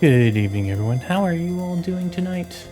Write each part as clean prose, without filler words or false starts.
Good evening, everyone. How are you all doing tonight?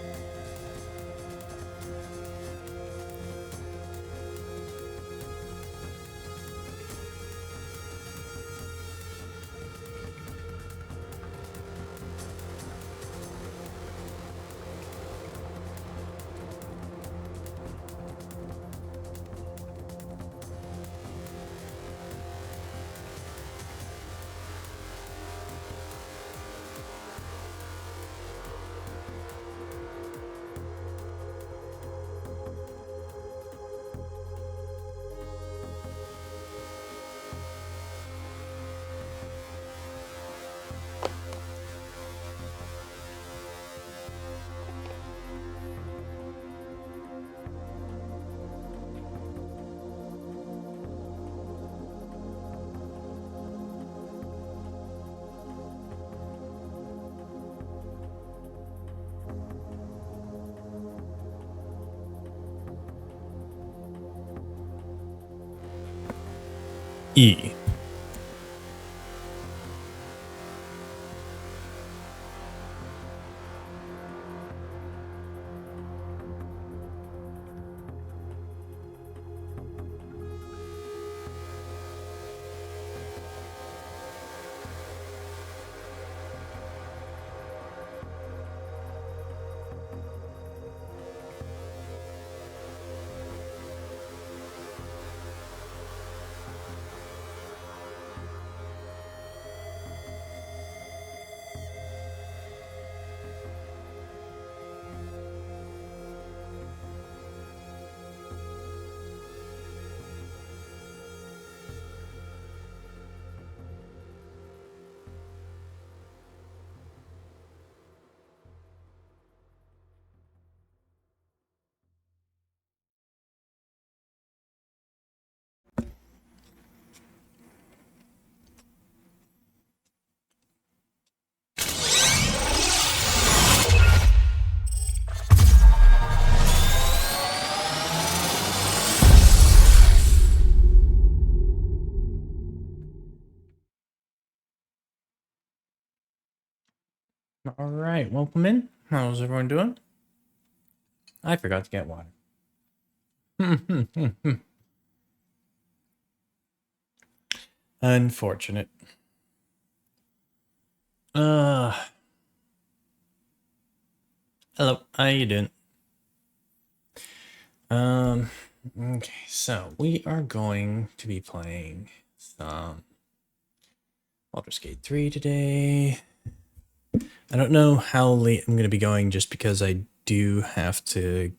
E. All right, welcome in. How's everyone doing? I forgot to get water. Unfortunate. Uh, Hello. How you doing? Okay, so we are going to be playing some Baldur's Gate 3 today. I don't know how late I'm going to be going just because I do have to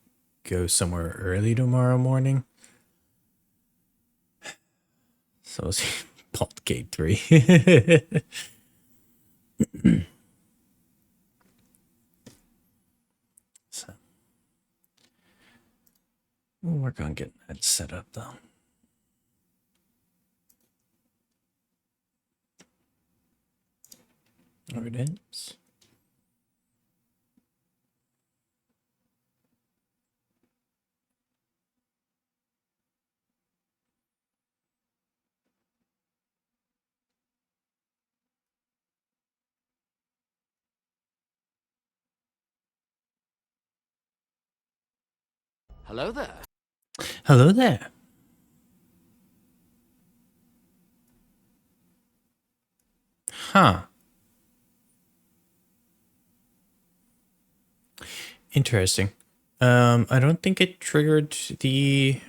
go somewhere early tomorrow morning. So we'll see. Baldur's Gate 3. So we'll work on getting that set up though. There it is. Hello there. Hello there. Huh. Interesting. I don't think it triggered the...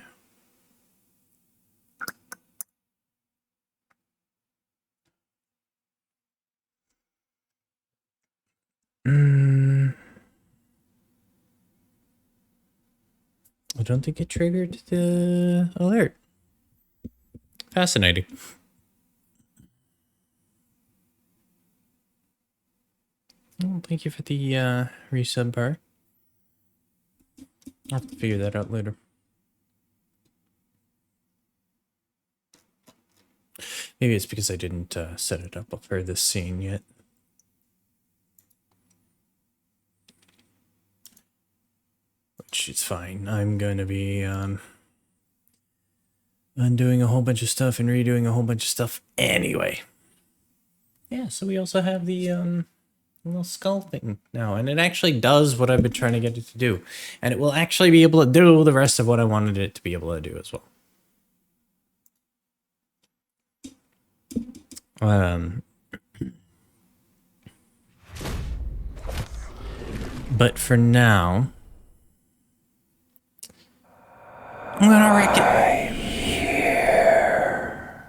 I don't think it triggered the alert. Fascinating. Well, thank you for the resub bar. I'll have to figure that out later. Maybe it's because I didn't set it up for this scene yet. Which is fine. I'm going to be undoing a whole bunch of stuff and redoing a whole bunch of stuff anyway. Yeah, so we also have the little skull thing now, and it actually does what I've been trying to get it to do, and it will actually be able to do the rest of what I wanted it to be able to do as well. But for now, I'm gonna wreck it. I'm here.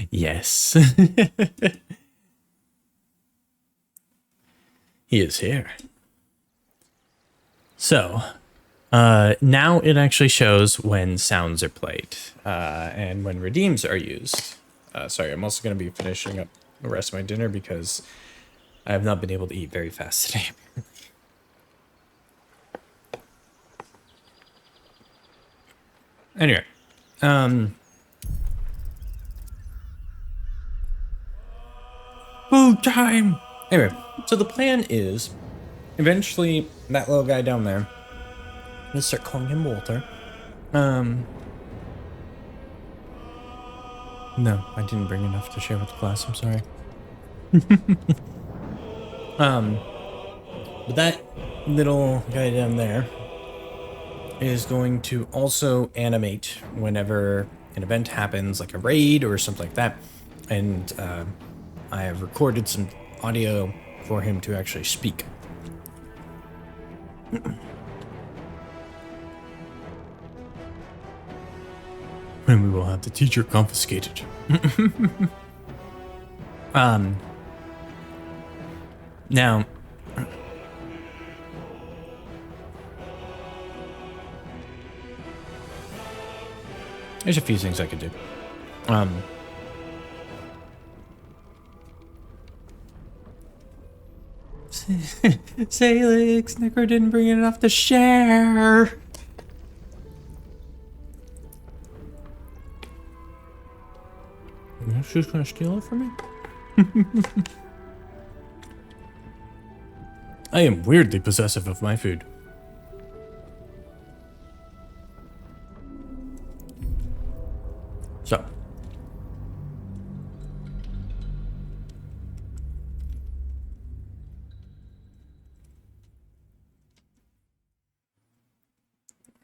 Yes. He is here. So, now it actually shows when sounds are played, and when redeems are used. Sorry, I'm also going to be finishing up the rest of my dinner because I have not been able to eat very fast today. Anyway, food time! Anyway, so the plan is, eventually, that little guy down there, I'm gonna start calling him Walter. No, I didn't bring enough to share with the class, I'm sorry. But that little guy down there is going to also animate whenever an event happens, like a raid or something like that. And I have recorded some audio for him to actually speak. And we will have the teacher confiscated. Now, there's a few things I could do. Salix, Necro didn't bring enough to share. She's gonna steal it from me? I am weirdly possessive of my food. So.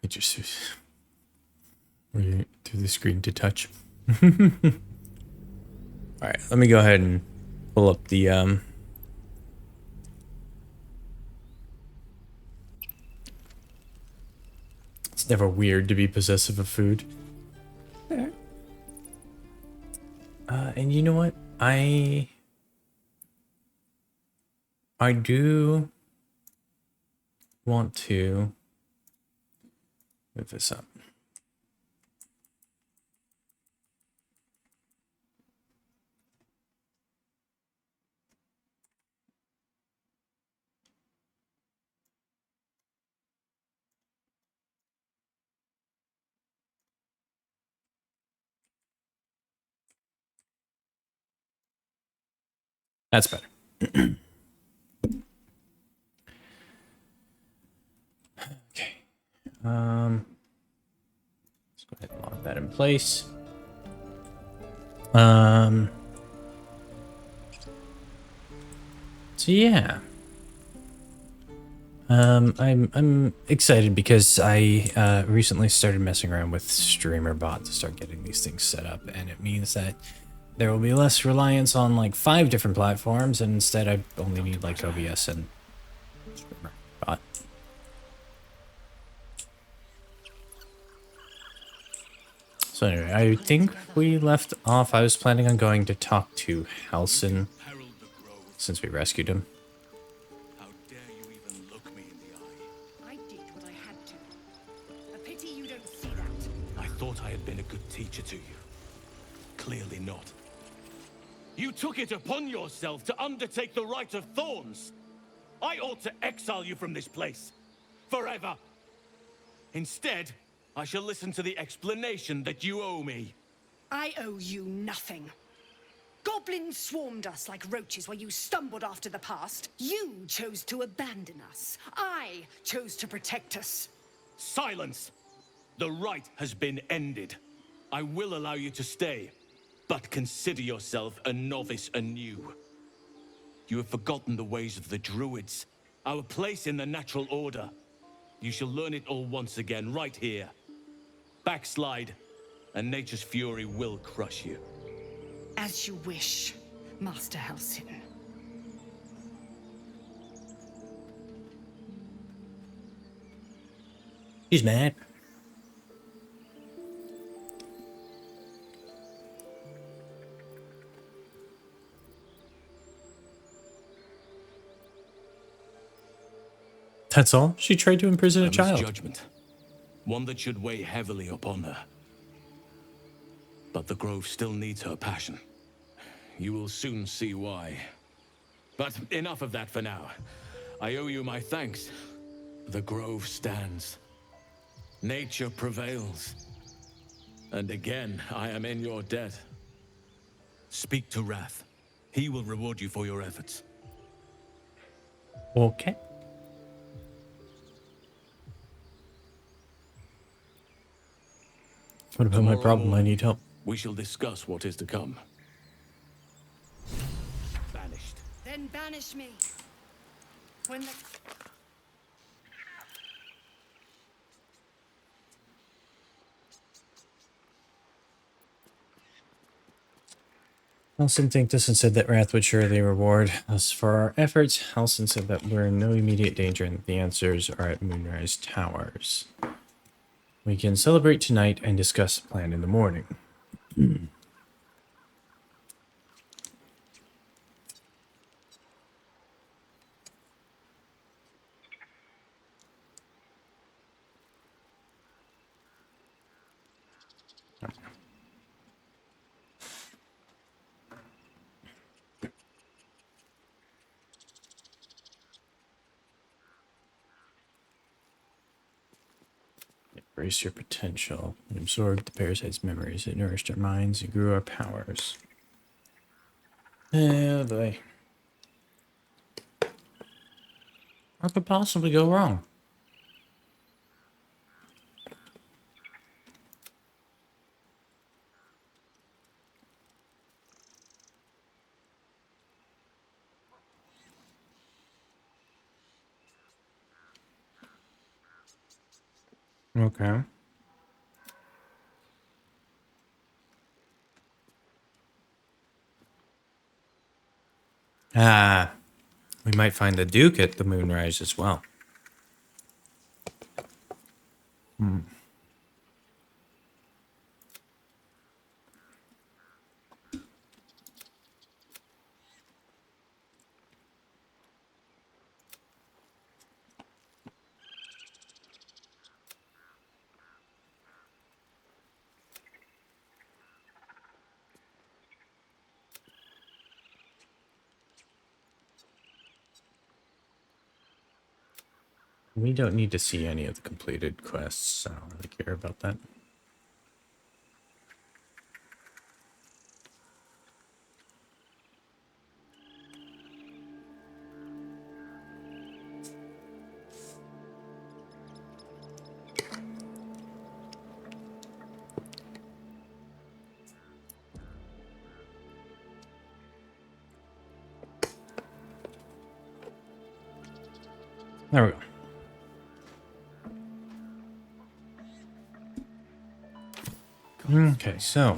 It just through the screen to touch. All right, let me go ahead and pull up the It's never weird to be possessive of food. There. And you know what? I do want to move this up. That's better. Okay. Let's go ahead and lock that in place. So yeah. I'm excited because I recently started messing around with streamer bot to start getting these things set up, and it means that there will be less reliance on like 5 different platforms, and instead I only need like OBS and streamer bot. So anyway, I think we left off. I was planning on going to talk to Halsin since we rescued him. How dare you even look me in the eye? I did what I had to. A pity you don't see that. I thought I had been a good teacher to you. Clearly not. You took it upon yourself to undertake the Rite of Thorns. I ought to exile you from this place. Forever. Instead, I shall listen to the explanation that you owe me. I owe you nothing. Goblins swarmed us like roaches while you stumbled after the past. You chose to abandon us. I chose to protect us. Silence! The rite has been ended. I will allow you to stay. but consider yourself a novice anew. You have forgotten the ways of the druids, our place in the natural order. You shall learn it all once again, right here. Backslide, and nature's fury will crush you. As you wish, Master Halsin. He's mad. That's all? She tried to imprison a child. Misjudgment. One that should weigh heavily upon her. But the Grove still needs her passion. You will soon see why. But enough of that for now. I owe you my thanks. The Grove stands. Nature prevails. And again, I am in your debt. Speak to Wrath. He will reward you for your efforts. Okay. What about my problem? I need help. We shall discuss what is to come. Banished. Then banish me. When the... Halsin thanked us and said that Wrath would surely reward us for our efforts. Halsin said that we're in no immediate danger and that the answers are at Moonrise Towers. We can celebrate tonight and discuss the plan in the morning. Embrace your potential. It absorbed the parasite's memories. It nourished our minds and grew our powers. Oh boy. What could possibly go wrong? Okay. Ah, we might find the Duke at the Moonrise as well. We don't need to see any of the completed quests. I don't really care about that. There we go. Okay, so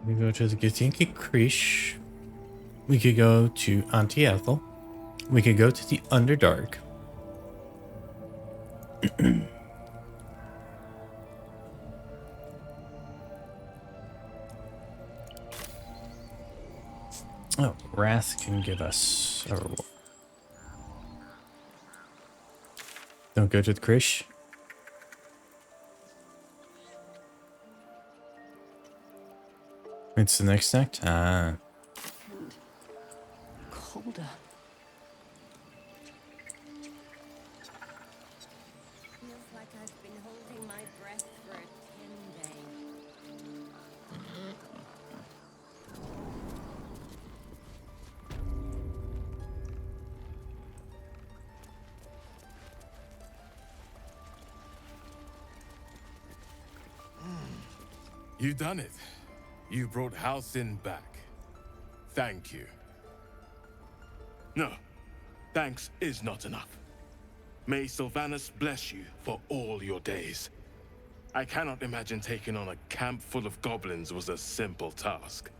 we go to the Gethinki Krish. We could go to Auntie Ethel. We could go to the Underdark. Oh, Wrath can give us a reward. Don't go to the Krish. It's the next act? Ah. Colder. Feels like I've been holding my breath for You've done it. You brought Halcyon back. Thank you. No, thanks is not enough. May Sylvanus bless you for all your days. I cannot imagine taking on a camp full of goblins was a simple task.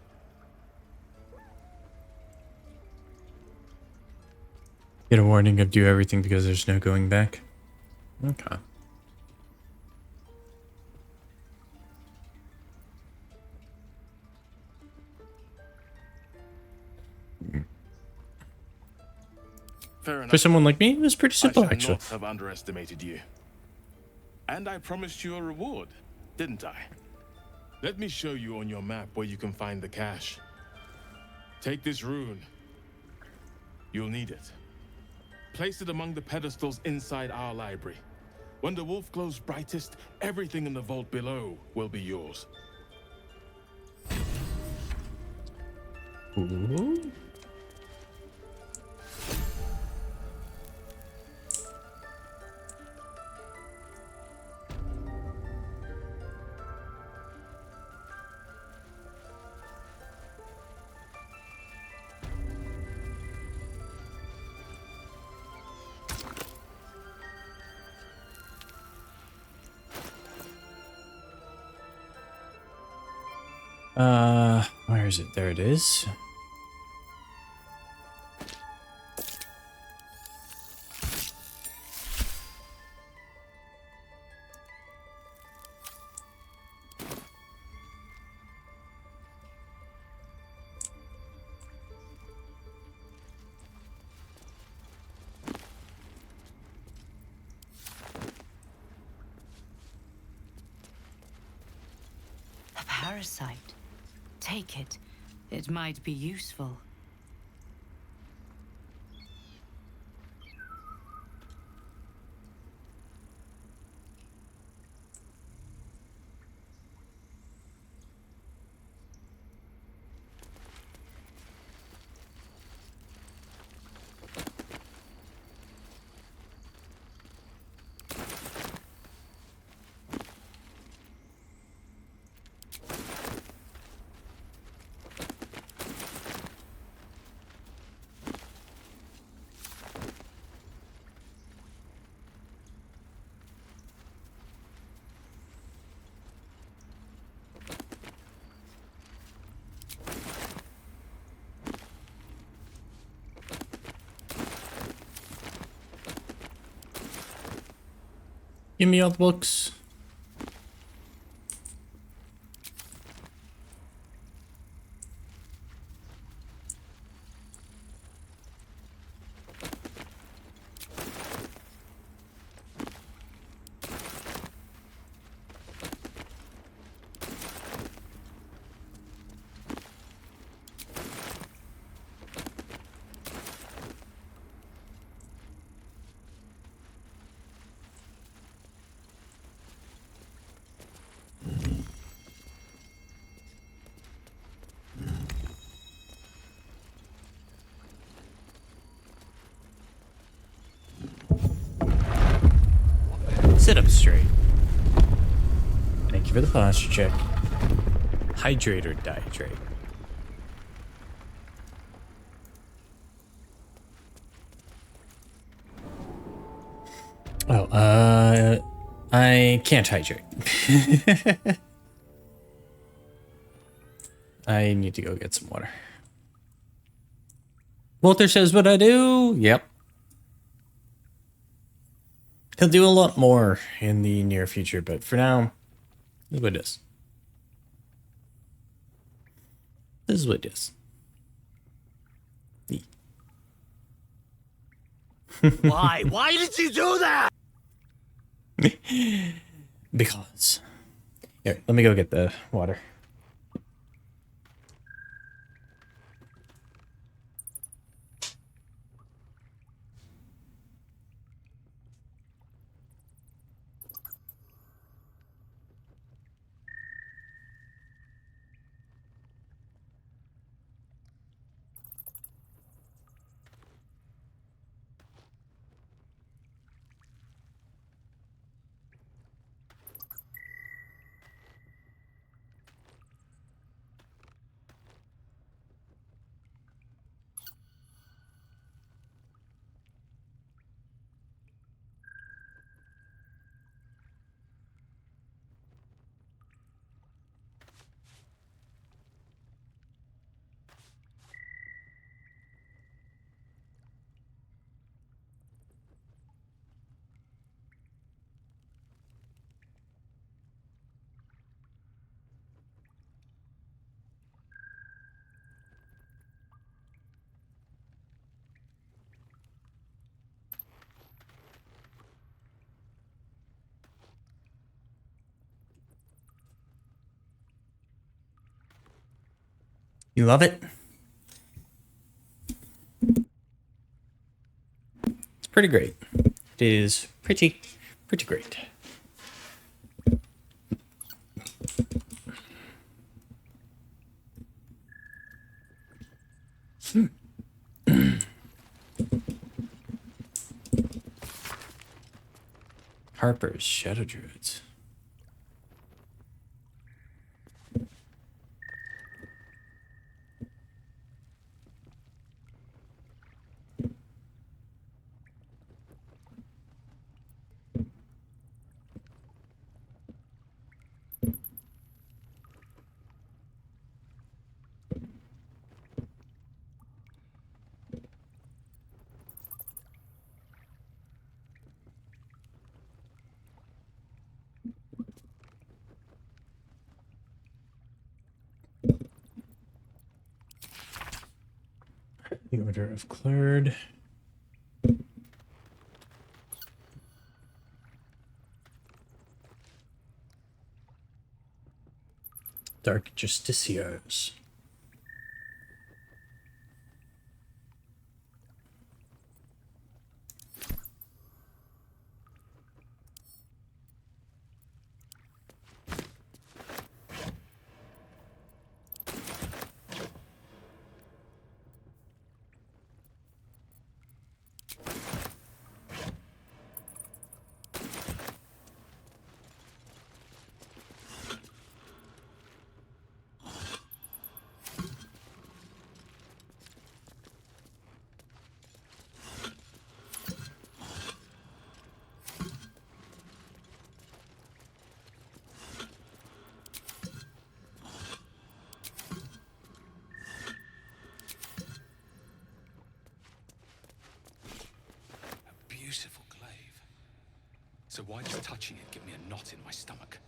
Get a warning of do everything because there's no going back. Okay. Fair enough. For someone like me, it was pretty simple, I shall actually. not have underestimated you. And I promised you a reward, didn't I? Let me show you on your map where you can find the cache. Take this rune. You'll need it. Place it among the pedestals inside our library. When the wolf glows brightest, everything in the vault below will be yours. Ooh. Where is it? There it is. A parasite. Take it. It might be useful. Give me all the books. Sit up straight. Thank you for the posture check. Hydrate or dihydrate? Oh, I can't hydrate. I need to go get some water. Walter says what I do. Yep. He'll do a lot more in the near future, but for now, this is what it is. This is what it is. Why? Why did you do that? Because. Here, let me go get the water. You love it? It's pretty great. It is pretty great. Harper's Shadow Druids. The Order of Clerd. Dark Justiciars. Beautiful glaive. So why does touching it give me a knot in my stomach?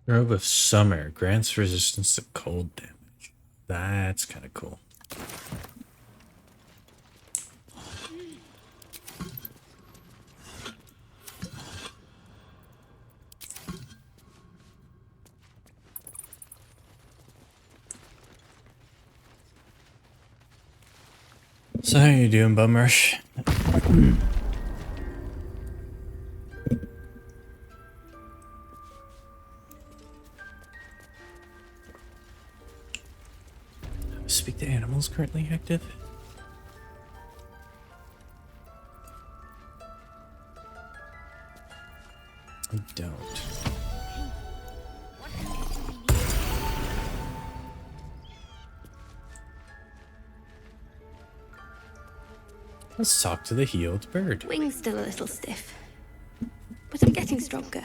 Robe of Summer grants resistance to cold damage. That's kind of cool. So how you doing, Bumrush? Speak to animals currently active? I don't. Let's talk to the healed bird. Wing's still a little stiff, but I'm getting stronger.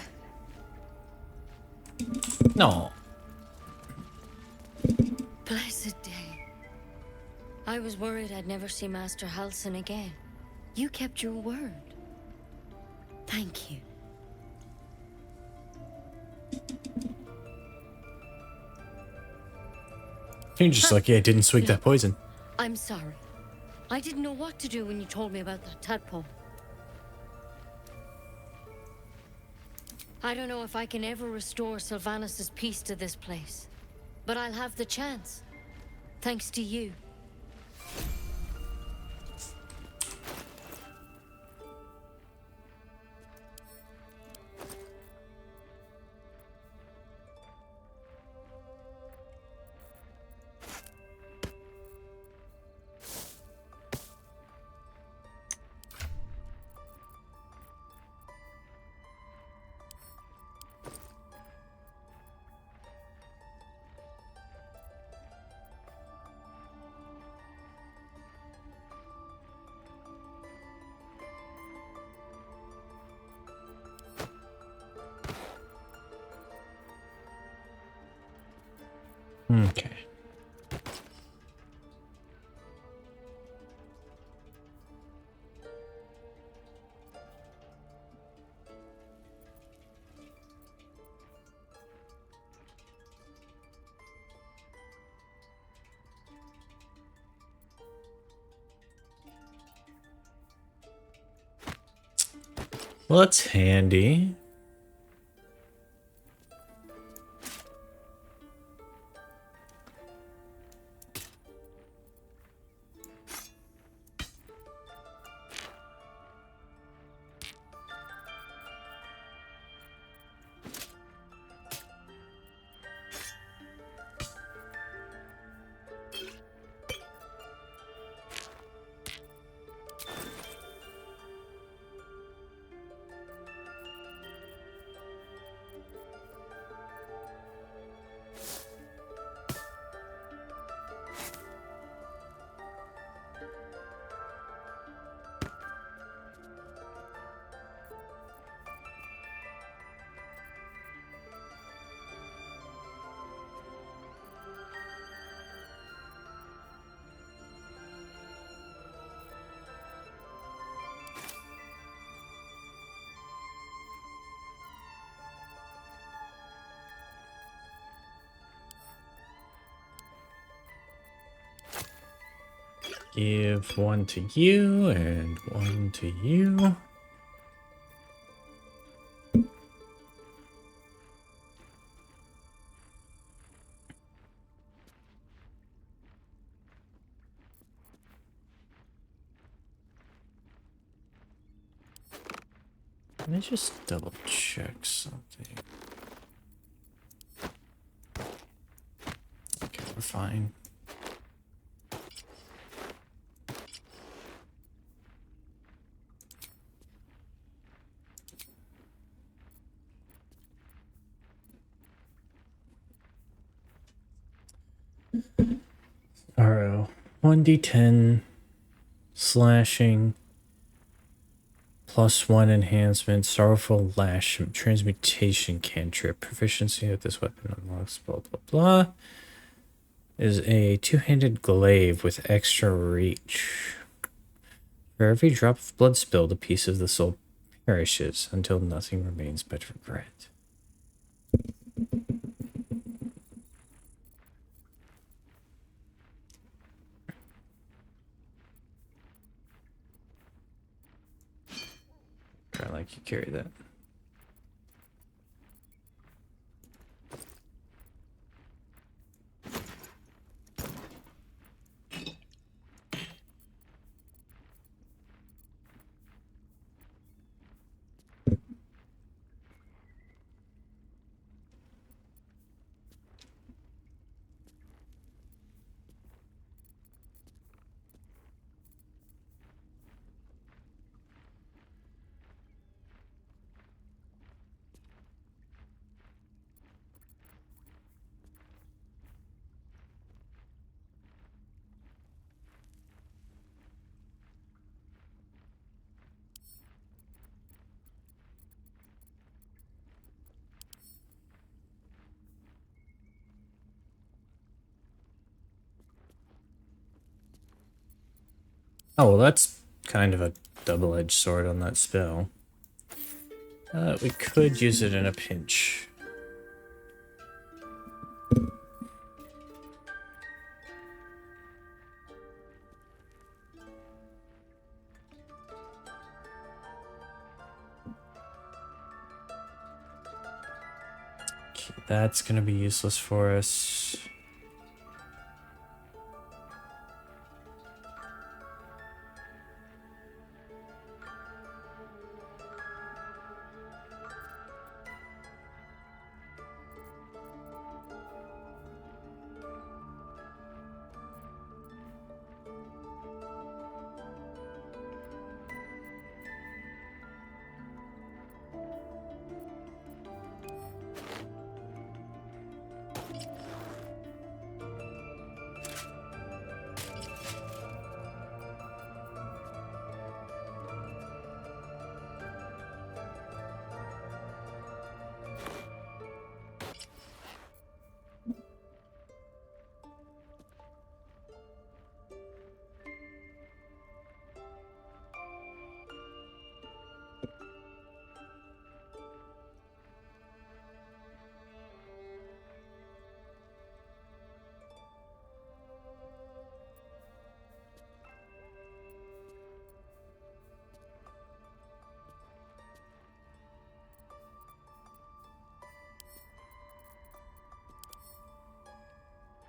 No. Blessed day. I was worried I'd never see Master Halsin again. You kept your word. Thank you. You're just lucky I didn't swig that poison. I'm sorry. I didn't know what to do when you told me about that tadpole. I don't know if I can ever restore Sylvanus' peace to this place, but I'll have the chance, thanks to you. Okay. Well, that's handy. Give one to you and one to you. Let me just double check something. Okay, we're fine. Sorrow. 1d10 slashing. +1 enhancement. Sorrowful lash. Transmutation cantrip. Proficiency of this weapon unlocks. Blah blah blah. Is a two-handed glaive with extra reach. For every drop of blood spilled, a piece of the soul perishes until nothing remains but regret. Try like you carry that. Oh, well, that's kind of a double-edged sword on that spell. We could use it in a pinch. Okay, that's gonna be useless for us.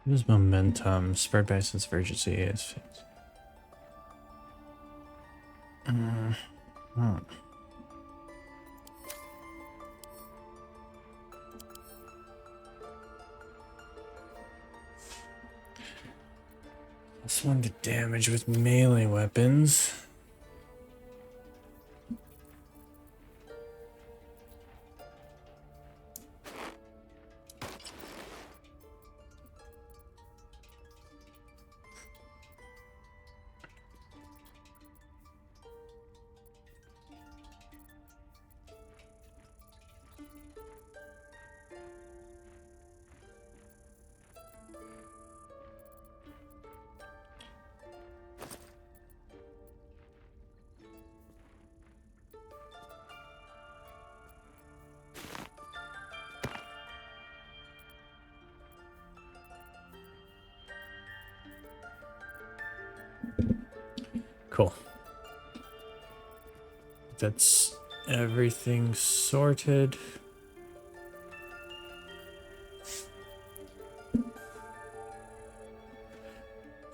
Use momentum. Spread by sense of urgency. It's Plus 1 to damage with melee weapons. Cool. That's everything sorted.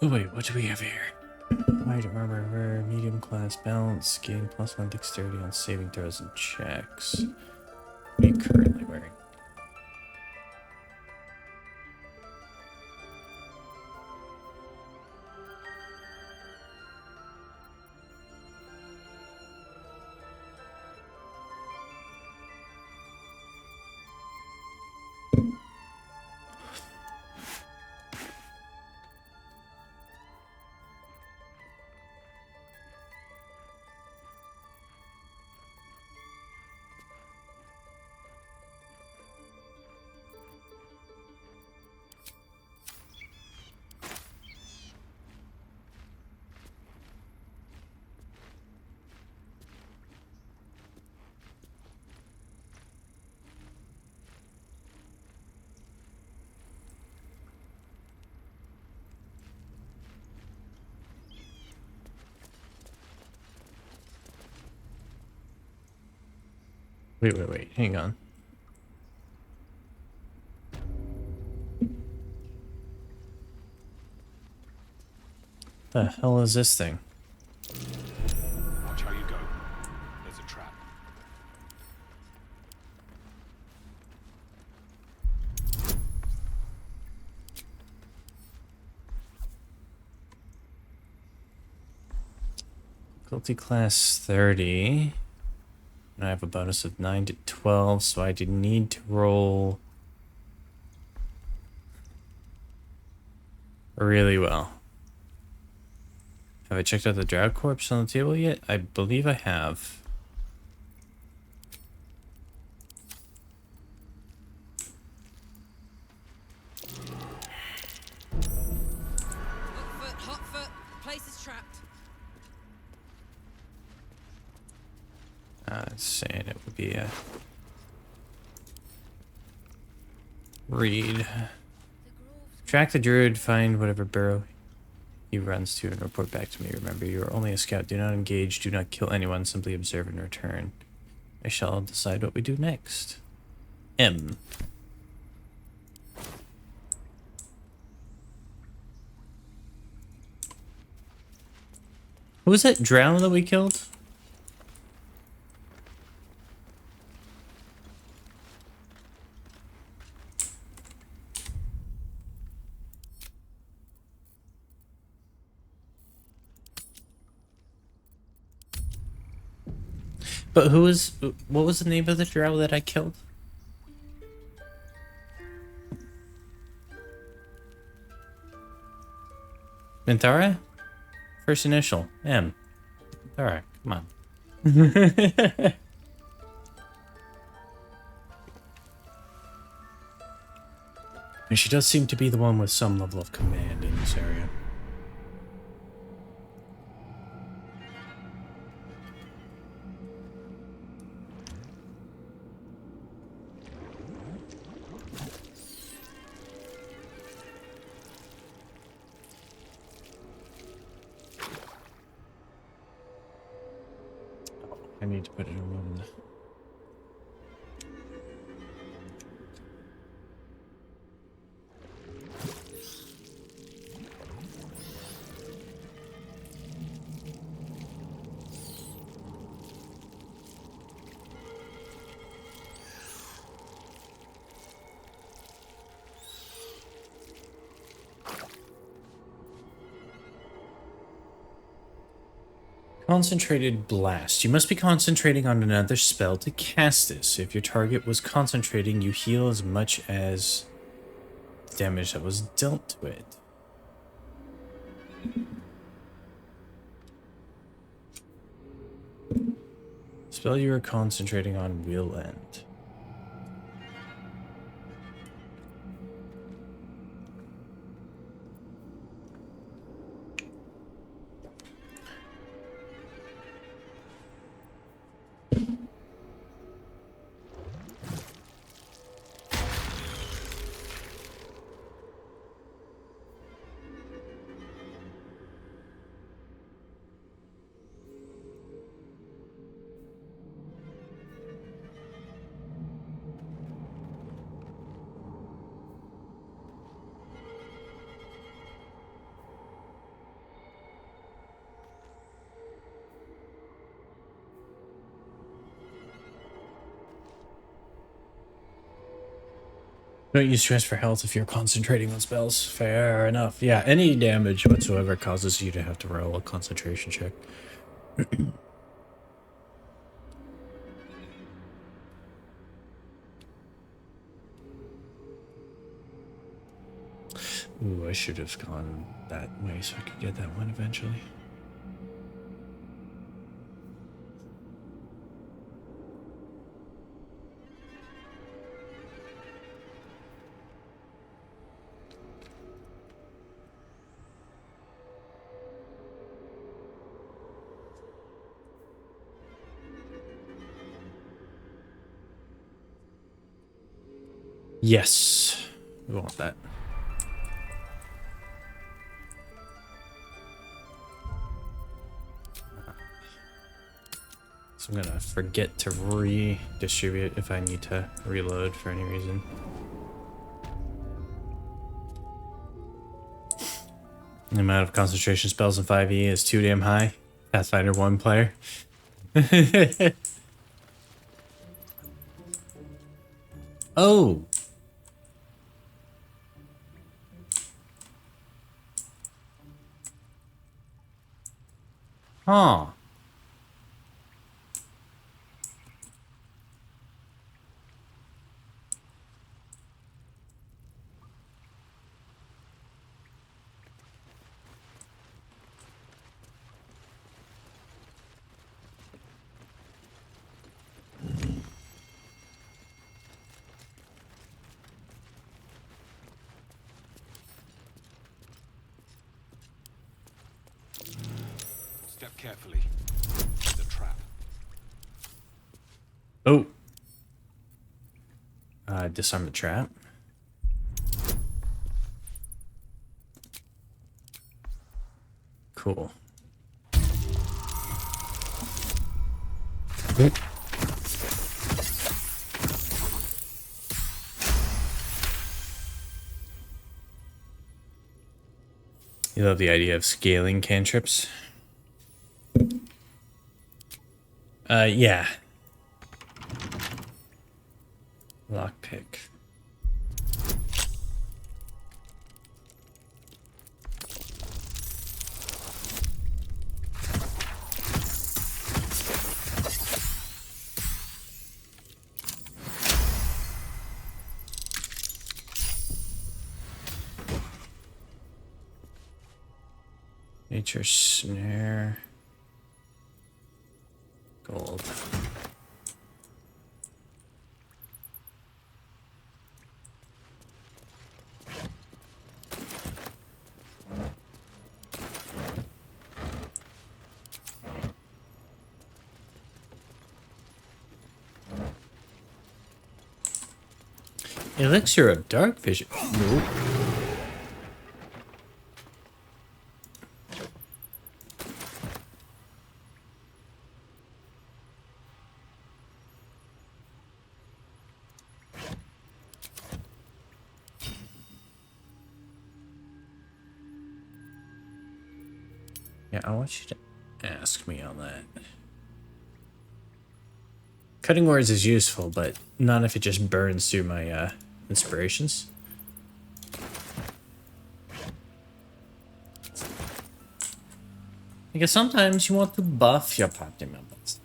Oh wait, what do we have here? Light armor, rare, medium class, balance, gain +1 dexterity on saving throws and checks. What are you currently wearing? Wait, hang on. The hell is this thing? Watch how you go. There's a trap. Difficulty class 30. And I have a bonus of 9 to 12, so I did need to roll really well. Have I checked out the Drow corpse on the table yet? I believe I have. Hot foot. Place is trapped. It's saying it would be a read. Track the druid, find whatever burrow he runs to and report back to me. Remember, you are only a scout. Do not engage, do not kill anyone, simply observe and return. I shall decide what we do next. M. Who was that drow that we killed? But what was the name of the drow that I killed? Minthara? First initial, M. Minthara, come on. And she does seem to be the one with some level of command in this area. I need to put it in one. Concentrated Blast. You must be concentrating on another spell to cast this. If your target was concentrating, you heal as much as damage that was dealt to it. Spell you are concentrating on will end. Don't use stress for health if you're concentrating on spells. Fair enough. Yeah, any damage whatsoever causes you to have to roll a concentration check. Ooh, I should have gone that way so I could get that one eventually. Yes, we want that. So I'm gonna forget to redistribute if I need to reload for any reason. The amount of concentration spells in 5e is too damn high. Pathfinder 1 player. Oh! Huh. Step carefully. The trap. Oh. Disarm the trap. Cool. You love the idea of scaling cantrips? Yeah. Lockpick. Nature snare. Gold. Elixir of dark vision. Nope. Yeah, I want you to ask me on that. Cutting words is useful, but not if it just burns through my inspirations. Because sometimes you want to buff your party members.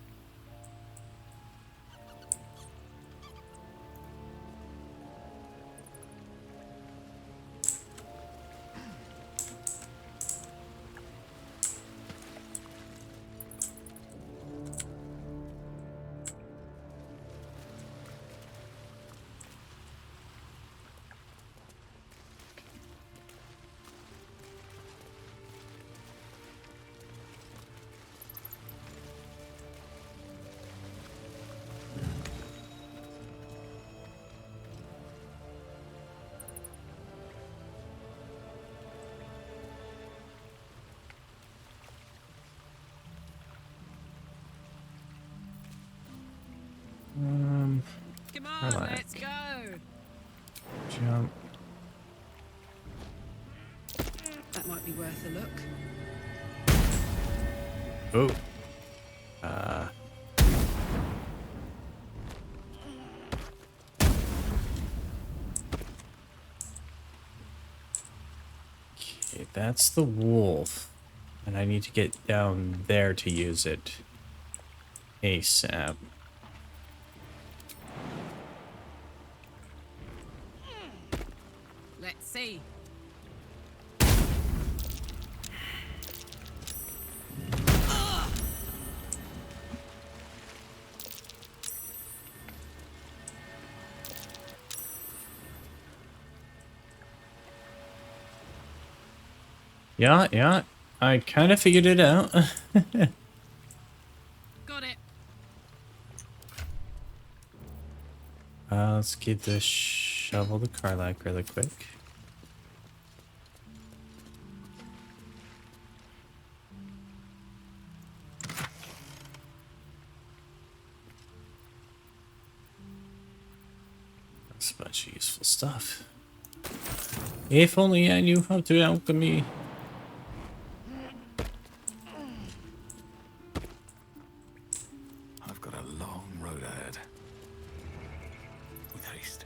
Come on, Relax. let's go. Jump. That might be worth a look. Oh. Okay, that's the wolf. And I need to get down there to use it. ASAP. Let's see. Yeah. I kind of figured it out. Got it. Let's get this shovel to Karlak really quick. That's a bunch of useful stuff. If only I knew how to alchemy. I've got a long road ahead. With haste.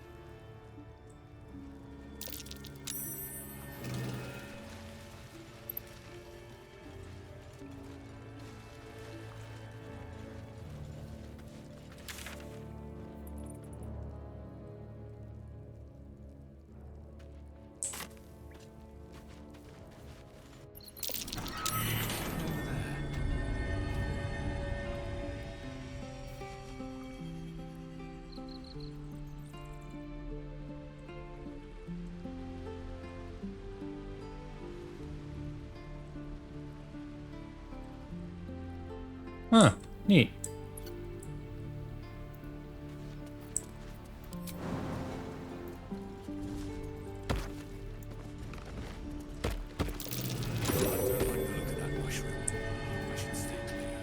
Huh, neat. I don't like the look of that mushroom. I should stay clear.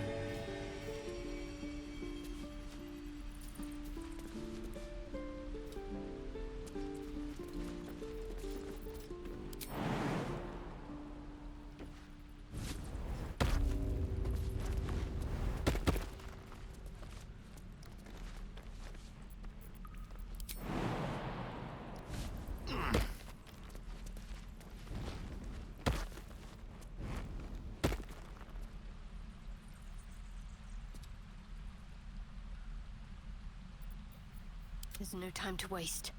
There's no time to waste.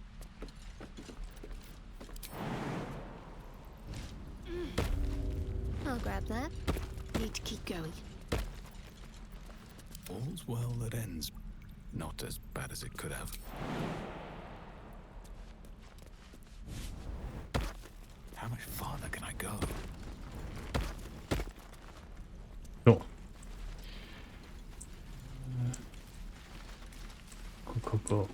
I'll grab that. Need to keep going. All's well that ends. Not as bad as it could have. How much farther can I go? Cool. Cool.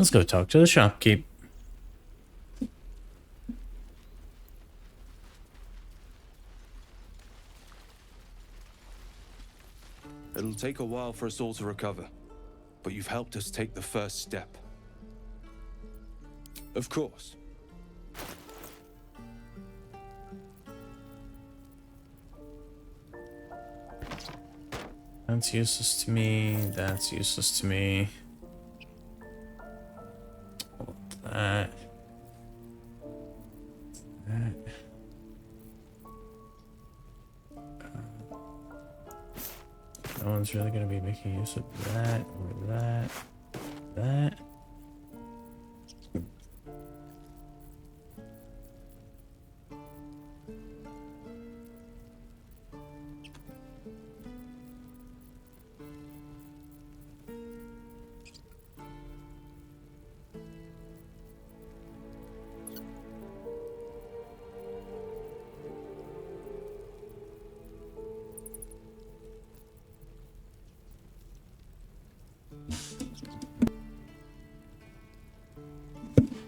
Let's go talk to the shopkeep. It'll take a while for us all to recover, but you've helped us take the first step. Of course. That's useless to me. That's useless to me. Hold that. That. No one's really going to be making use of that or that. That.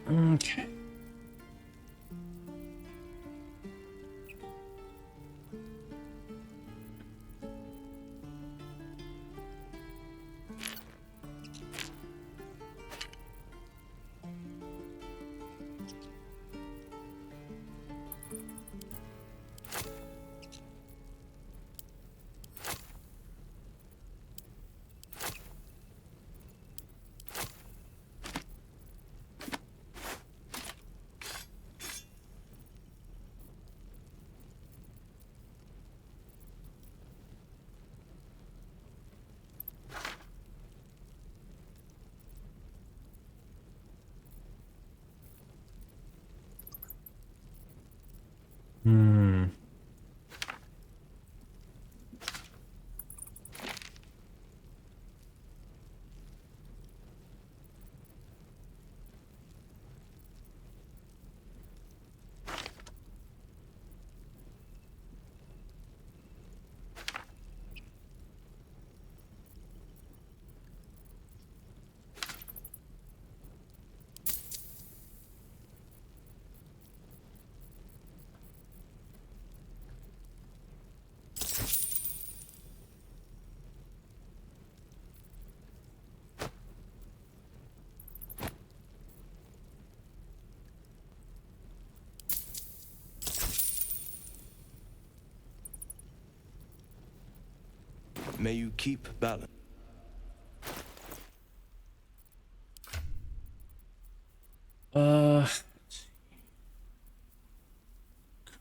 Okay. Hmm. May you keep balance.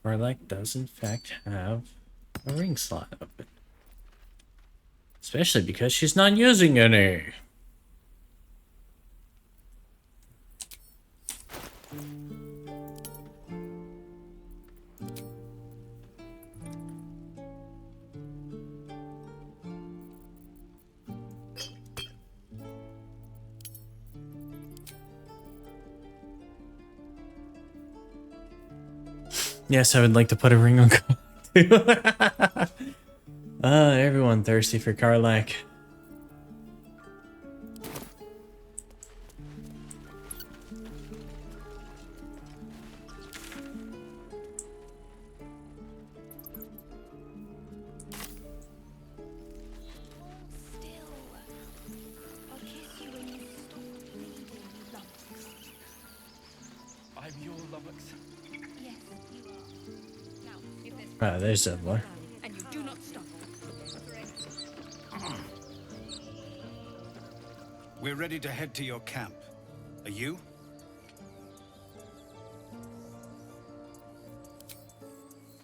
Karlach does in fact have a ring slot open. Especially because she's not using any. Yes, I would like to put a ring on Karlach too. Everyone thirsty for Karlach. I'm your lummox. Ah, there's Zedler. And you do not stop. We're ready to head to your camp. Are you?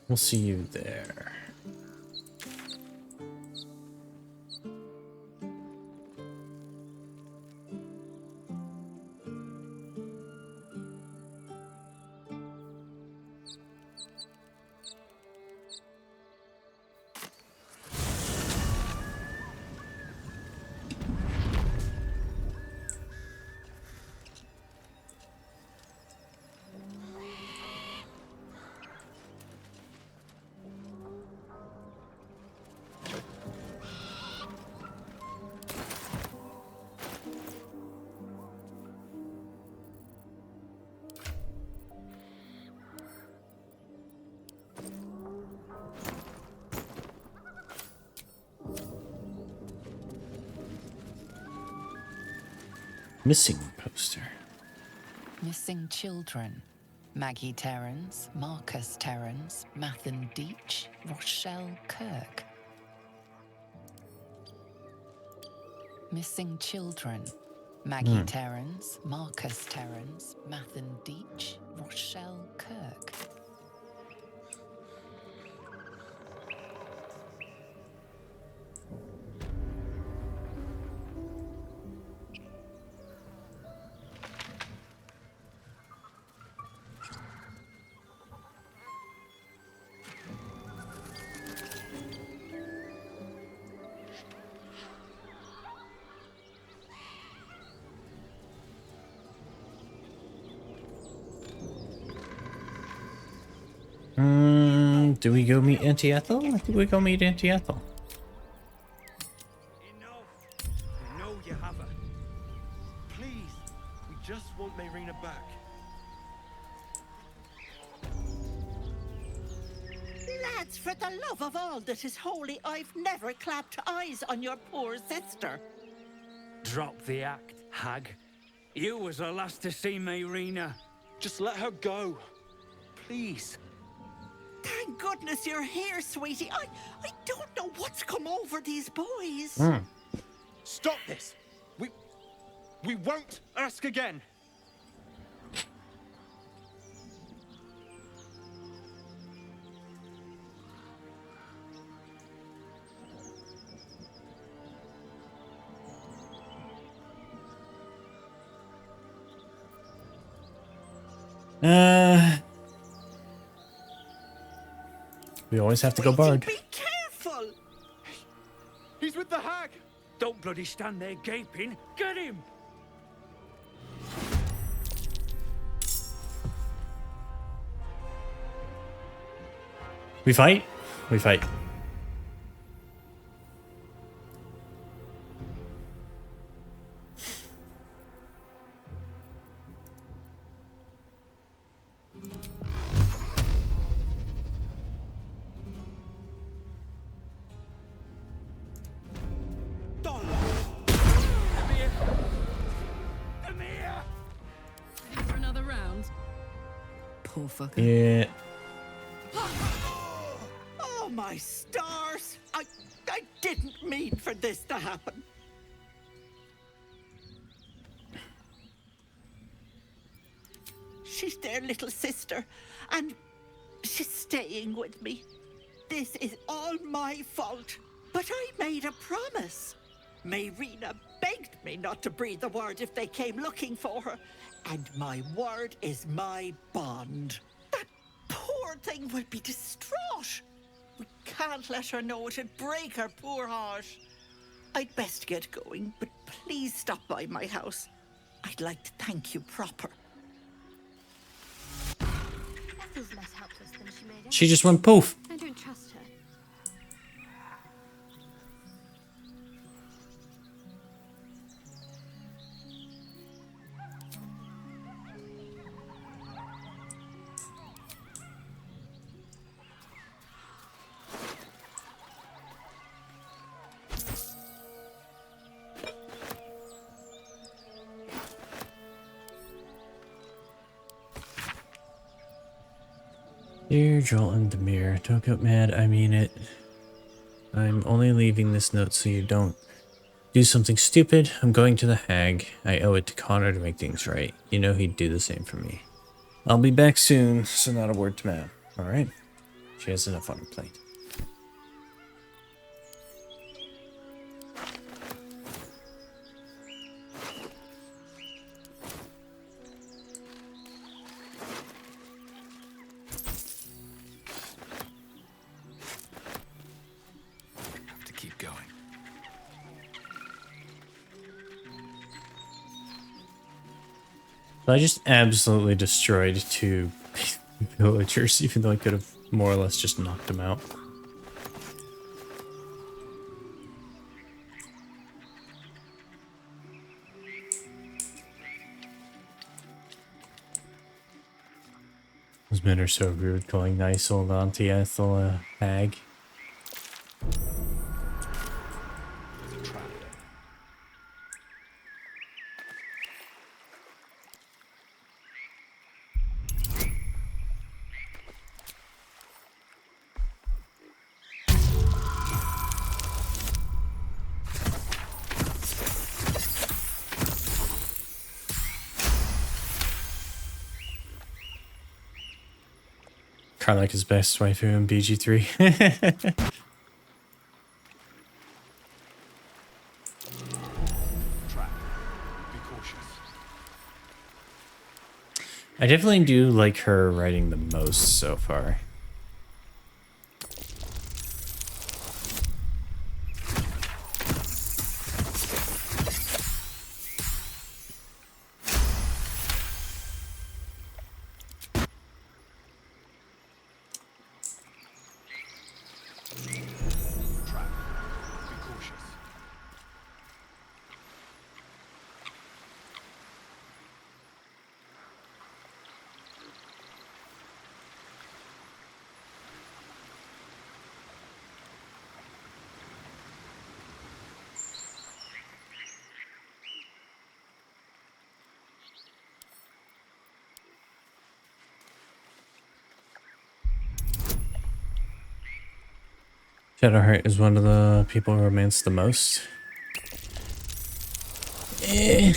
We'll see you there. Missing poster. Missing children. Maggie Terrans, Marcus Terrans, Mathan Deach, Rochelle Kirk. Missing children. Maggie Terrans, Marcus Terrans, Mathan Deach, Rochelle Kirk. Do we go meet Auntie Ethel? I think we go meet Auntie Ethel. Enough. I know you have her. Please, we just want Marina back. Lads, for the love of all that is holy, I've never clapped eyes on your poor sister. Drop the act, Hag. You was the last to see Marina. Just let her go. Please. Thank goodness you're here, sweetie. I don't know what's come over these boys. Stop this. We won't ask again. We always have to go Bard. Be careful. He's with the Hag. Don't bloody stand there gaping. Get him! We fight? We fight. For another round. Poor fucker. Yeah. Oh, my stars. I didn't mean for this to happen. She's their little sister, and she's staying with me. This is all my fault, but I made a promise. Marina begged me not to breathe a word if they came looking for her, and my word is my bond. That poor thing will be distraught. We can't let her know, it'd break her poor heart. I'd best get going, but please stop by my house. I'd like to thank you proper. Ethel's less helpless than she made out. She just went poof. I don't trust her. Dear Joel and Demir, don't get mad, I mean it. I'm only leaving this note so you don't do something stupid. I'm going to the Hag. I owe it to Connor to make things right. You know he'd do the same for me. I'll be back soon, so not a word to Matt. Alright? She has enough on her plate. Have to keep going. I just absolutely destroyed two villagers, even though I could have more or less just knocked them out. Those men are so rude, calling nice old Auntie Ethel a hag. There's a trap. Karlaka's best waifu in BG3. Trap. Be cautious. I definitely do like her writing the most so far. Trap. Be cautious. Shadowheart is one of the people who romance the most. Eh.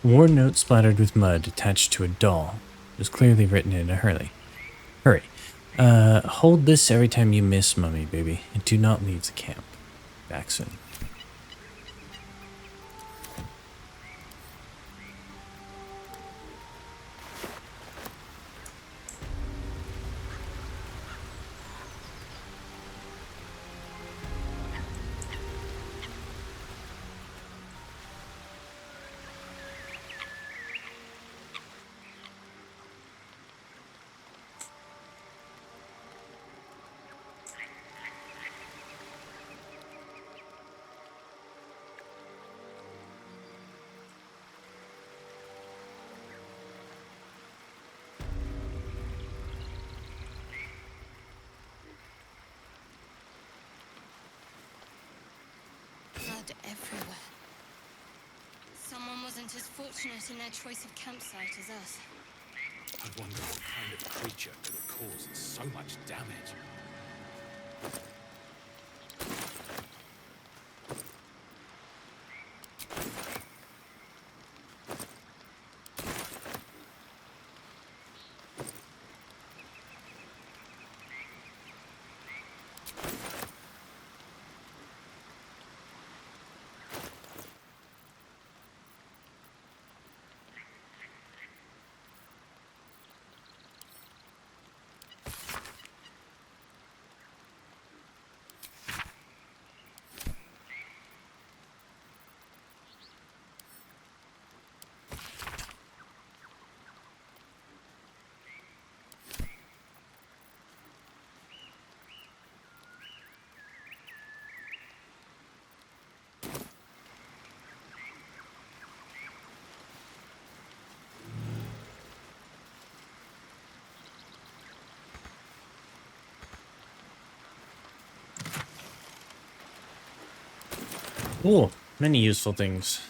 War note splattered with mud attached to a doll. It was clearly written in a hurry. Hold this every time you miss Mummy, baby, and do not leave the camp. Back soon. Blood everywhere. Someone wasn't as fortunate in their choice of campsite as us. I wonder what kind of creature could have caused so much damage. Cool. Many useful things.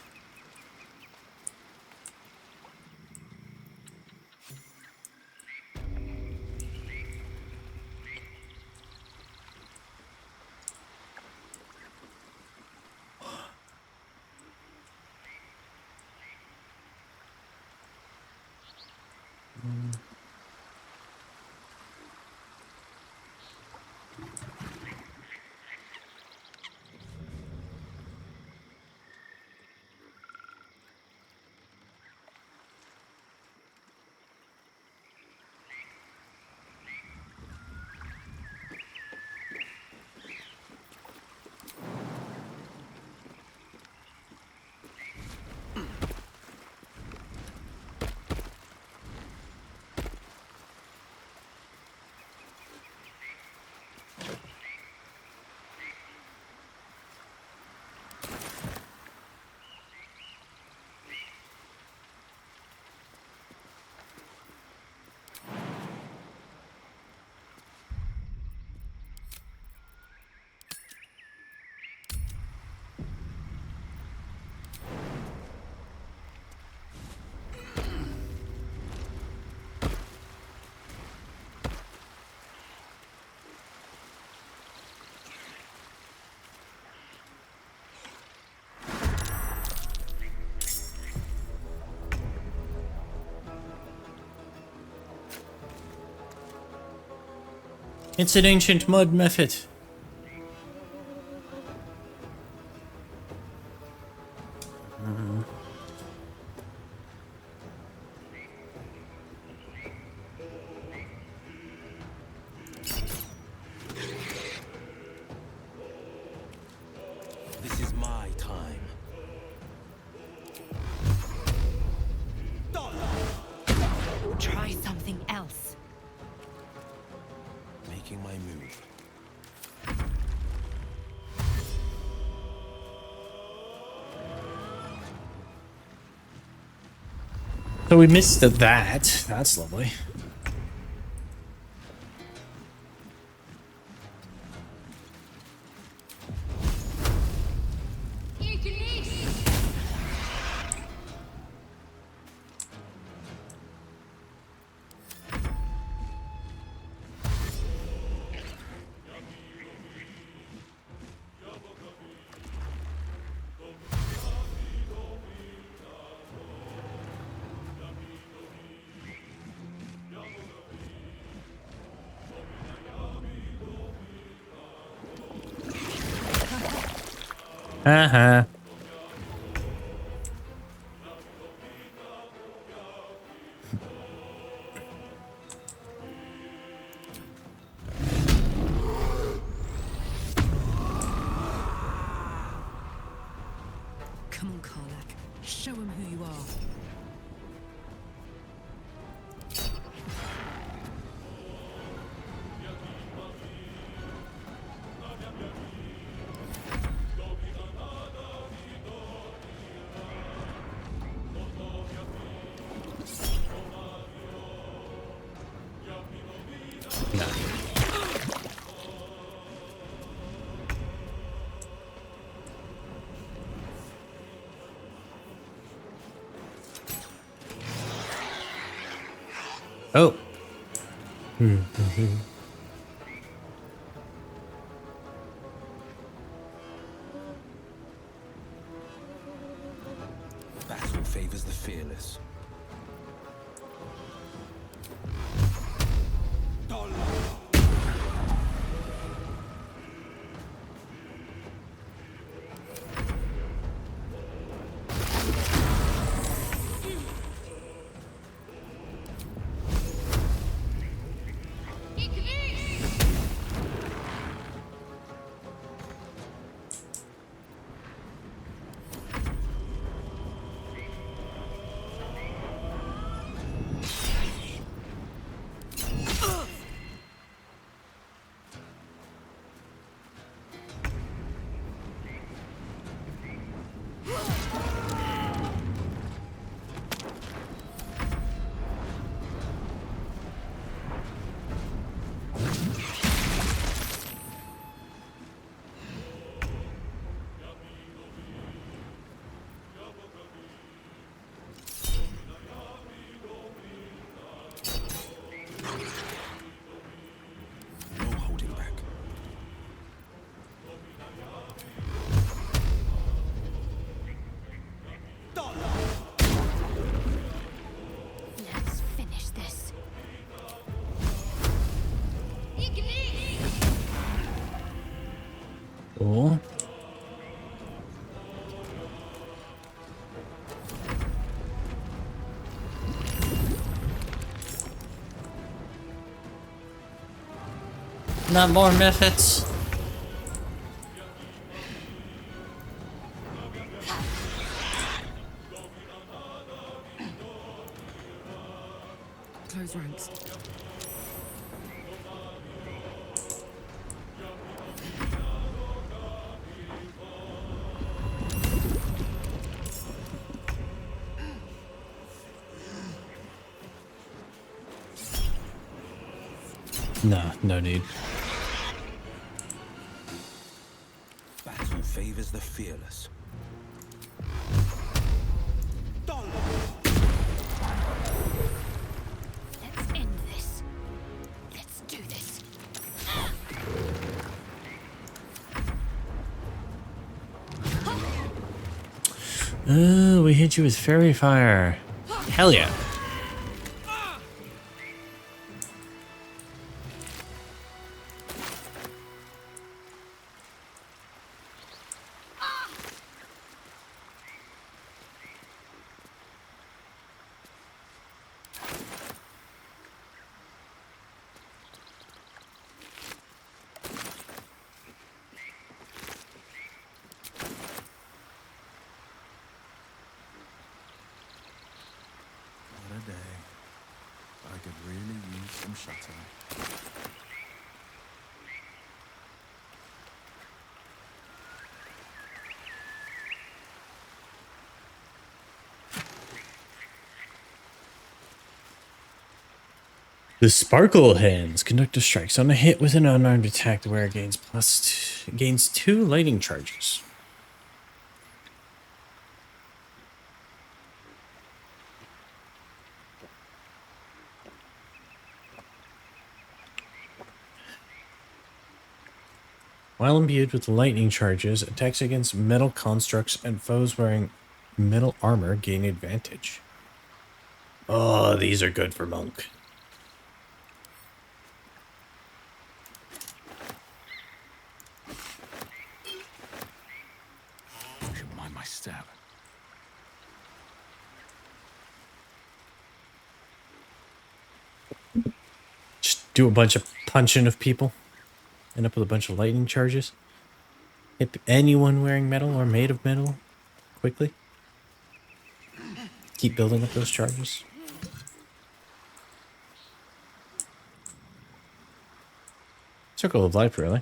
It's an ancient mud method. This is my time. Try something else. Making my move. So we missed that. That's lovely. Uh-huh. Come on, Karlak. Show him who you are. Oh. Battle favors the fearless. Let's finish this. Cool. Not more methods. Close ranks. No need. Battle favors the fearless. Let's end this. Let's do this. We hit you with fairy fire. Hell yeah. day. I could really use some shutting. The Sparkle Hands conduct a strikes on a hit with an unarmed attack. The wearer gains 2 lightning charges. While imbued with lightning charges, attacks against metal constructs and foes wearing metal armor gain advantage. Oh, these are good for Monk. I should mind my step. Just do a bunch of punching of people. End up with a bunch of lightning charges. Hit anyone wearing metal or made of metal quickly. Keep building up those charges. Circle of Life, really.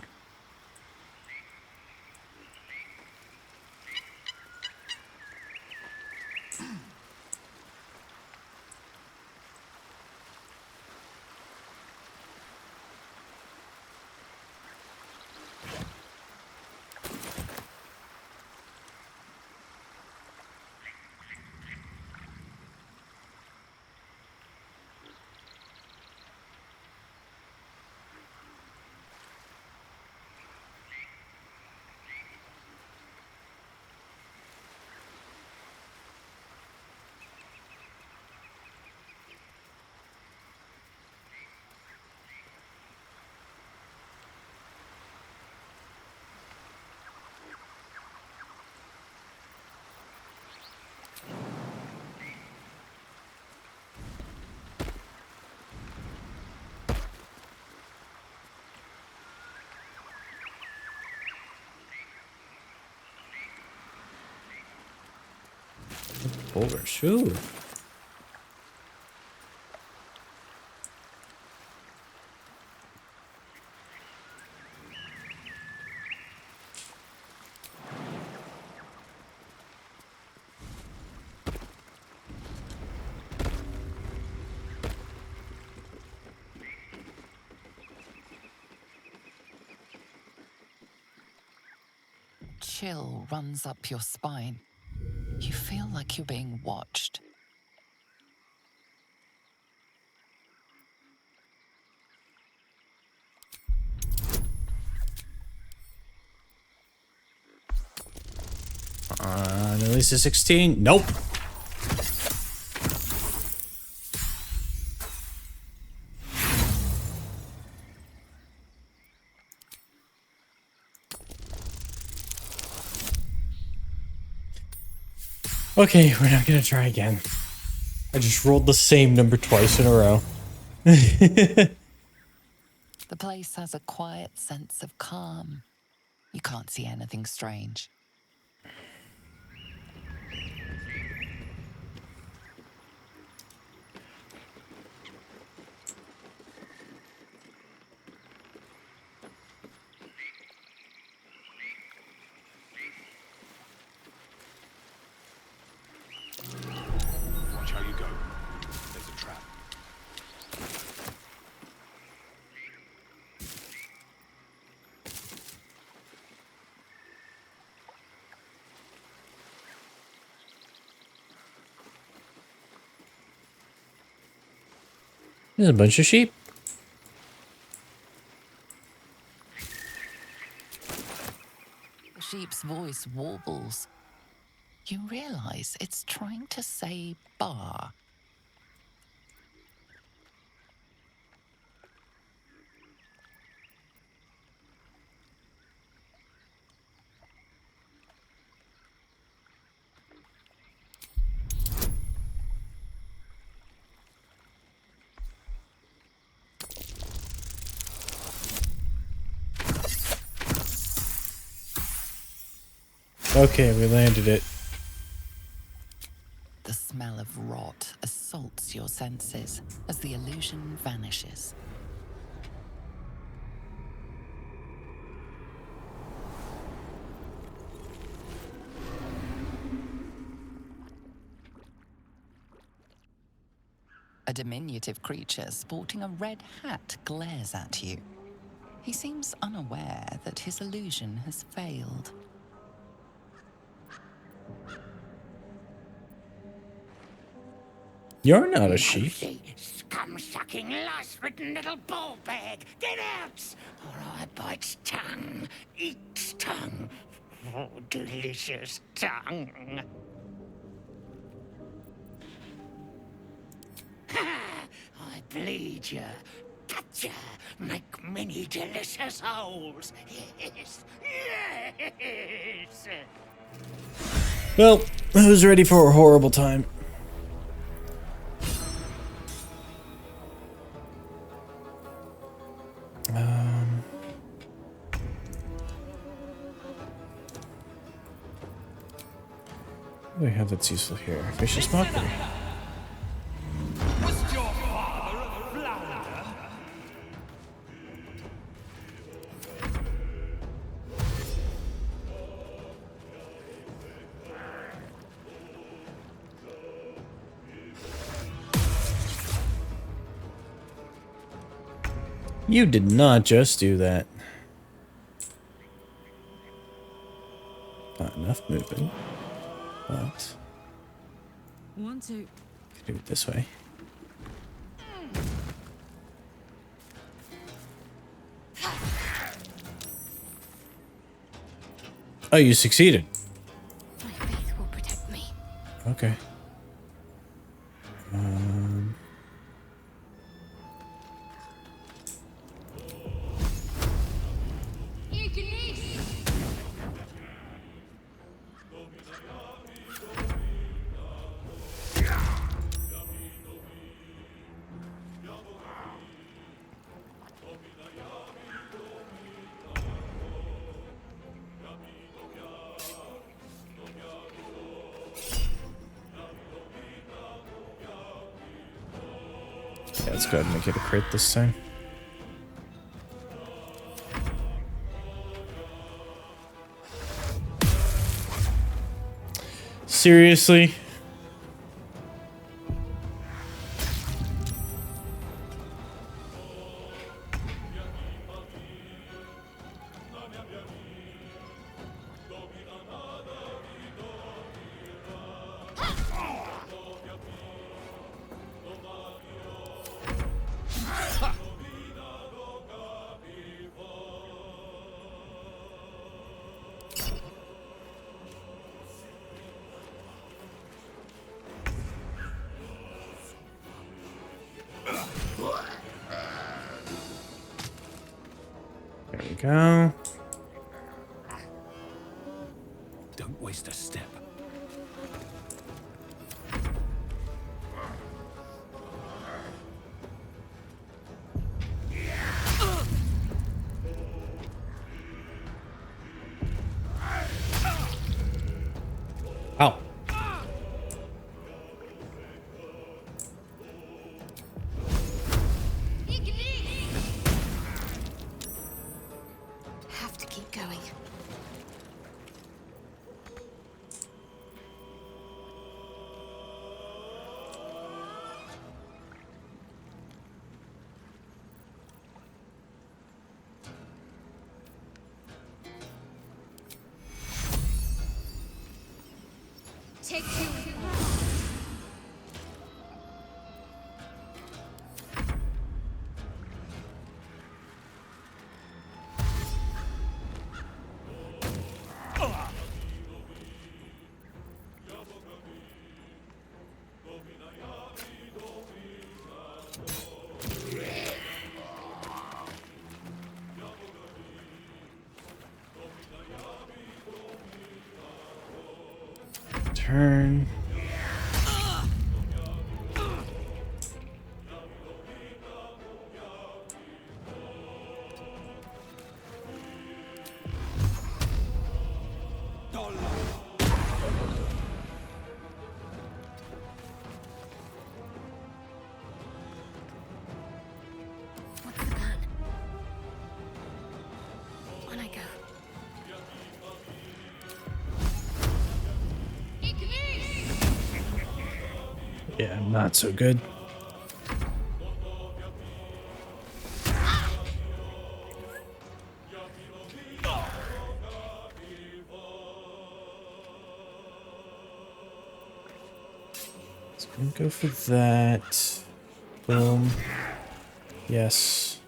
Boulders, ooh. Chill runs up your spine. You feel like you're being watched. At least a 16. Nope. Okay, we're not gonna try again. I just rolled the same number twice in a row. The place has a quiet sense of calm. You can't see anything strange. Watch how you go. There's a trap. There's a bunch of sheep. The sheep's voice warbles. You realize it's trying to say bar. Okay, we landed it. The smell of of rot assaults your senses as the illusion vanishes. A diminutive creature sporting a red hat glares at you. He seems unaware that his illusion has failed. You're not a sheep. Scum-sucking, lice-ridden little ball bag! Get out! Or I bite tongue, eat tongue. Oh, delicious tongue. I bleed you, cut you, make many delicious holes. Yes, yes. Well, who's ready for a horrible time? What do we have that's useful here? Vicious Mock? Was your father a flounder? You did not just do that. Not enough movement. But Want to? could do it this way. Oh, you succeeded. My faith will protect me. Okay. Yeah, let's go ahead and make it a crit this time. Seriously? There we go. Don't waste a step. Ow. Have to keep going. Take two. Turn. Not so good. So I'm gonna go for that. Boom. Yes.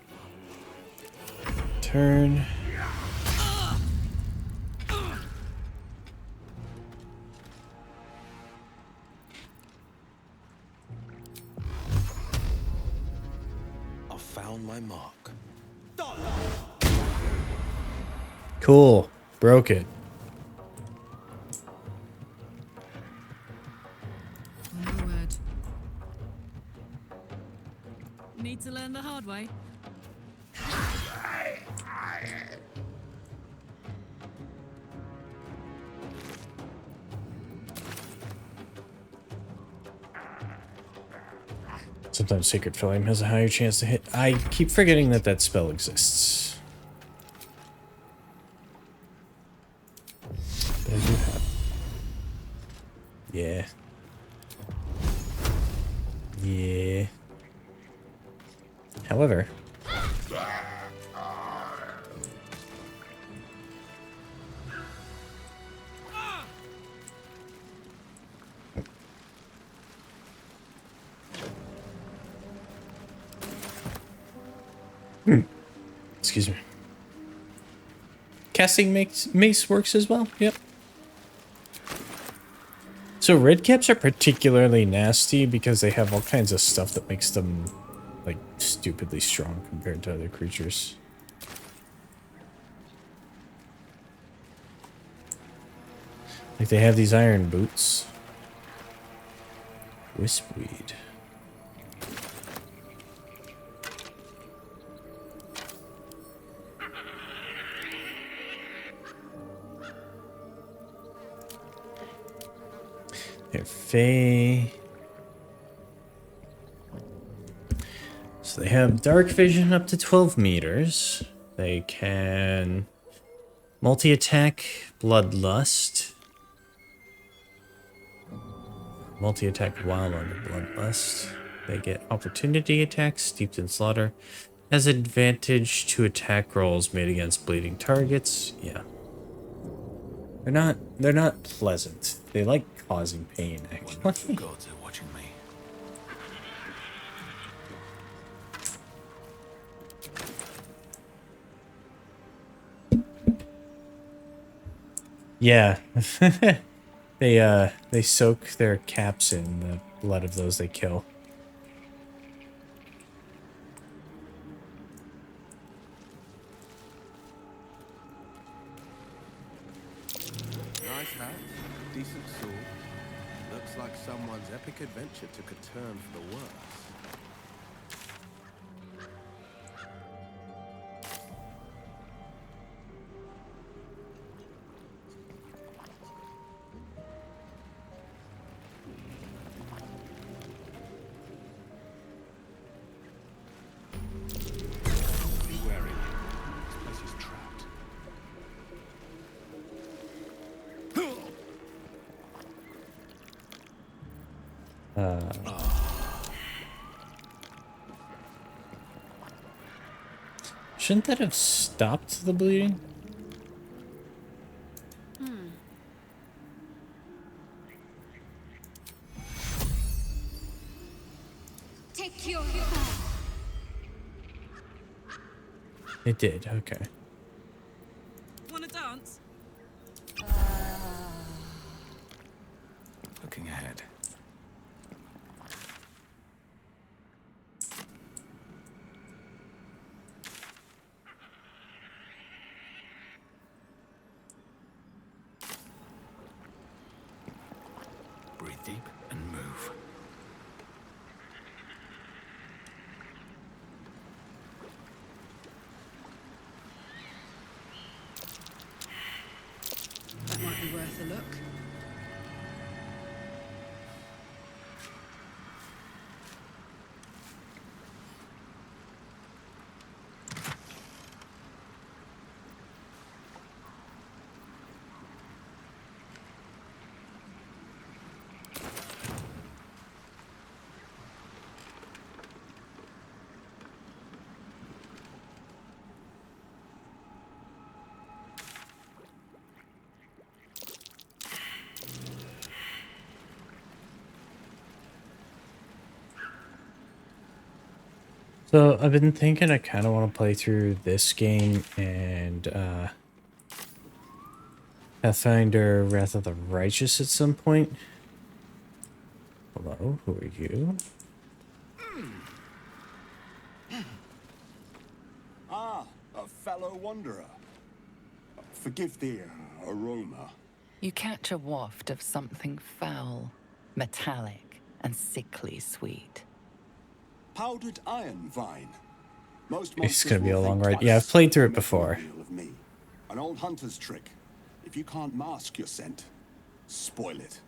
Turn. I found my mark. Cool. Broke it. No word. Need to learn the hard way. Sometimes Sacred Flame has a higher chance to hit. I keep forgetting that that spell exists. But I do have. Yeah. Yeah. However. Excuse me. Casting mace works as well. Yep. So red caps are particularly nasty because they have all kinds of stuff that makes them like stupidly strong compared to other creatures. Like they have these iron boots. Wispweed. They're Fey. So they have dark vision up to 12 meters. They can multi-attack Bloodlust. Multi-attack while under Bloodlust. They get opportunity attacks, steeped in slaughter. Has advantage to attack rolls made against bleeding targets. Yeah. They're not pleasant. They like causing pain, actually. Gods are watching me. Yeah. They soak their caps in the blood of those they kill. Nice hat, decent sword. Looks like someone's epic adventure took a turn for the worse. Be wary. This place is trapped. Shouldn't that have stopped the bleeding? Take your It did, okay. Wanna dance? Looking ahead. Breathe deep and move. That might be worth a look. So I've been thinking I kind of want to play through this game and Pathfinder Wrath of the Righteous at some point. Hello, who are you? Ah, a fellow wanderer. Forgive the aroma. You catch a waft of something foul, metallic, and sickly sweet. Powdered iron vine. Most It's monsters gonna be a will long think ride. Yeah, I've twice played through it making a before. meal of me. An old hunter's trick. If you can't mask your scent, spoil it.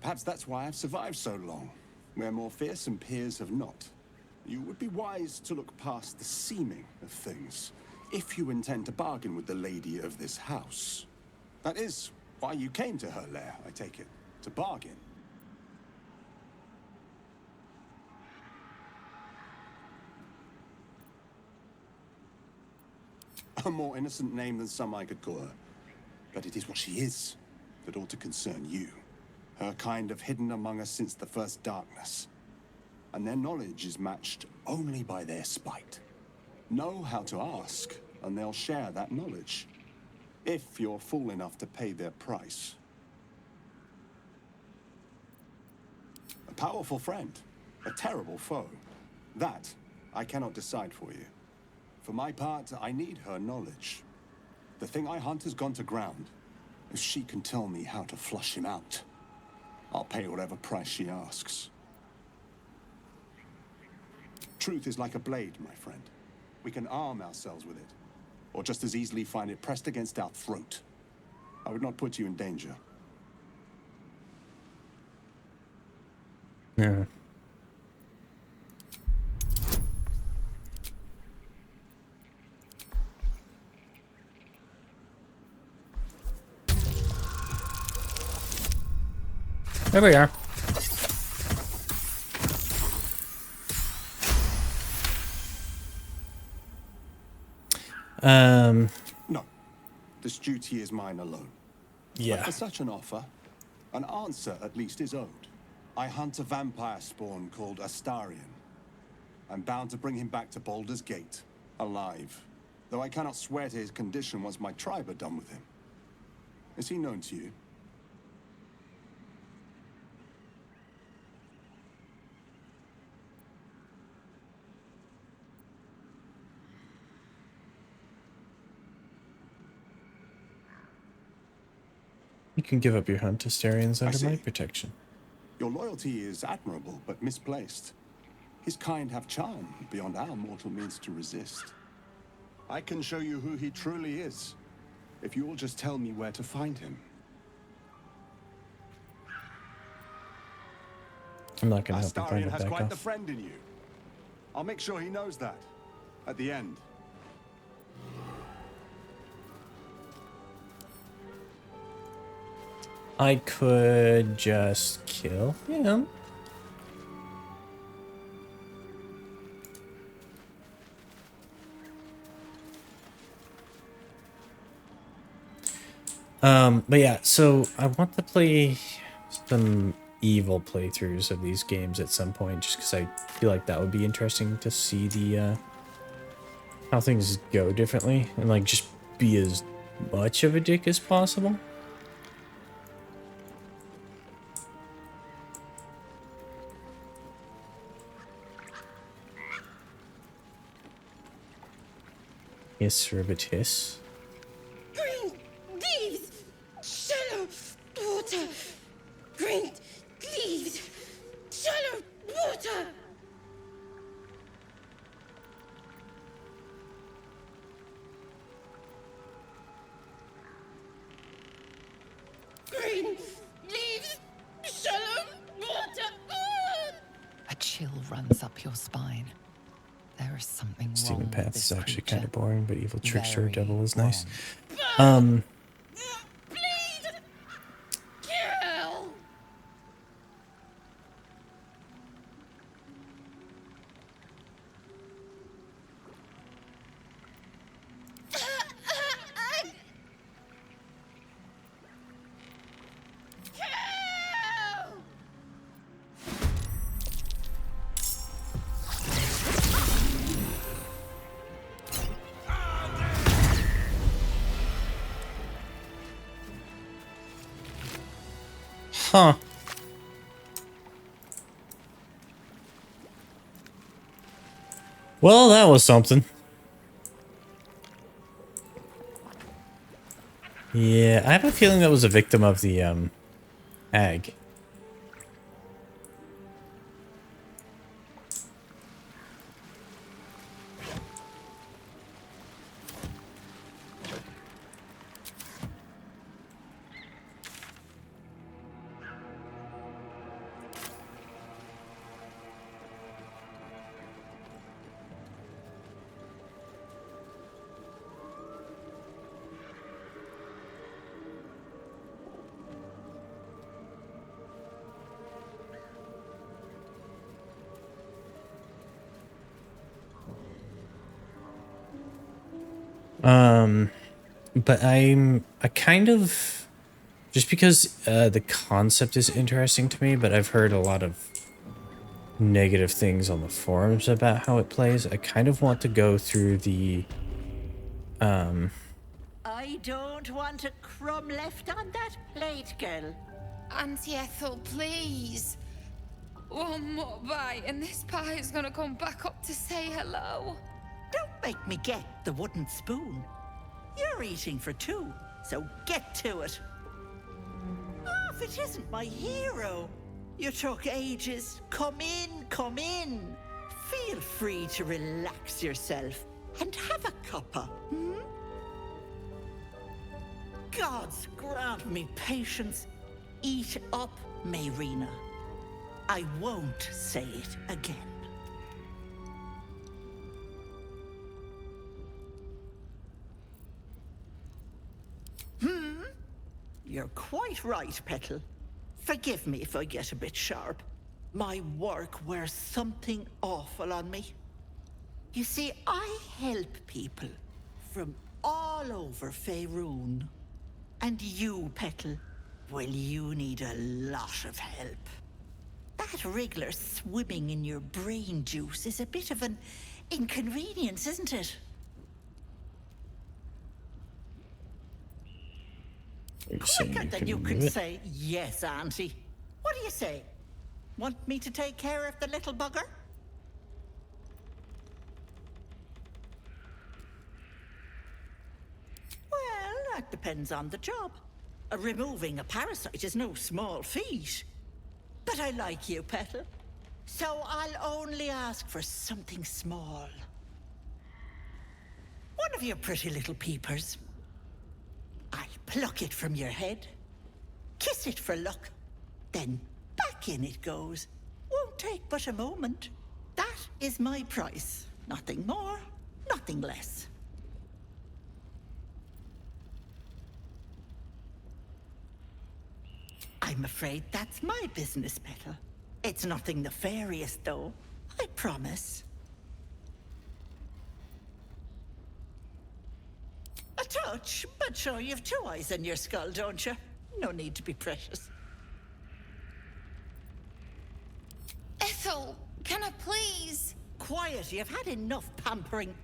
Perhaps that's why I've survived so long. Where more fearsome peers have not. You would be wise to look past the seeming of things, if you intend to bargain with the lady of this house. That is why you came to her lair, I take it. To bargain. A more innocent name than some I could call her. But it is what she is that ought to concern you. Her kind have hidden among us since the first darkness. And their knowledge is matched only by their spite. Know how to ask, and they'll share that knowledge. If you're fool enough to pay their price. A powerful friend, a terrible foe. That I cannot decide for you. For my part, I need her knowledge. The thing I hunt has gone to ground. If she can tell me how to flush him out, I'll pay whatever price she asks. Truth is like a blade, my friend. We can arm ourselves with it, or just as easily find it pressed against our throat. I would not put you in danger. Yeah. There we are. No. This duty is mine alone. Yeah. But for such an offer, an answer at least is owed. I hunt a vampire spawn called Astarion. I'm bound to bring him back to Baldur's Gate, alive. Though I cannot swear to his condition once my tribe are done with him. Is he known to you? You can give up your hunt to Starians under my see. protection. Your loyalty is admirable, but misplaced. His kind have charm beyond our mortal means to resist. I can show you who he truly is, if you will just tell me where to find him. I'm not gonna help you find Astarion it has back quite off. the friend in you. I'll make sure he knows that. At the end. I could just kill him. But yeah, so I want to play some evil playthroughs of these games at some point, just because I feel like that would be interesting to see the how things go differently and like just be as much of a dick as possible. Hiss, ribbit, hiss. Green leaves, shallow water. Green leaves, shallow water. Green leaves, shallow water. A chill runs up your spine. There is something Steven wrong with Path this is actually creature. kind of boring, but evil trickster Very devil is nice. Bleed, kill. Huh. Well, that was something. Yeah, I have a feeling that was a victim of the, hag. But I kind of, just because the concept is interesting to me, but I've heard a lot of negative things on the forums about how it plays. I kind of want to go through the, I don't want a crumb left on that plate, girl. Auntie Ethel, please. One more bite and this pie is gonna come back up to say hello. Don't make me get the wooden spoon. You're eating for two, so get to it. Oh, if it isn't my hero. You took ages. Come in, come in. Feel free to relax yourself and have a cuppa, hmm? Gods grant me patience. Eat up, Mayrina. I won't say it again. You're quite right, Petal. Forgive me if I get a bit sharp. My work wears something awful on me. You see, I help people from all over Faerun. And you, Petal, well, you need a lot of help. That wriggler swimming in your brain juice is a bit of an inconvenience, isn't it? Quicker than you can say yes, Auntie. What do you say? Want me to take care of the little bugger? Well, that depends on the job. Removing a parasite is no small feat. But I like you, Petal. So I'll only ask for something small. One of your pretty little peepers. I'll pluck it from your head, kiss it for luck, then back in it goes. Won't take but a moment. That is my price. Nothing more, nothing less. I'm afraid that's my business, Petal. It's nothing nefarious, though. I promise. A touch, but sure, you've two eyes in your skull, don't you? No need to be precious. Ethel, can I please? Quiet, you've had enough pampering.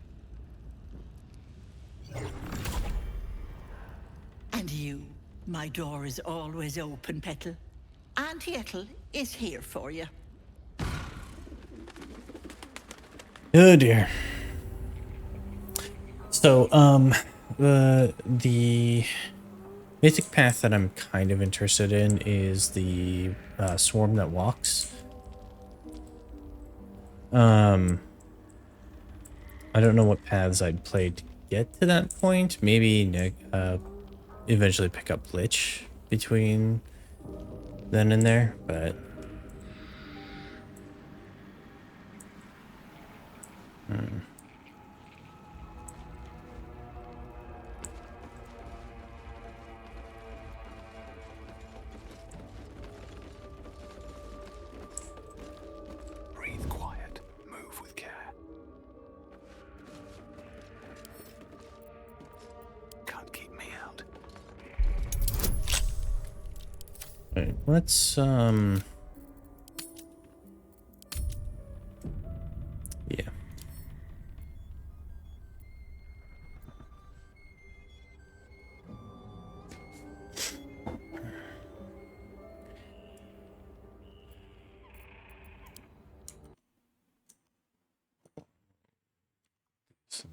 And you, my door is always open, Petal. Auntie Ethel is here for you. Oh dear. So, the basic path that I'm kind of interested in is the swarm that walks. I don't know what paths I'd play to get to that point. Maybe eventually pick up Lich between then and there, but Breathe quiet. Move with care. Can't keep me out. Alright, let's yeah.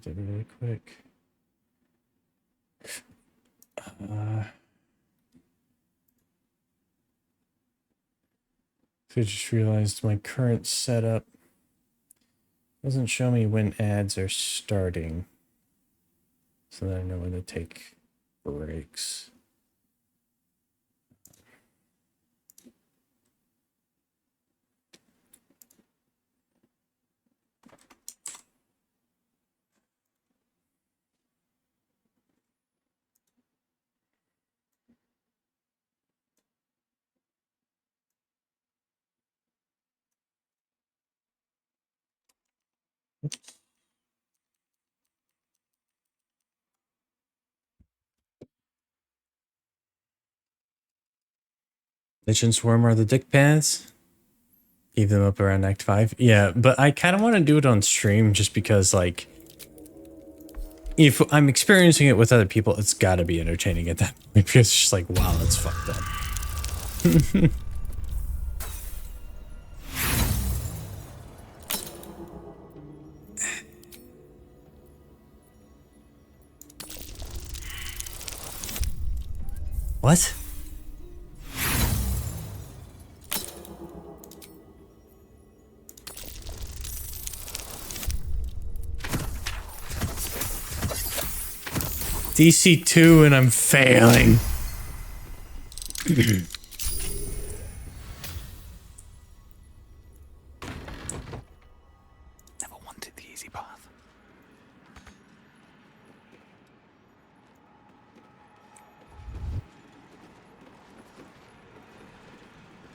distracted really quick. I just realized my current setup doesn't show me when ads are starting, so that I know when to take breaks. Lich and Swarm are the dick paths. Keep them up around Act 5. Yeah, but I kind of want to do it on stream just because, like, if I'm experiencing it with other people, it's got to be entertaining at that point because it's just like, wow, that's fucked up. What? DC 2 and I'm failing. Never wanted the easy path.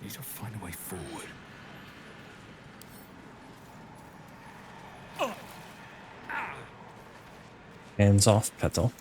Need to find a way forward. Hands off, Petal.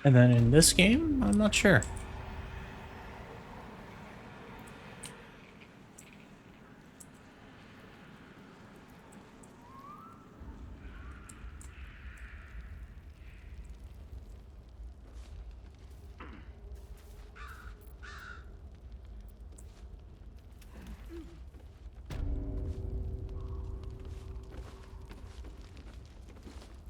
And then in this game, I'm not sure.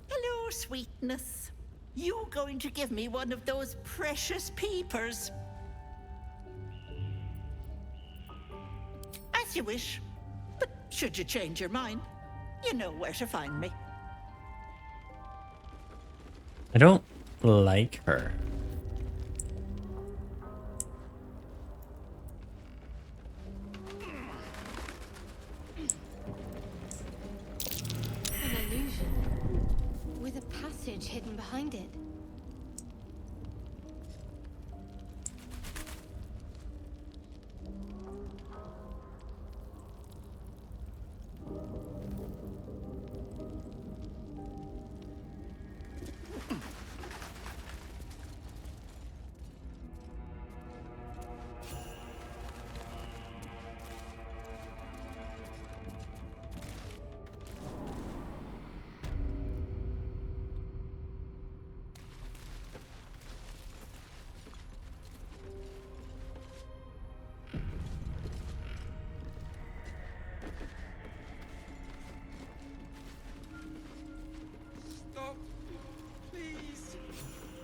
Hello, sweetness. You going to give me one of those precious peepers? As you wish. But should you change your mind, you know where to find me. I don't like her. An illusion with a passage hidden behind it.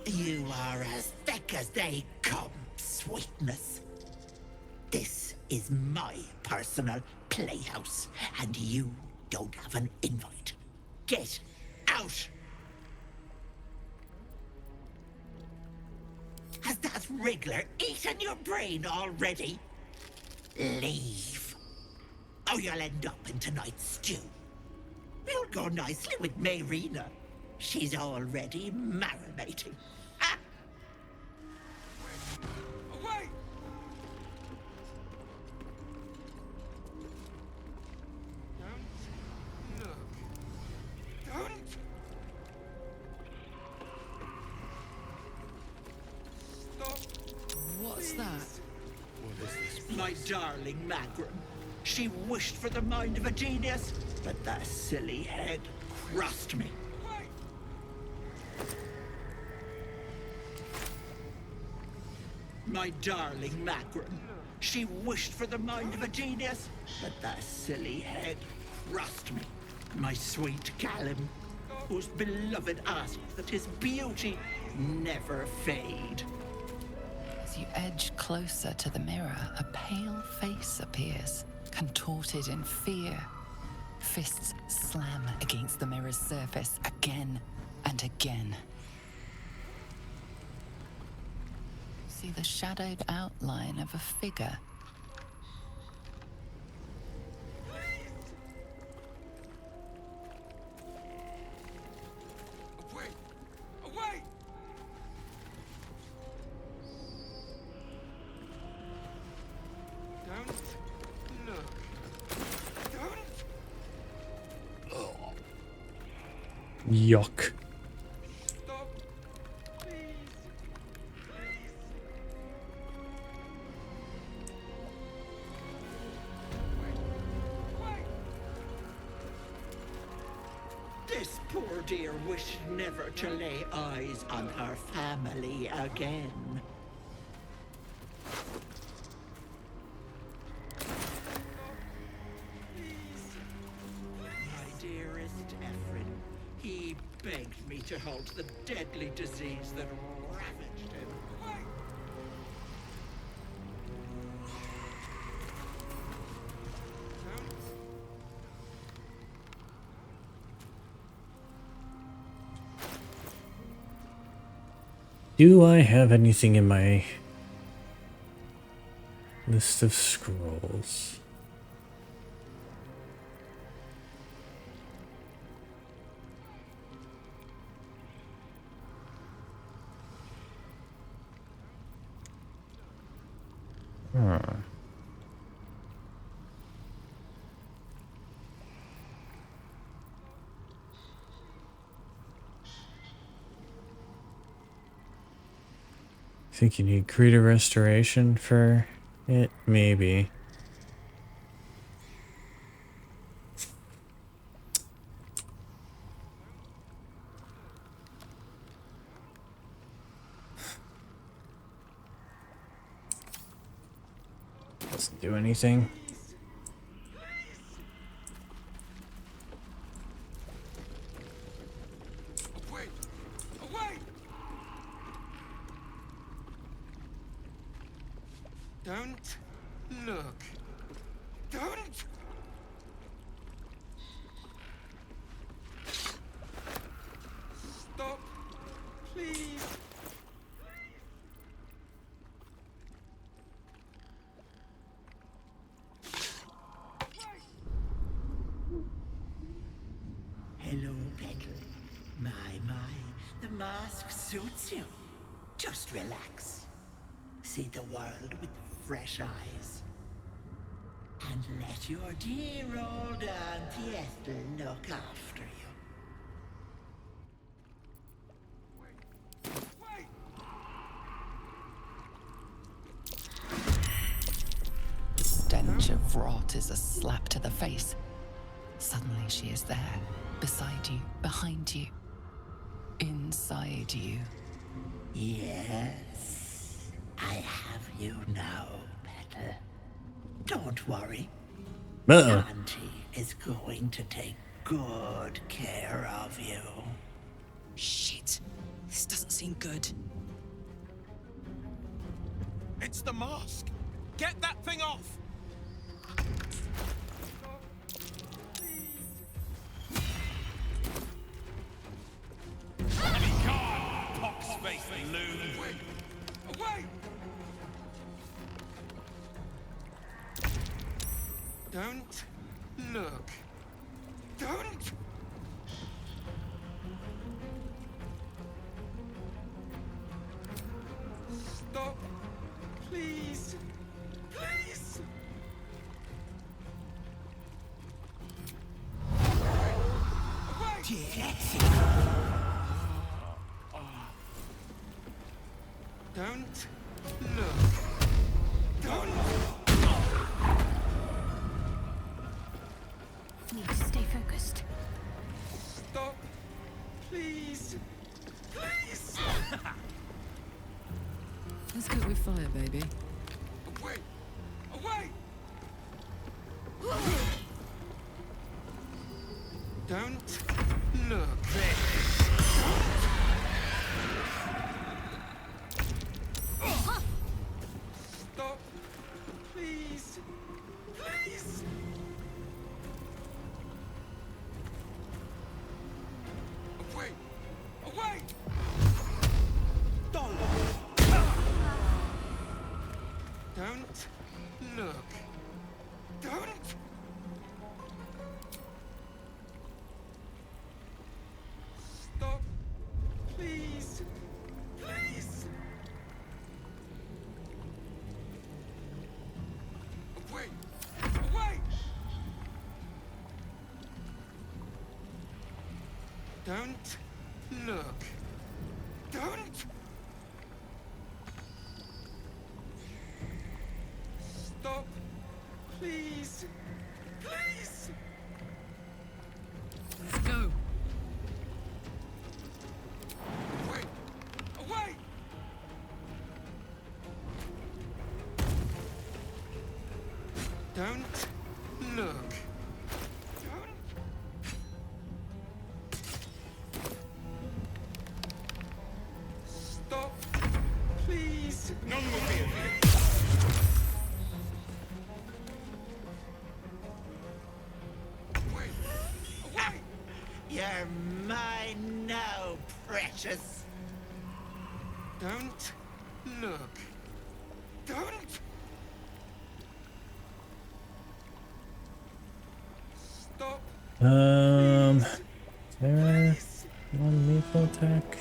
You are as thick as they come, sweetness. This is my personal playhouse, and you don't have an invite. Get out! Has that wriggler eaten your brain already? Leave, or you'll end up in tonight's stew. You'll go nicely with Mayrina. She's already marinating. My darling Magrum. She wished for the mind of a genius, but that silly head crushed me. My darling Magrum. She wished for the mind of a genius, but that silly head crushed me. My sweet Callum, whose beloved asked that his beauty never fade. As you edge closer to the mirror, a pale face appears, contorted in fear. Fists slam against the mirror's surface again and again. See the shadowed outline of a figure. Away! Away! Don't look. Don't. Yuck. Stop. Please. This poor dear wished never to lay eyes on her family again. My dearest Ephraim, he begged me to halt the deadly disease that ravaged him. Do I have anything in my list of scrolls? Huh. Think you need creative restoration for it? Maybe. Doesn't do anything. Don't look. Don't! Stop, please. Hello, Petal. My, the mask suits you. Just relax. See the world with fresh eyes. And let your dear old Auntie Ethel look after you. The stench of rot is a slap to the face. Suddenly she is there, beside you, behind you, inside you. Yes, I have you now, Petal. Don't worry. Auntie is going to take good care of you. Shit. This doesn't seem good. It's the mask! Get that thing off! Be gone, pox-faced loon! Away! Don't look. Don't! Stop. Please. Please! Don't look. Don't! need to stay focused. Stop! Please! Please! Let's cook with fire, baby. Away! Away! Don't look. Stop! Please! Please! Away! Away! Don't look. Don't! Stop! Please! Please! Away! Away! Don't look. Don't! Stop! Please! Please! Let's go. Away! Away! Don't look. Don't. Stop. Please. None will be here. Away. Away. You're mine now, precious. Don't look. Don't. Stop. Is there one lethal attack?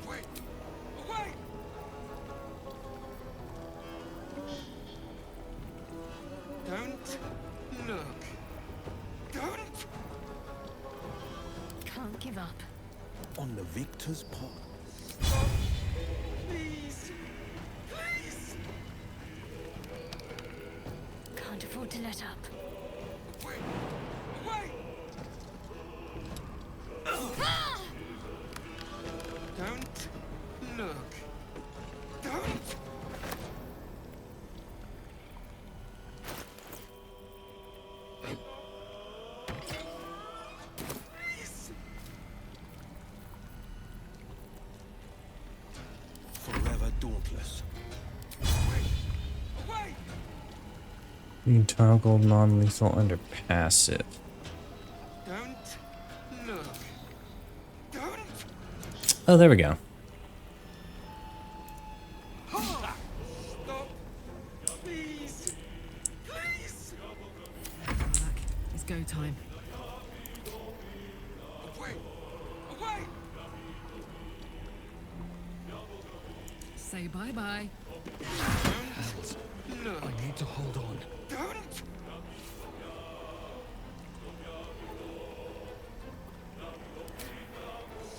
Away. Away. Don't look. Don't. Can't give up. On the victor's path. Stop. Please. Please. Can't afford to let up. Away. Away. Don't look. Don't. Please. Forever dauntless. Away. Away. You can toggle non-lethal under passive. Don't look. Don't. Oh, there we go. Stop. Please. Please. Back. It's go time. Away. Away. Say bye-bye. Don't look. I need to hold on. Don't.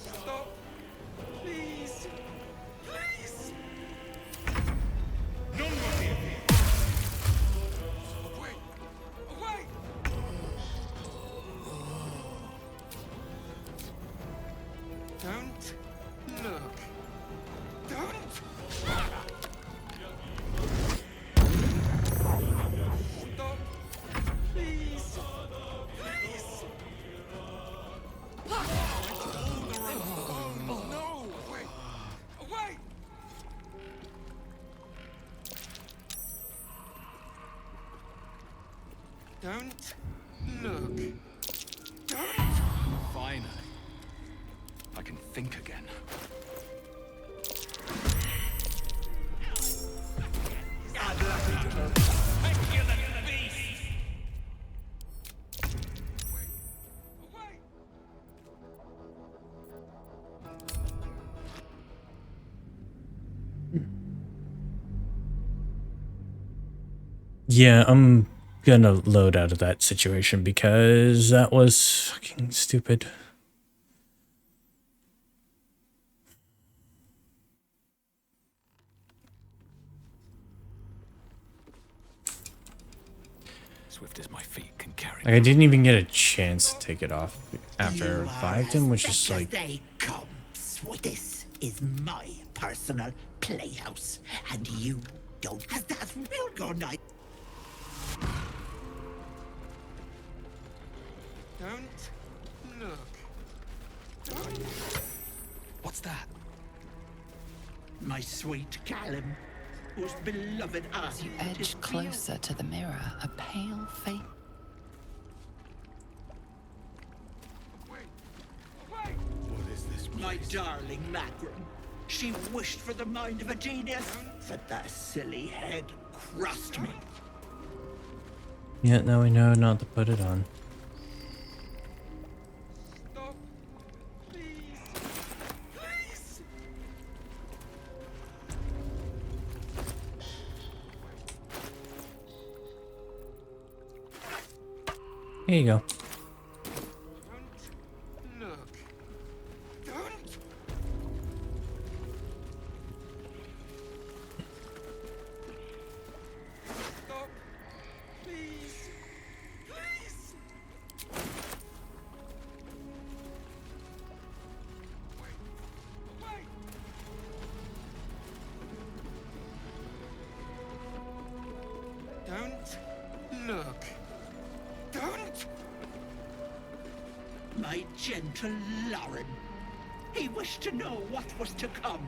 Stop. Please. Please. None will be here. Away. Away. Don't look. Don't. Stop. Please. Please. Oh no! Away. Away. Don't look. Don't. Finally. I can think again. Away. Yeah, I'm gonna load out of that situation because that was fucking stupid. Swift as my feet can carry Like, I didn't even get a chance to take it off after I revived him, which is like... They come. This is my personal playhouse, and you don't. Has that real good night? Don't look. What's that? My sweet Callum, whose beloved As you aunt is edge closer to the mirror, a pale face. What is this place? my darling Macron. She wished for the mind of a genius, but that silly head crushed me. Yeah, now we know not to put it on. Here you go. Don't look. Don't! My gentle Lauren. He wished to know what was to come.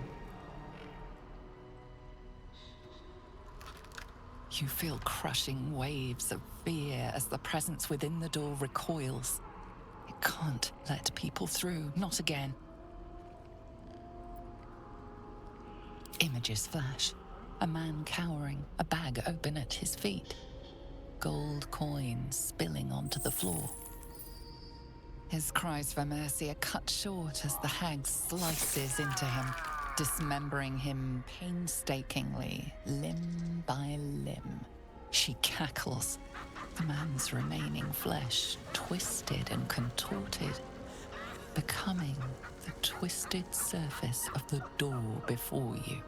You feel crushing waves of fear as the presence within the door recoils. It can't let people through, not again. Images flash. A man cowering, a bag open at his feet. Gold coins spilling onto the floor. His cries for mercy are cut short as the hag slices into him, dismembering him painstakingly, limb by limb. She cackles, the man's remaining flesh twisted and contorted, becoming the twisted surface of the door before you.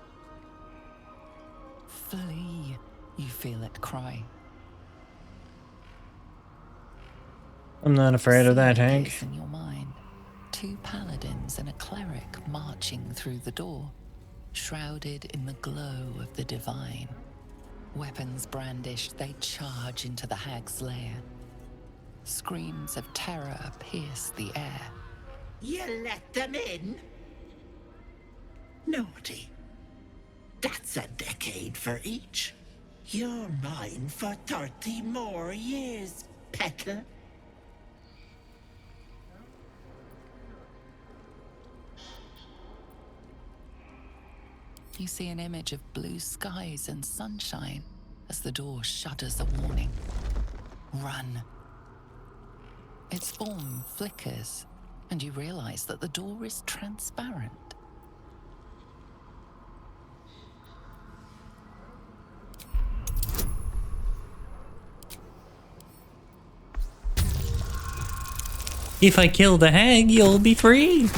Flee, you feel it cry. I'm not afraid of that, Hank. In your mind, two paladins and a cleric marching through the door, shrouded in the glow of the divine. Weapons brandished, they charge into the hag's lair. Screams of terror pierce the air. You let them in? Naughty. That's a decade for each. You're mine for 30 more years, Petal. You see an image of blue skies and sunshine as the door shudders a warning. Run. Its form flickers, and you realize that the door is transparent. If I kill the hag, you'll be free.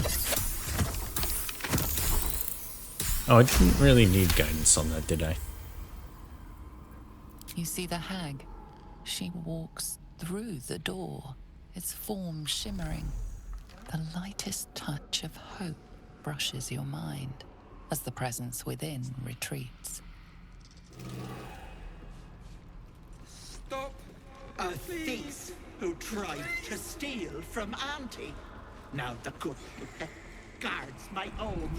Oh, I didn't really need guidance on that, did I? You see the hag. She walks through the door, its form shimmering. The lightest touch of hope brushes your mind as the presence within retreats. Stop! A thief who tried to steal from Auntie. Now the good guards my own.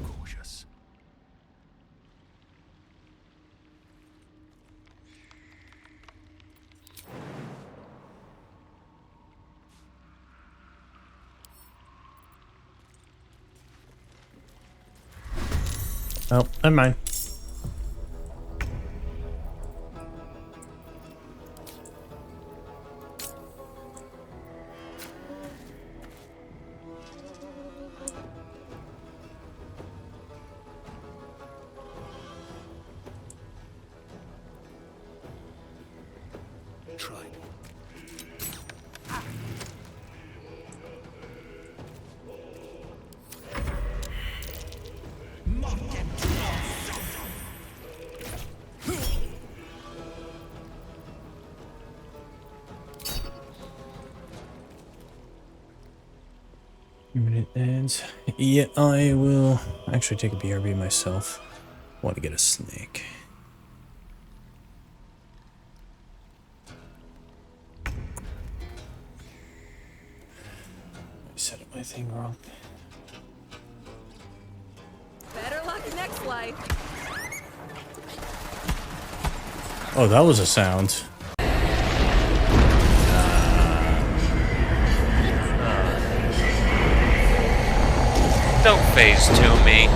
Cautious. Oh, never mind. Minute ends. Yeah, I will actually take a BRB myself. Want to get a snake. I set up my thing wrong. Better luck next life. Oh, that was a sound. Don't phase to me.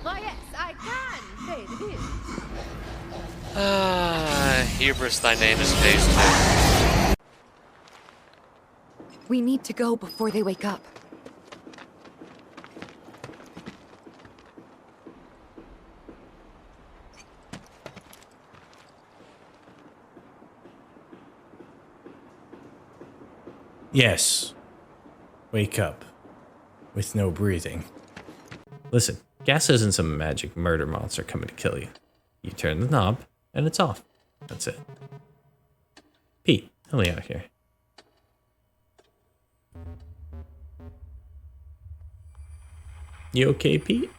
Why, yes, I can pay the bill. Hubris thy name is phase 2. We need to go before they wake up. Yes. Wake up. With no breathing. Listen, gas isn't some magic murder monster coming to kill you. You turn the knob, and it's off. That's it. Pete, help me out here. You okay, Pete?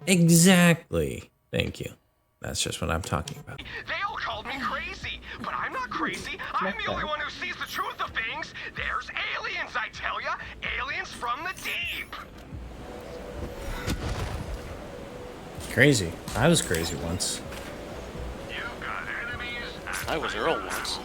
Exactly. Thank you. That's just what I'm talking about. They all called me crazy, but I'm not crazy. I'm the only one who sees the truth of things. There's aliens, I tell ya. Aliens from the deep. Crazy. I was crazy once. I was Earl once.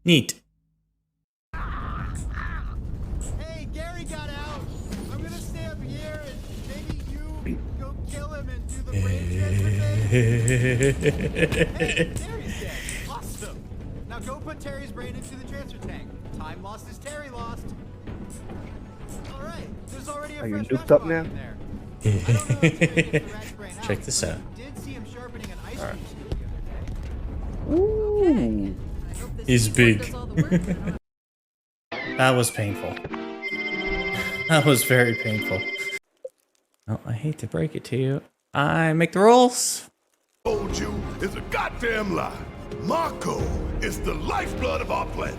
Neat. Hey, Gary got out. I'm gonna stay up here and maybe you go kill him and do the brain transfer thing. Hey, Terry's dead. Awesome. Now go put Terry's brain into the transfer tank. Time lost is Terry lost. All right. There's already a Are you fresh duped up now? in there. Check this out. Did see him sharpening an ice All cream right. scoop the other day. Ooh. Is big. That was painful. That was very painful. Well, I hate to break it to you. I make the rules. Told you is a goddamn lie. Marco is the lifeblood of our planet.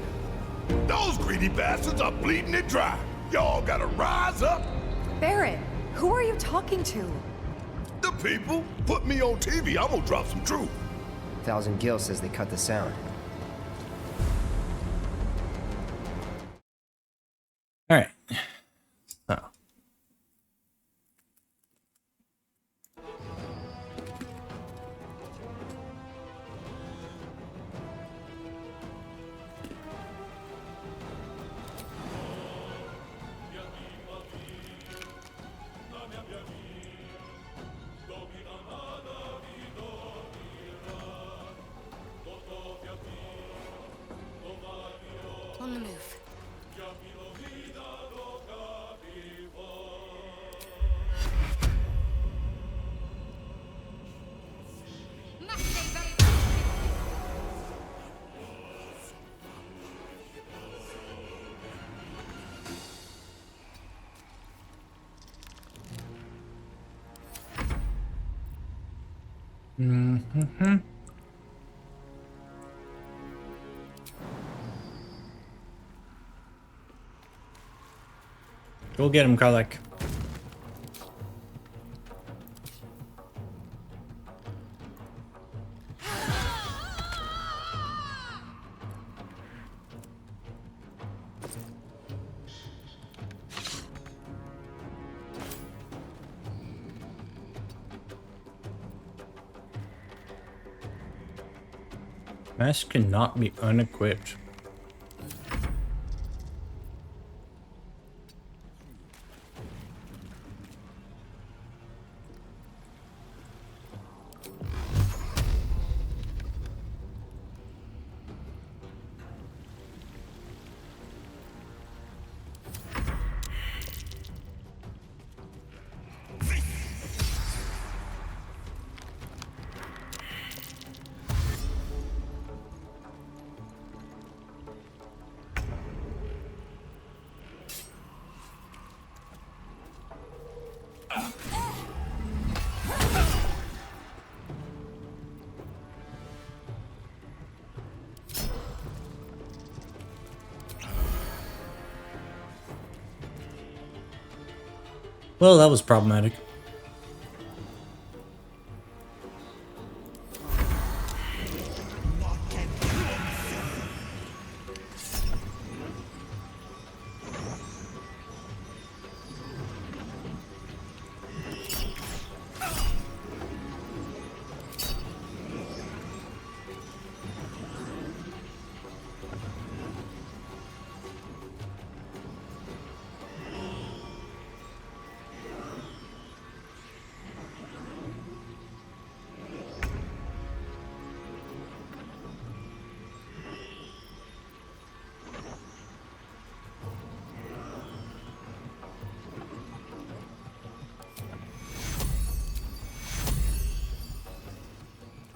Those greedy bastards are bleeding it dry. Y'all gotta rise up. Barrett, who are you talking to? The people put me on TV. I'm gonna drop some truth. Thousand Gil says they cut the sound. All right. So. On the move. Mm-hmm. Go get him, Karlak. Mask cannot be unequipped. Well, that was problematic.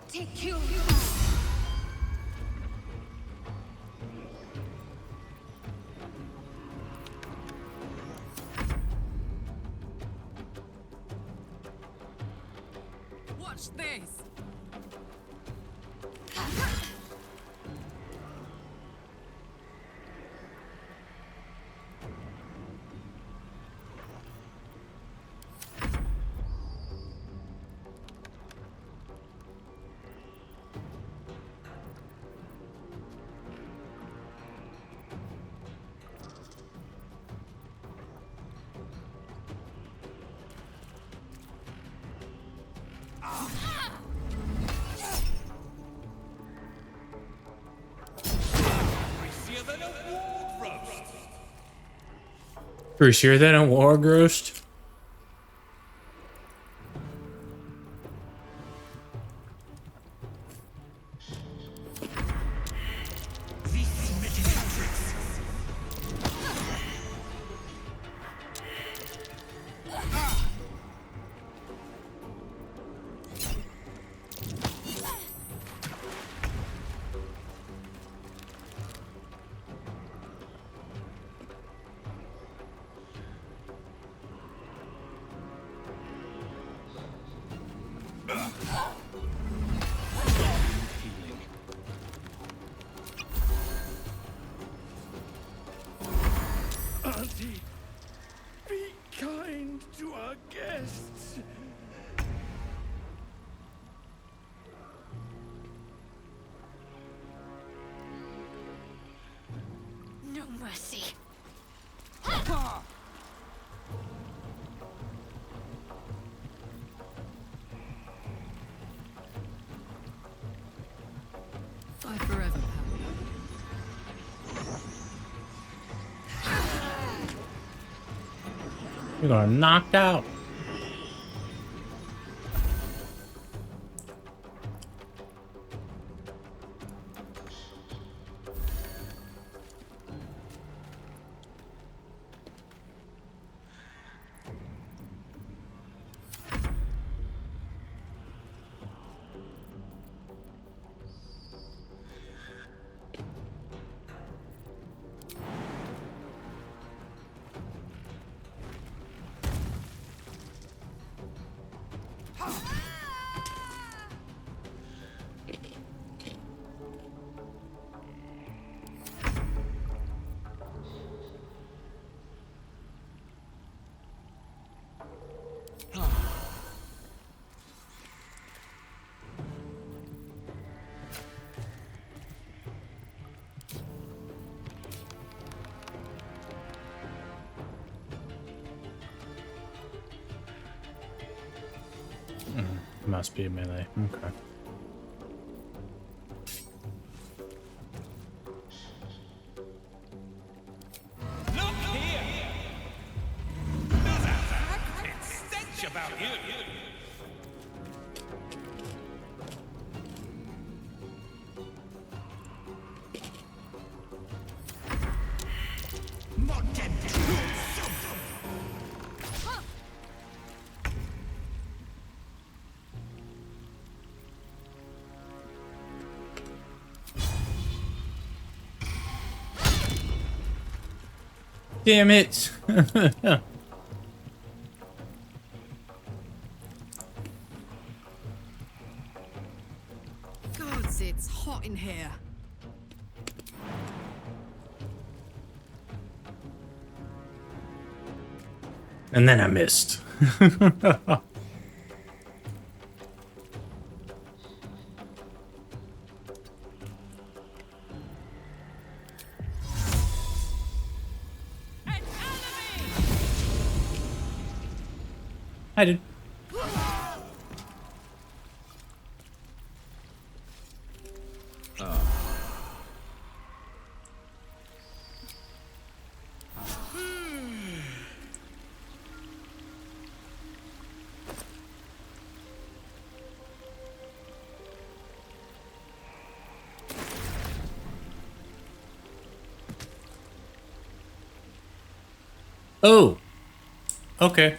Take you. Watch this. Greasier than a war roast. Auntie, be kind to our guests. No mercy. Fight forever, pal. You're gonna knocked out. Must be a melee. Okay. Look here! There's a hag-pit stench about you! Damn it. Gods, it's hot in here. And then I missed. I did. Oh, okay.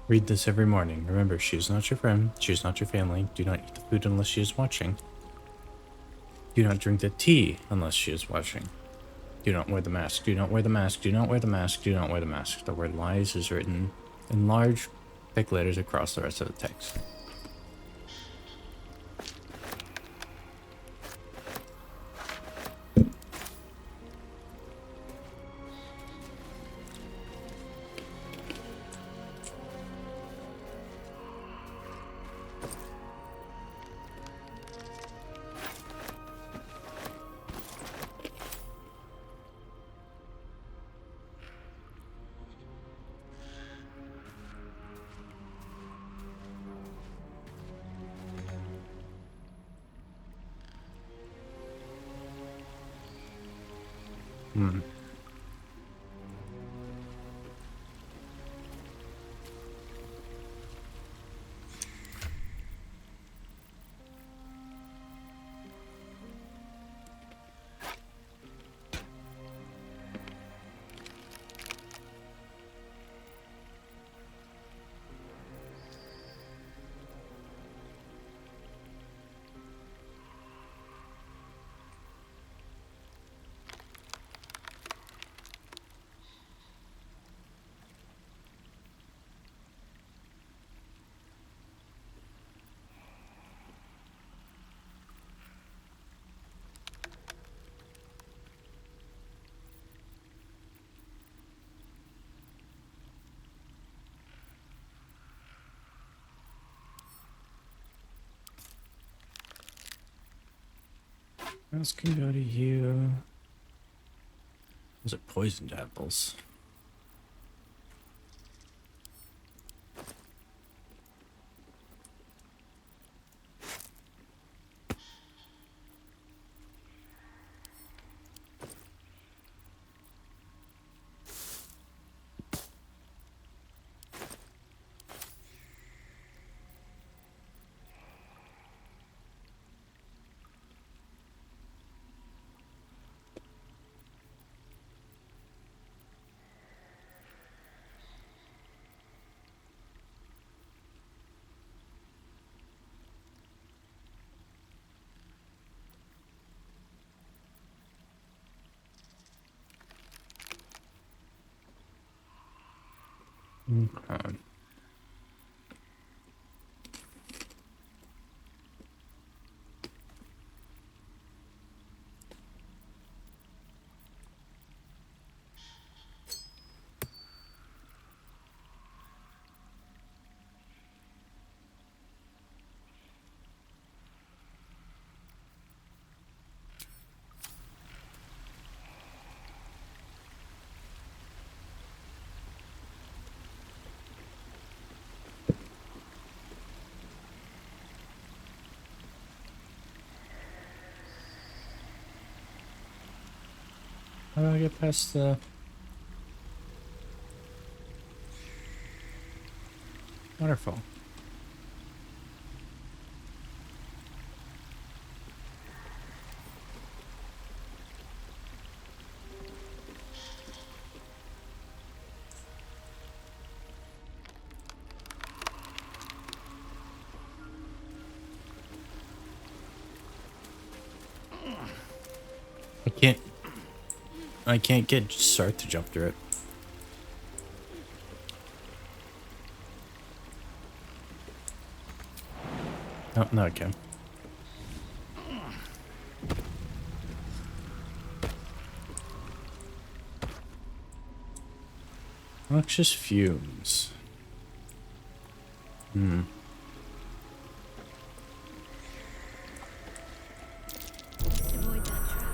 Read this every morning. Remember, she is not your friend. She is not your family. Do not eat the food unless she is watching. Do not drink the tea unless she is watching. Do not wear the mask. Do not wear the mask. Do not wear the mask. Do not wear the mask. The word lies is written in large, thick letters across the rest of the text. Hmm. This can go to you. Those are poisoned apples. Okay. How do I get past the waterfall? I can't get Sarth to jump through it. Oh, no, I can. Noxious fumes. Hmm. Avoid that trap.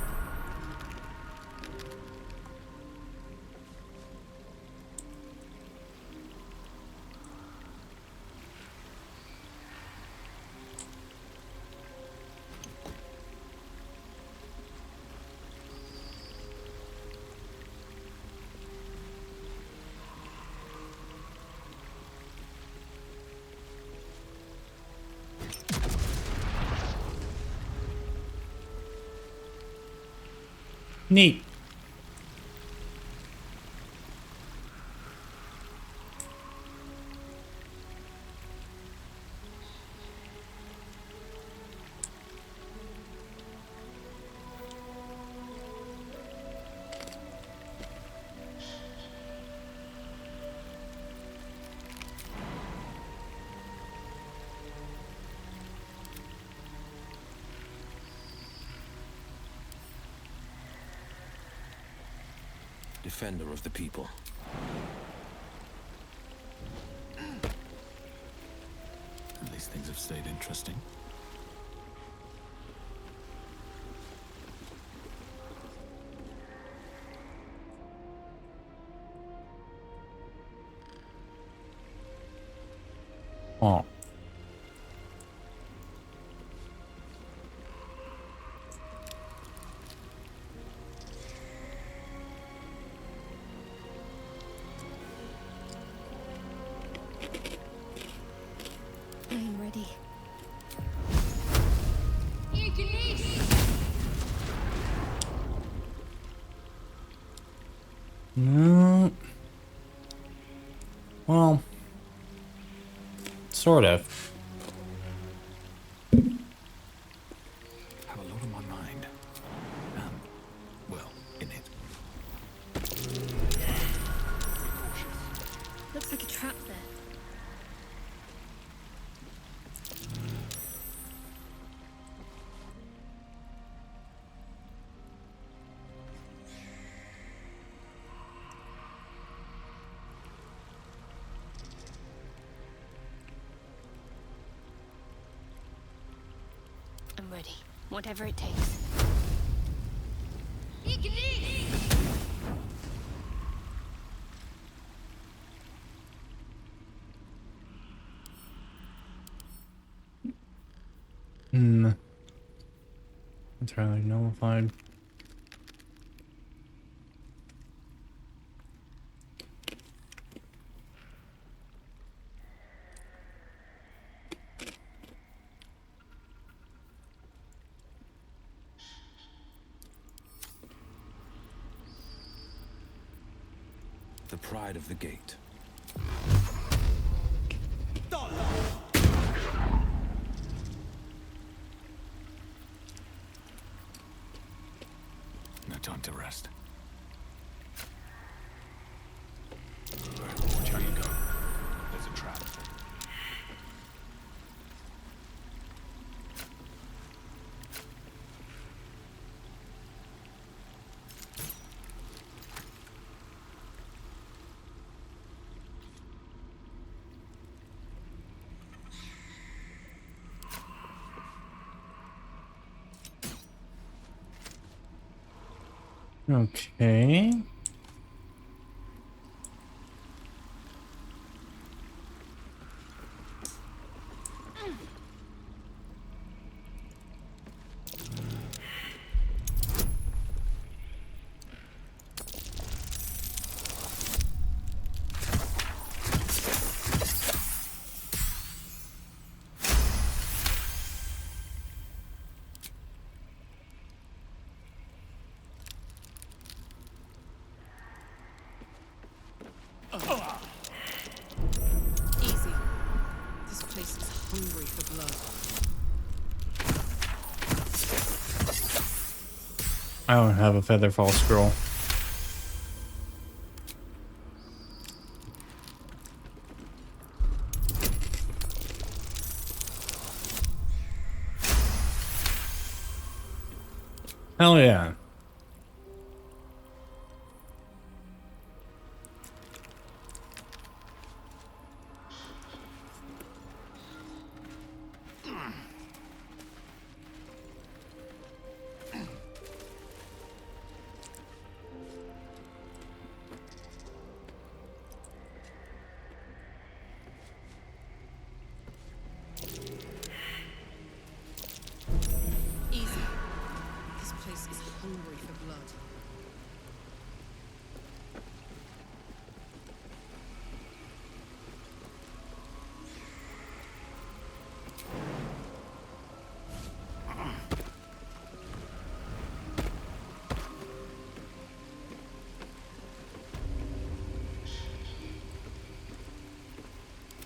Neat. Defender of the people. At least things have stayed interesting. Oh. I am ready. No. Well, sort of. Have a lot on my mind. Well, in it. Looks like a trap there. I'm ready. Whatever it takes. Hmm. Entirely nullified. The pride of the gate. No time to rest. Watch how you go. There's a trap. Okay. Easy. This place is hungry for blood. I don't have a Featherfall scroll. Hell yeah. Easy. This place is hungry for blood.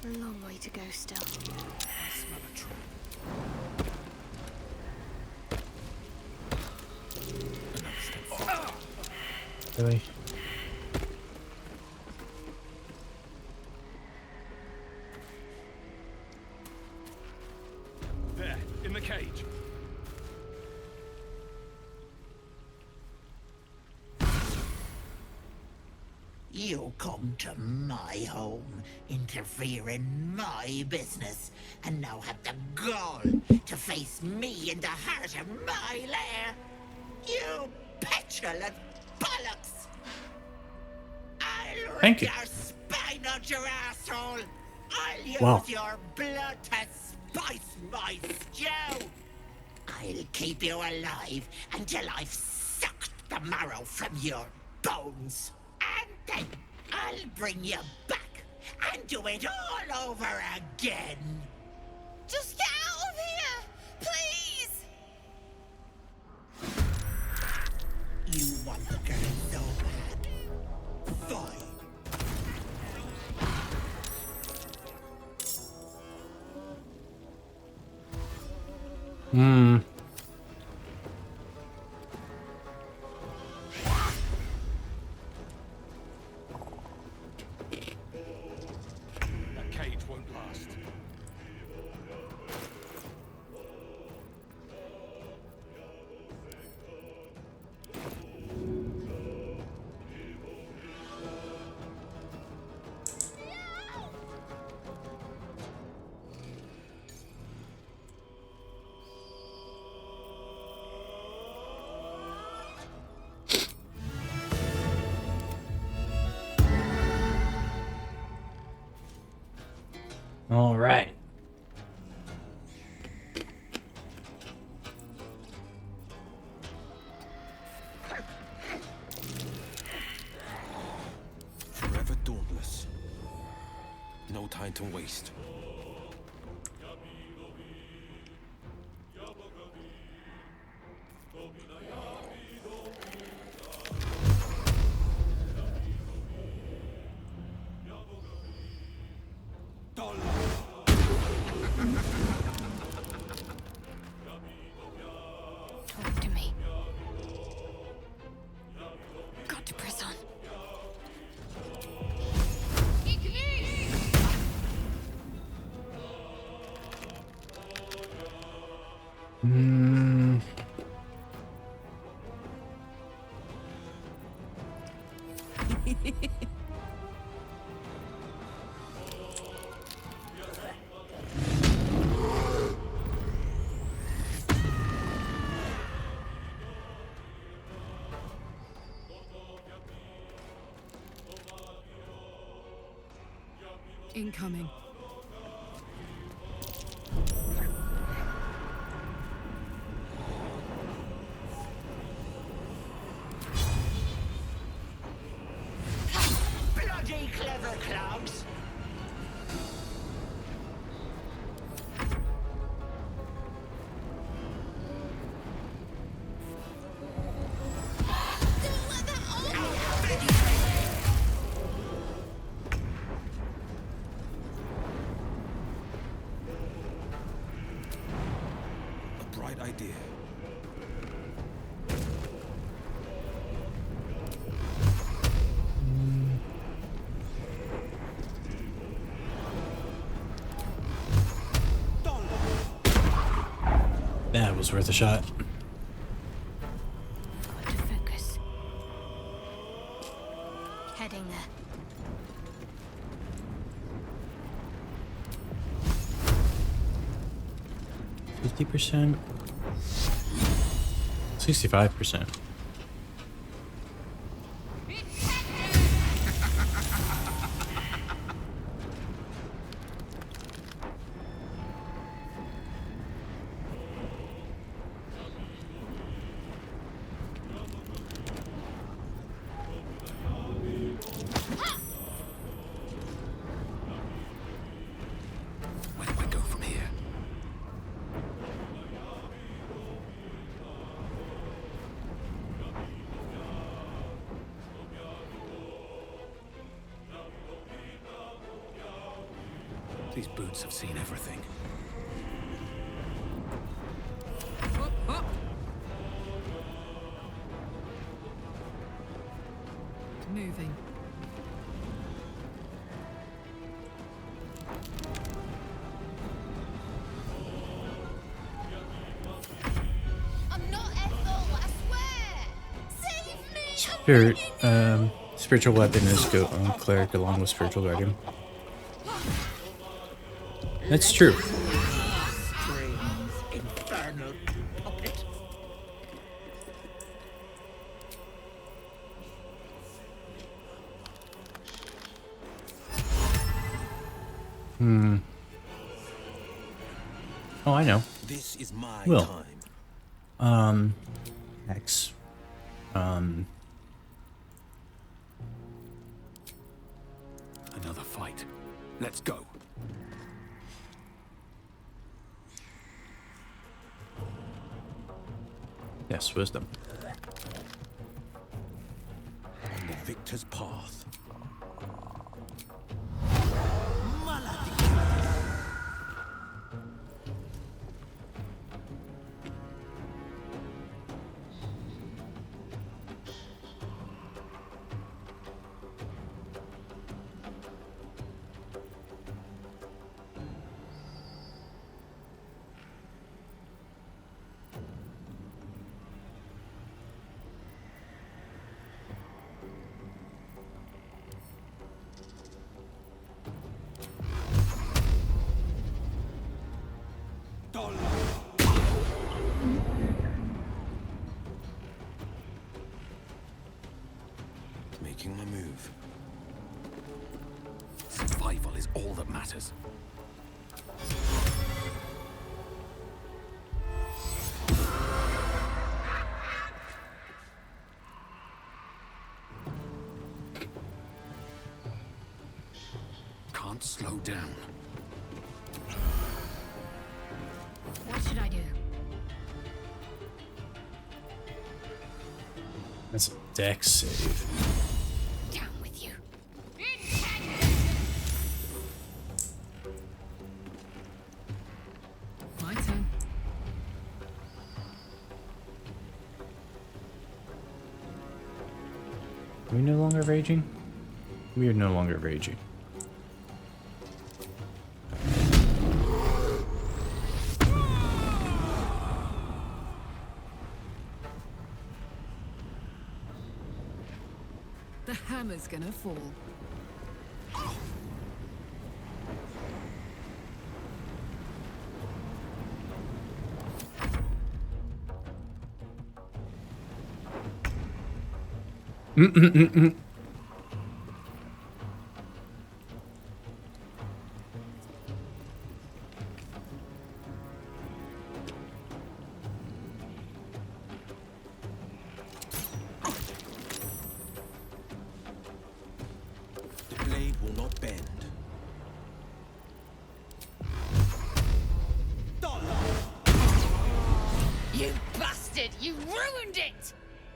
A long way to go still. I smell a trap. Really? There, in the cage. You come to my home, interfere in my business, and now have the gall to face me in the heart of my lair. You petulant bollocks! I'll Thank rip you. your spine out your asshole! I'll use Wow. your blood to spice my stew! I'll keep you alive until I've sucked the marrow from your bones. And then I'll bring you back and do it all over again. Just get out of here! Please! You want the girl so bad. Fine. Hmm. That cage won't last. All right. Forever dauntless. No time to waste. Talk to me. Got to press on. Hmm. Incoming. Bloody clever clowns! right idea. That was worth a shot. Got to focus. Heading there. %, 65%. Where do I go from here? These boots have seen everything. Moving. I'm not Ethel, I swear! Save me! Spiritual weapon is cleric along with spiritual guardian. That's true. Strange, infernal puppet. Oh, I know. This is my Will. time. X. Another fight. Let's go. Yes, wisdom. On the victor's path. Making my move. Survival is all that matters. Can't slow down. What should I do? That's a dex save. Down with you. My turn. Are we no longer raging? We are no longer raging. The hammer's gonna fall. The blade will not bend. You bastard! You ruined it!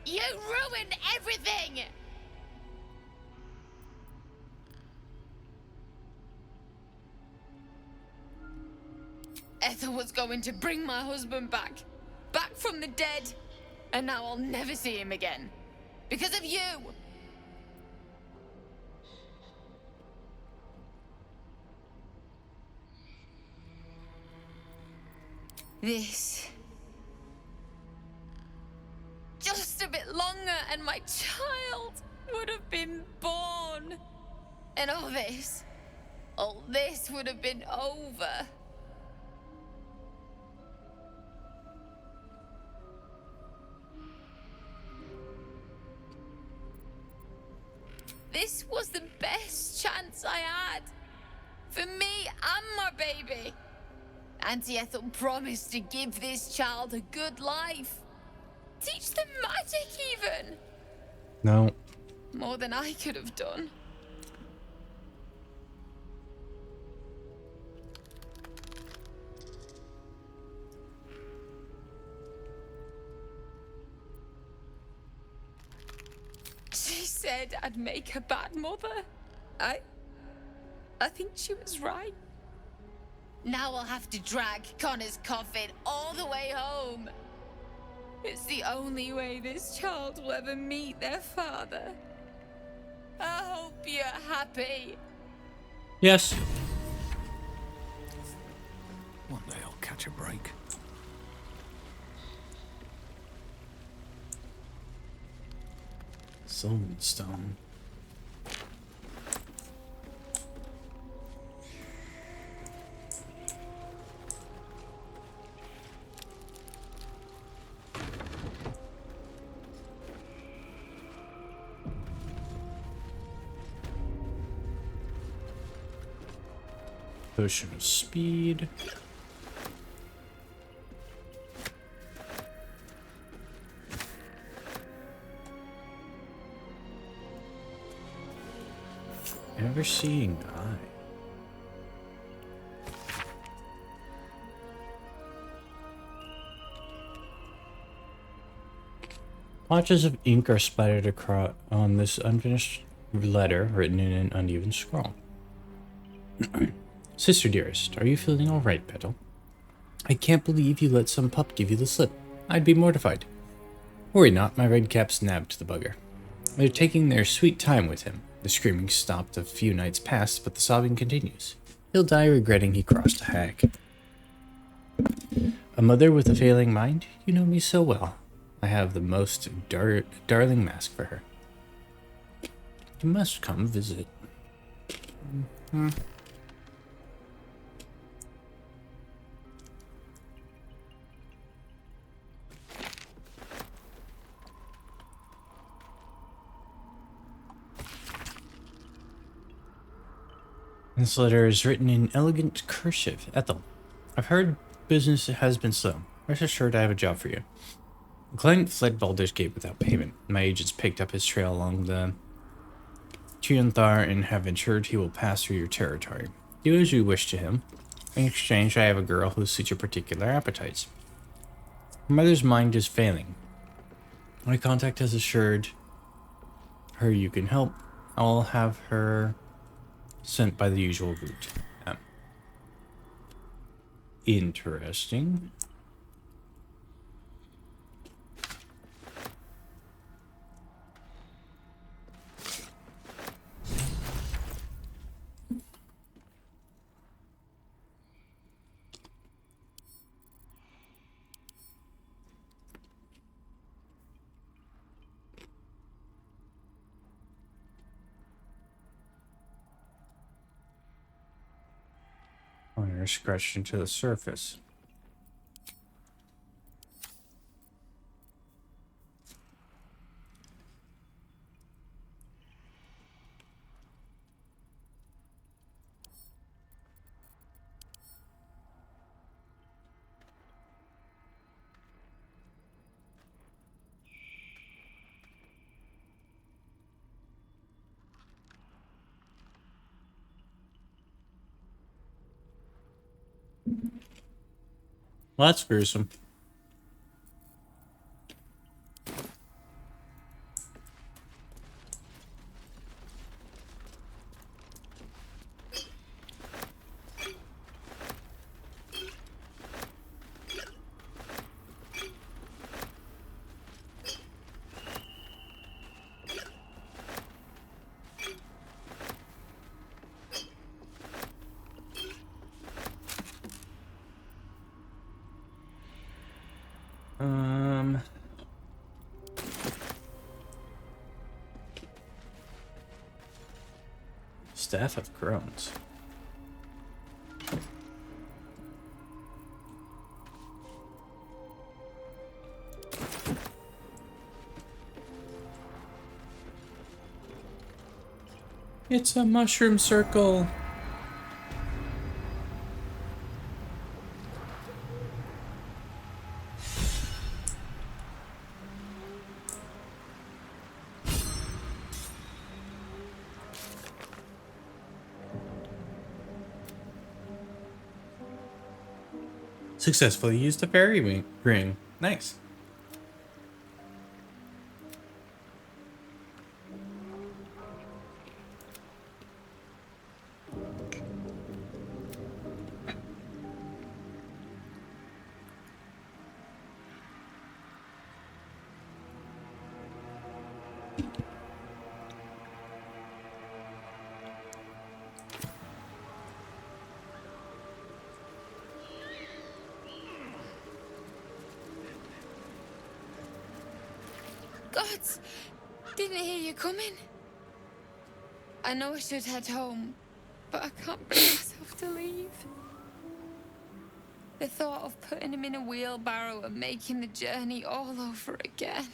You ruined everything! Ethel was going to bring my husband back. from the dead. And now I'll never see him again. Because of you! This. Just a bit longer and my child would have been born. And all this would have been over. This was the best chance I had. For me and my baby. Auntie Ethel promised to give this child a good life. Teach them magic even. No. More than I could have done. She said I'd make a bad mother. I think she was right. Now I'll have to drag Connor's coffin all the way home. It's the only way this child will ever meet their father. I hope you're happy. Yes. One day I'll catch a break. Soulstone. Potion of speed. Never seeing eye. Blotches of ink are splattered across on this unfinished letter written in an uneven scrawl. Sister dearest, are you feeling all right, Petal? I can't believe you let some pup give you the slip. I'd be mortified. Worry not, my red caps nabbed the bugger. They're taking their sweet time with him. The screaming stopped a few nights past, but the sobbing continues. He'll die regretting he crossed a hag. A mother with a failing mind? You know me so well. I have the most darling mask for her. You must come visit. This letter is written in elegant cursive. Ethel, I've heard business has been slow. Rest assured I have a job for you. The client fled Baldur's Gate without payment. My agents picked up his trail along the Trianthar and have ensured he will pass through your territory. Do as you wish to him. In exchange, I have a girl who suits your particular appetites. Her mother's mind is failing. My contact has assured her you can help. I'll have her sent by the usual route. Interesting. Honor scratched into the surface. Well, that's gruesome. Staff of Groans. It's a mushroom circle. Successfully used a fairy ring. Nice. Gods, didn't hear you coming. I know I should head home, but I can't bring myself to leave. The thought of putting him in a wheelbarrow and making the journey all over again.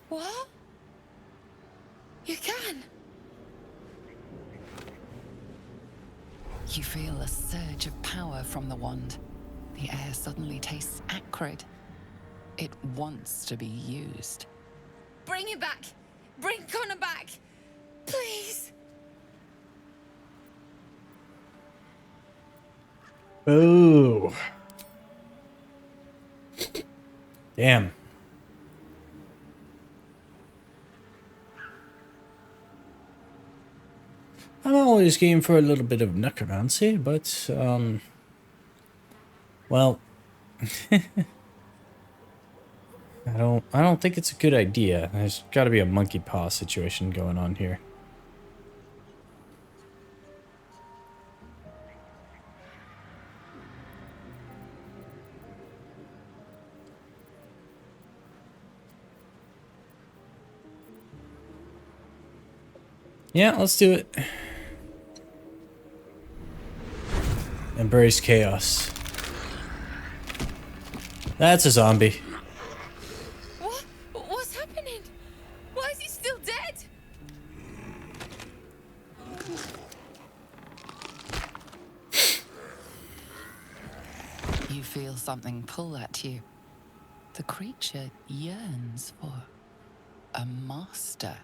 What? You can? You feel a surge of power from the wand. The air suddenly tastes acrid. It wants to be used. Bring it back! Bring Connor back! Please! Oh. Damn. I'm always game for a little bit of necromancy, but, well, I don't think it's a good idea. There's got to be a monkey paw situation going on here. Yeah, let's do it. Embrace chaos. That's a zombie. What? What's happening? Why is he still dead? You feel something pull at you. The creature yearns for a master.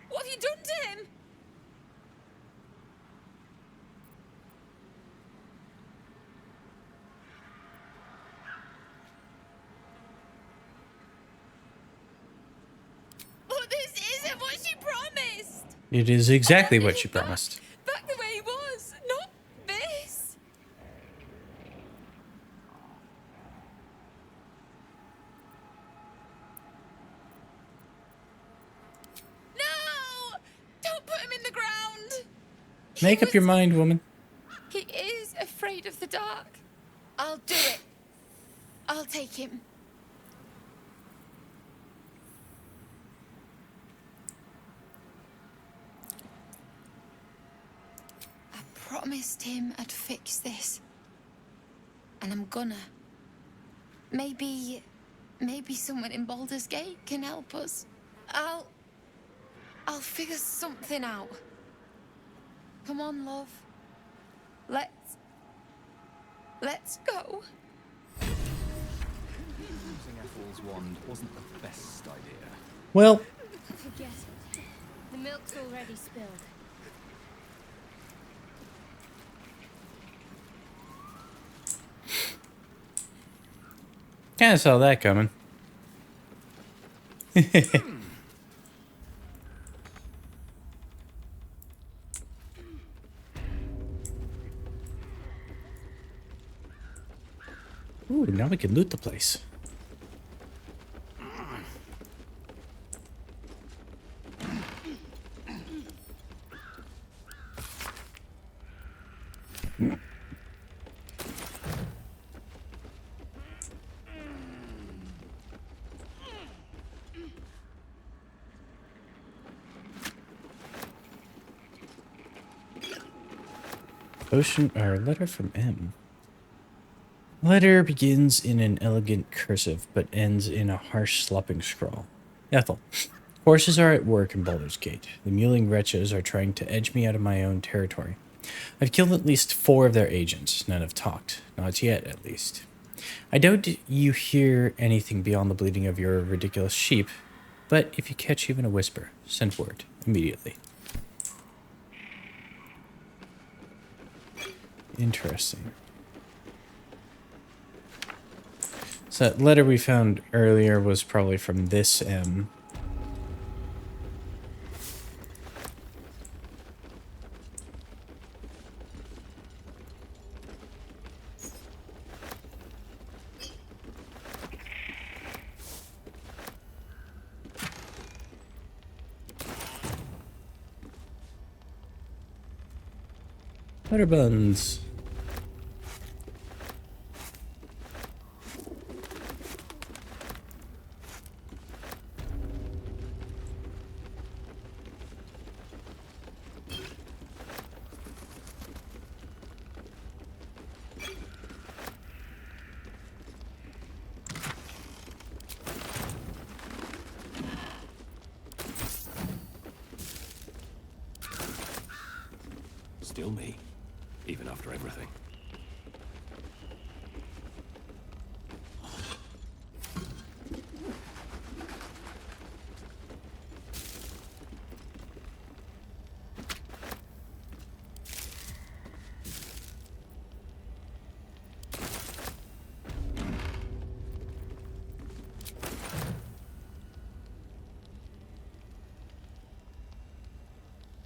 What have you done to him? But this isn't what she promised! It is exactly what she promised. Back the way he was, not this! No! Don't put him in the ground! Make up your mind, woman. He is afraid of the dark. I'll do it. I'll take him. I promised him I'd fix this. And I'm gonna. Maybe someone in Baldur's Gate can help us. I'll figure something out. Come on, love. Let's go. Using Ethel's wand wasn't the best idea. Well, Forget it. The milk's already spilled. kinda saw that coming. Ooh, now we can loot the place. Ocean or letter from M. Letter begins in an elegant cursive, but ends in a harsh, slopping scrawl. Ethel. Forces are at work in Baldur's Gate. The mewling wretches are trying to edge me out of my own territory. I've killed at least 4 of their agents. None have talked. Not yet, at least. I doubt you hear anything beyond the bleating of your ridiculous sheep, but if you catch even a whisper, send word immediately. Interesting. So that letter we found earlier was probably from this M. Butter buns. Still me, even after everything.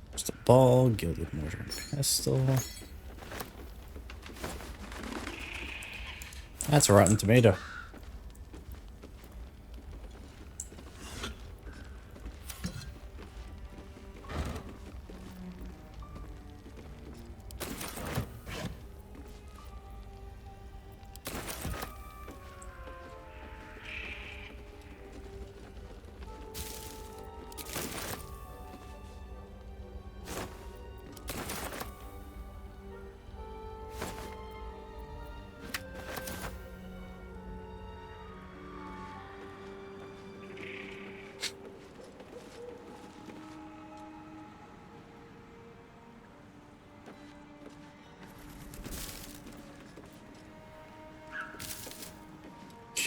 Crystal ball, gilded mortar and pestle. That's a rotten tomato.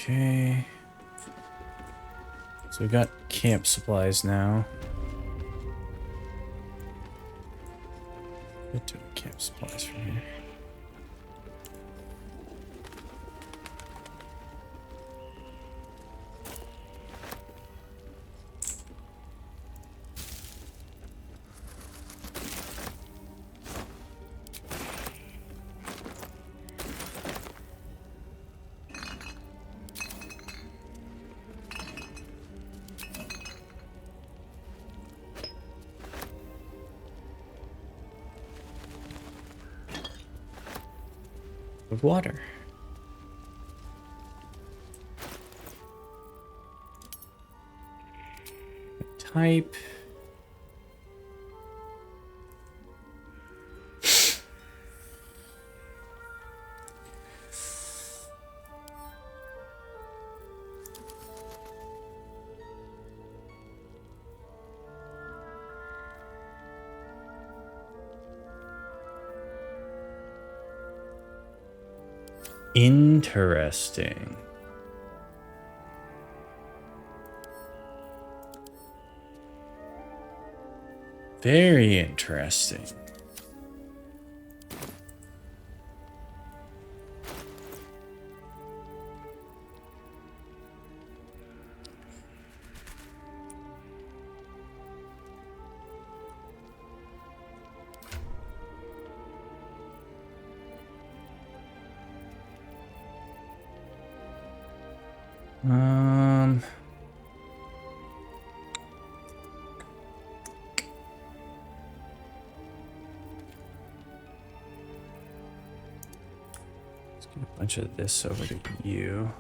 Okay. So we got camp supplies now. Get to camp supplies from here. Of water. Type. Interesting. Very interesting. Um, Do a bunch of this over to you.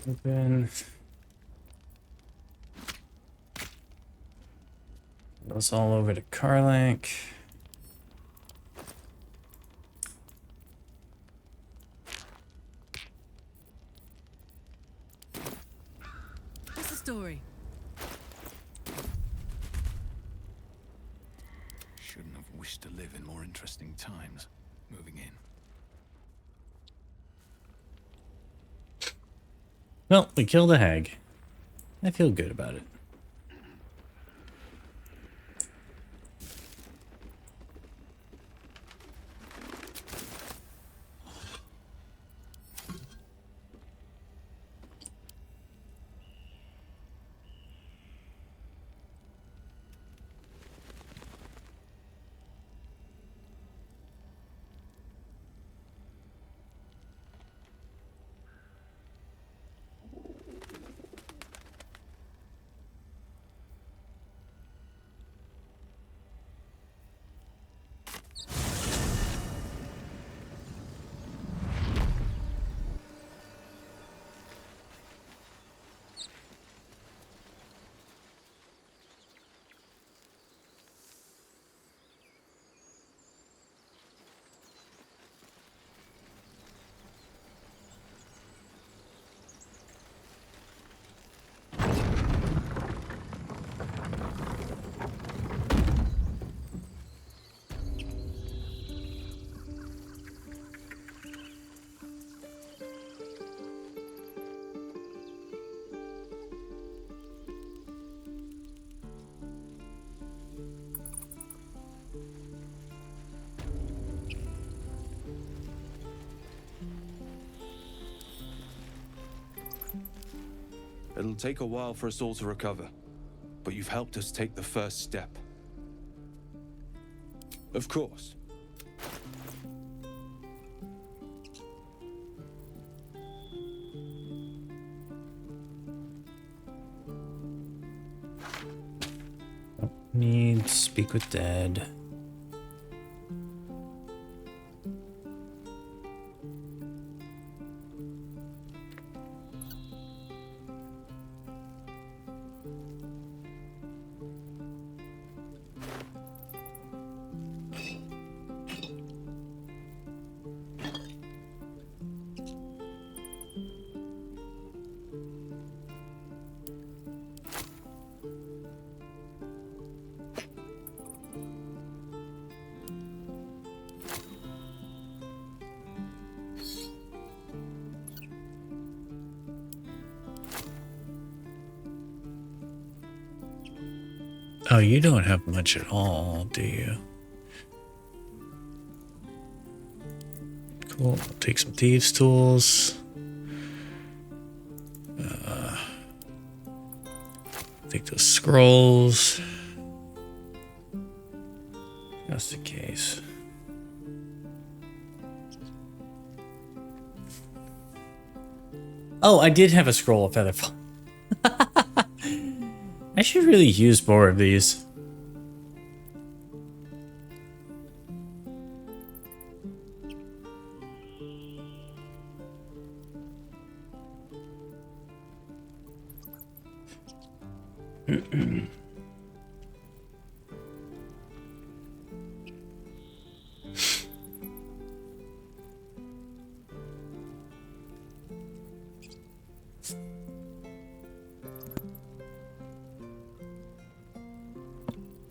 Open. Goes all over to Karlak. What's the story? Shouldn't have wished to live in more interesting times. Moving in. Well, we killed a hag. I feel good about it. It'll take a while for us all to recover, but you've helped us take the first step. Of course. Need speak with dead. Oh, you don't have much at all, do you? Cool. I'll take some thieves' tools. Take those scrolls. Just in case. Oh, I did have a scroll of featherfall. I should really use more of these.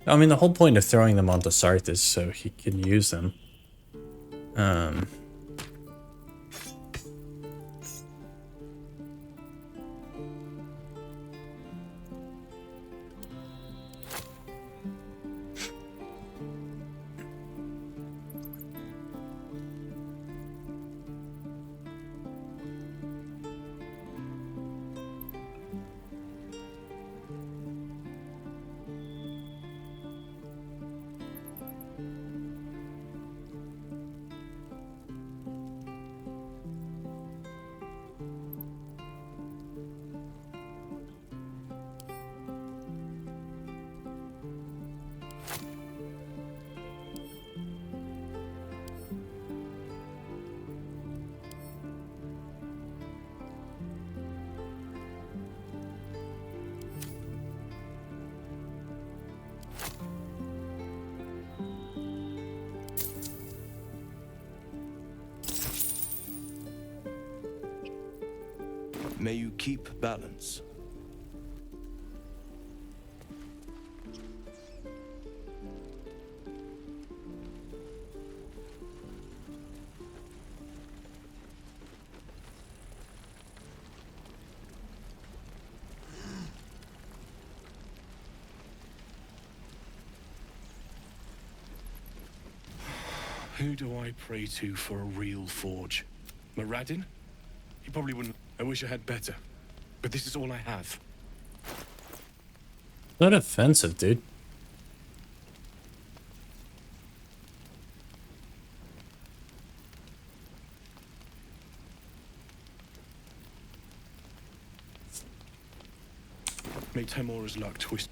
I mean, the whole point of throwing them onto Sarth is so he can use them. May you keep balance. Who do I pray to for a real forge? Moradin? He probably wouldn't. I wish I had better. But this is all I have. Not offensive, dude. May Temora's luck twist.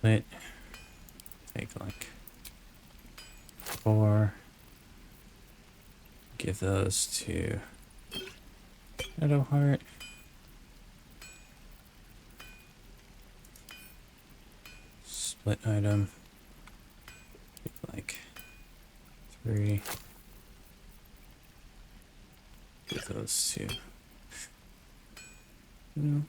Wait. Take like 4. Give those to Shadowheart. Split item. Take like 3. Give those to. No.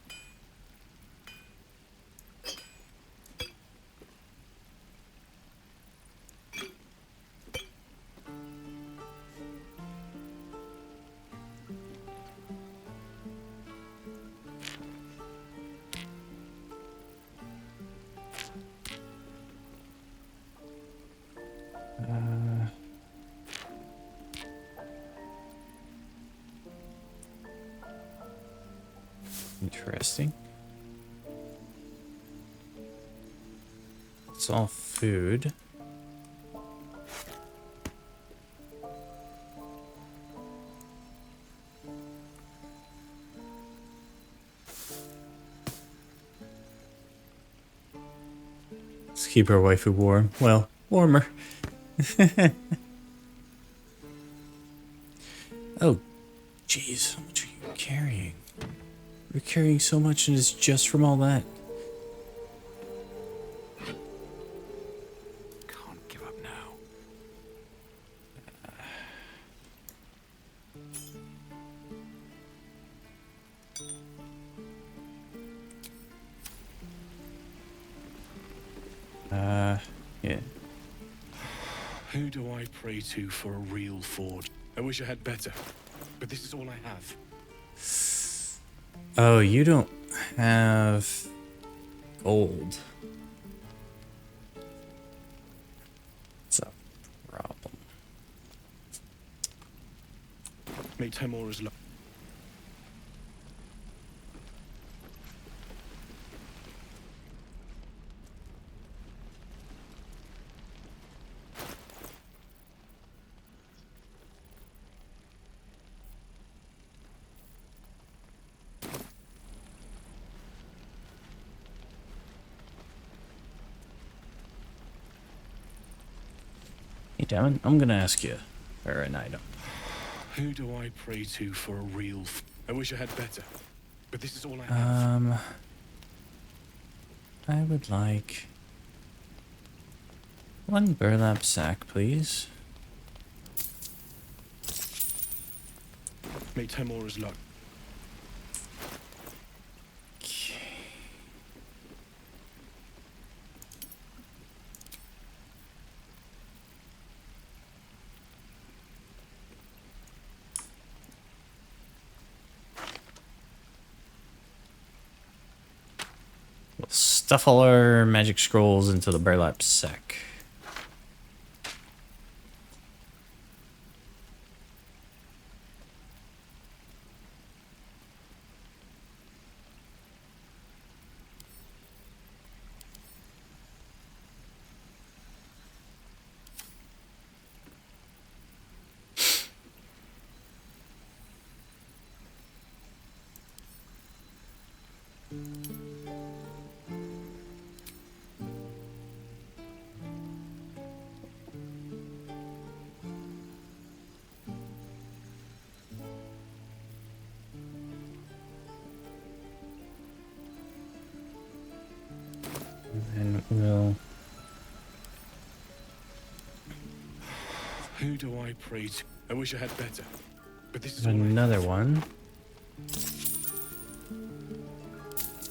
Interesting. It's all food. Let's keep our waifu warm. Well, warmer. Oh, jeez, how much are you carrying? You're carrying so much and it's just from all that. Can't give up now. Yeah. Who do I pray to for a real forge? I wish I had better. But this is all I have. Oh, you don't have gold. It's a problem. May Temora's luck. damn it. I'm gonna ask you for an item. Who do I pray to for a real... I wish I had better, but this is all I have. I would like 1 burlap sack, please. May Temora's luck. We'll stuff all our magic scrolls into the burlap sack. And we'll... Who do I pray to? I wish I had better, but this is another one.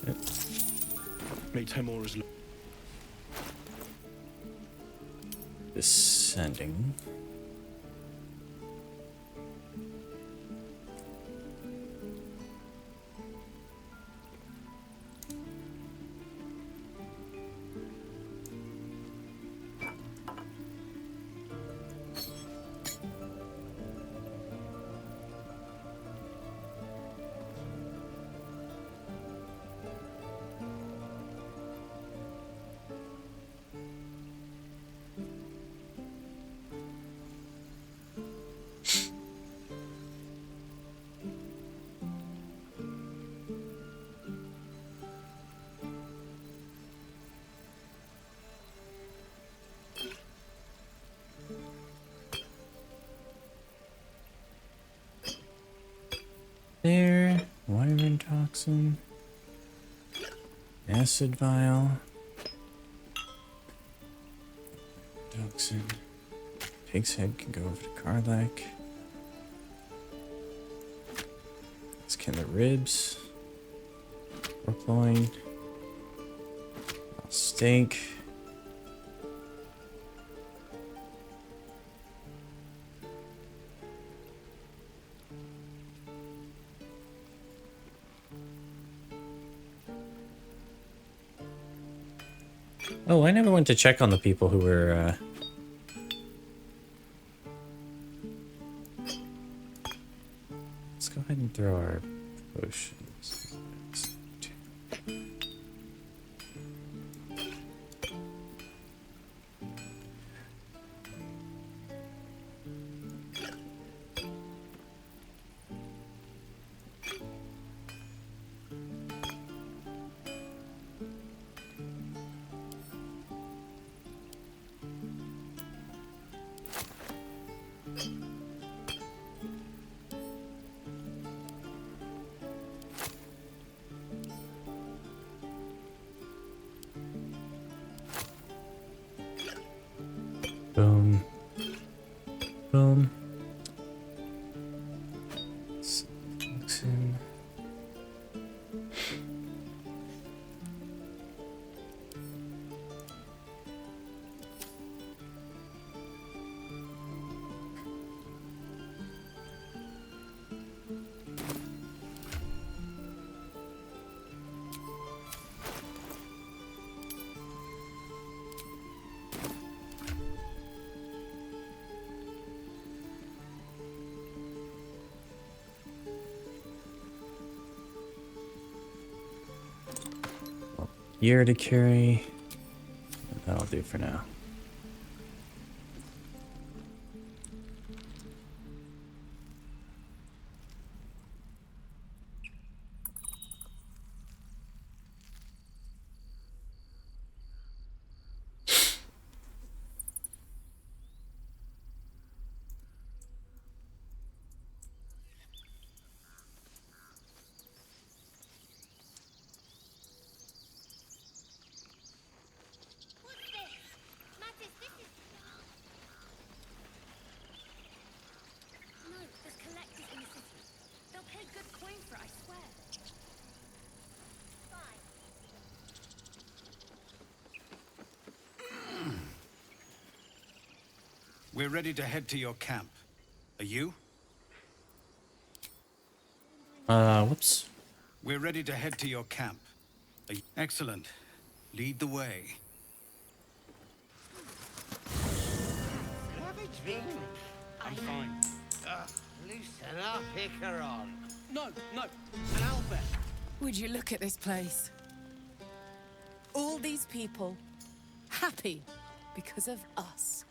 Yep. May Temora's luck. Descending. There, wyvern toxin, acid vial, toxin, pig's head can go over to Karlak. Skin the ribs, pork loin, steak. Oh, I never went to check on the people who were, Let's go ahead and throw our potions. Boom. Boom. Toxin. Year to carry. That'll do for now. We're ready to head to your camp. Are you? Whoops. We're ready to head to your camp. Excellent. Lead the way. Have a drink. I'm fine. Loosen up, Icaron. No, and Albert. Would you look at this place? All these people happy because of us.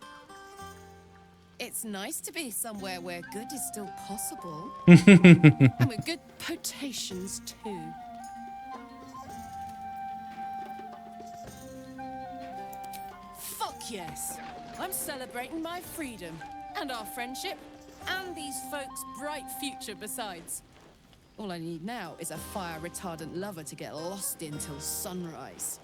It's nice to be somewhere where good is still possible. And with good potations too. Fuck yes! I'm celebrating my freedom, and our friendship, and these folks' bright future besides. All I need now is a fire-retardant lover to get lost in till sunrise.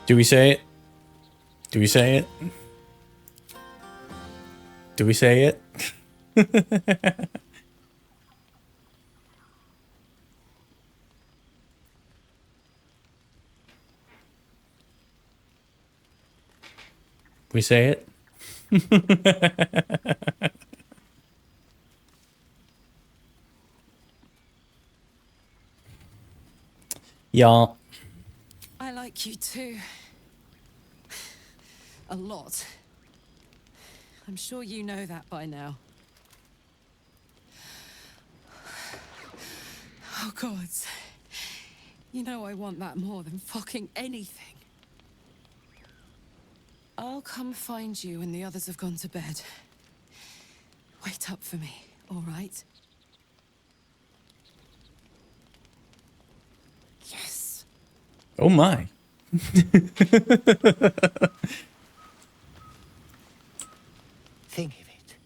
Do we say it? Do we say it? Do we say it? We say it? Y'all. I like you too. A lot. I'm sure you know that by now. Oh, God. You know I want that more than fucking anything. I'll come find you when the others have gone to bed. Wait up for me, all right? Yes. Oh my. Think of it.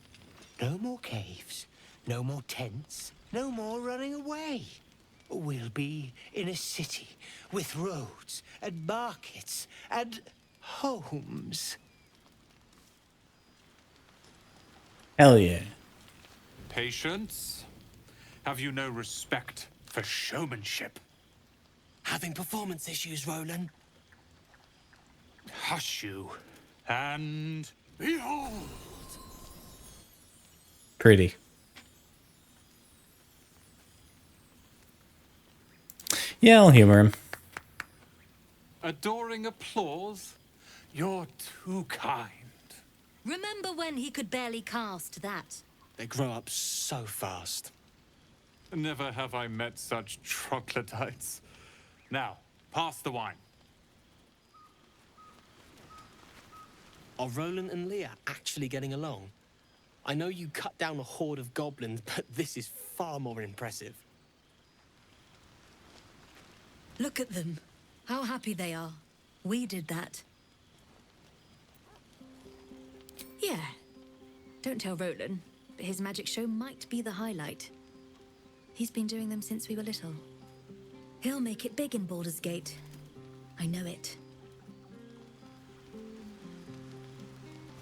No more caves, no more tents, no more running away. We'll be in a city with roads and markets and homes. Hell yeah. Patience? Have you no respect for showmanship? Having performance issues, Roland? Hush you, and behold! Pretty. Yeah, I'll humor him. Adoring applause? You're too kind. Remember when he could barely cast that? They grow up so fast. Never have I met such troglodytes. Now, pass the wine. Are Roland and Leah actually getting along? I know you cut down a horde of goblins, but this is far more impressive. Look at them. How happy they are. We did that. Yeah. Don't tell Roland, but his magic show might be the highlight. He's been doing them since we were little. He'll make it big in Baldur's Gate. I know it.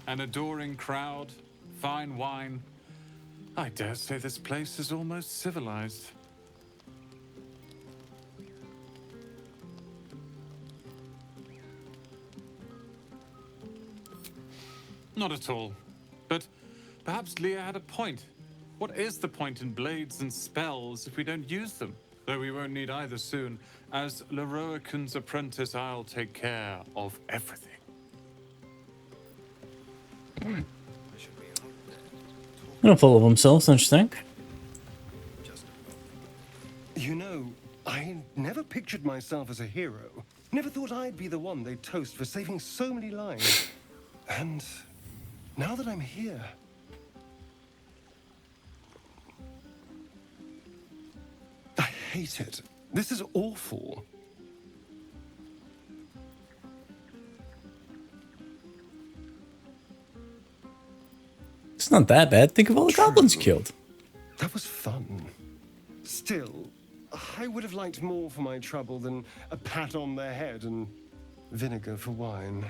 An adoring crowd, fine wine. I dare say this place is almost civilized. Not at all. But perhaps Leah had a point. What is the point in blades and spells if we don't use them? Though we won't need either soon. As Leroican's apprentice, I'll take care of everything. Not full of himself, don't you think? You know, I never pictured myself as a hero. Never thought I'd be the one they'd toast for saving so many lives. And now that I'm here... I hate it. This is awful. It's not that bad. Think of all the goblins killed. That was fun. Still, I would have liked more for my trouble than a pat on the head and vinegar for wine.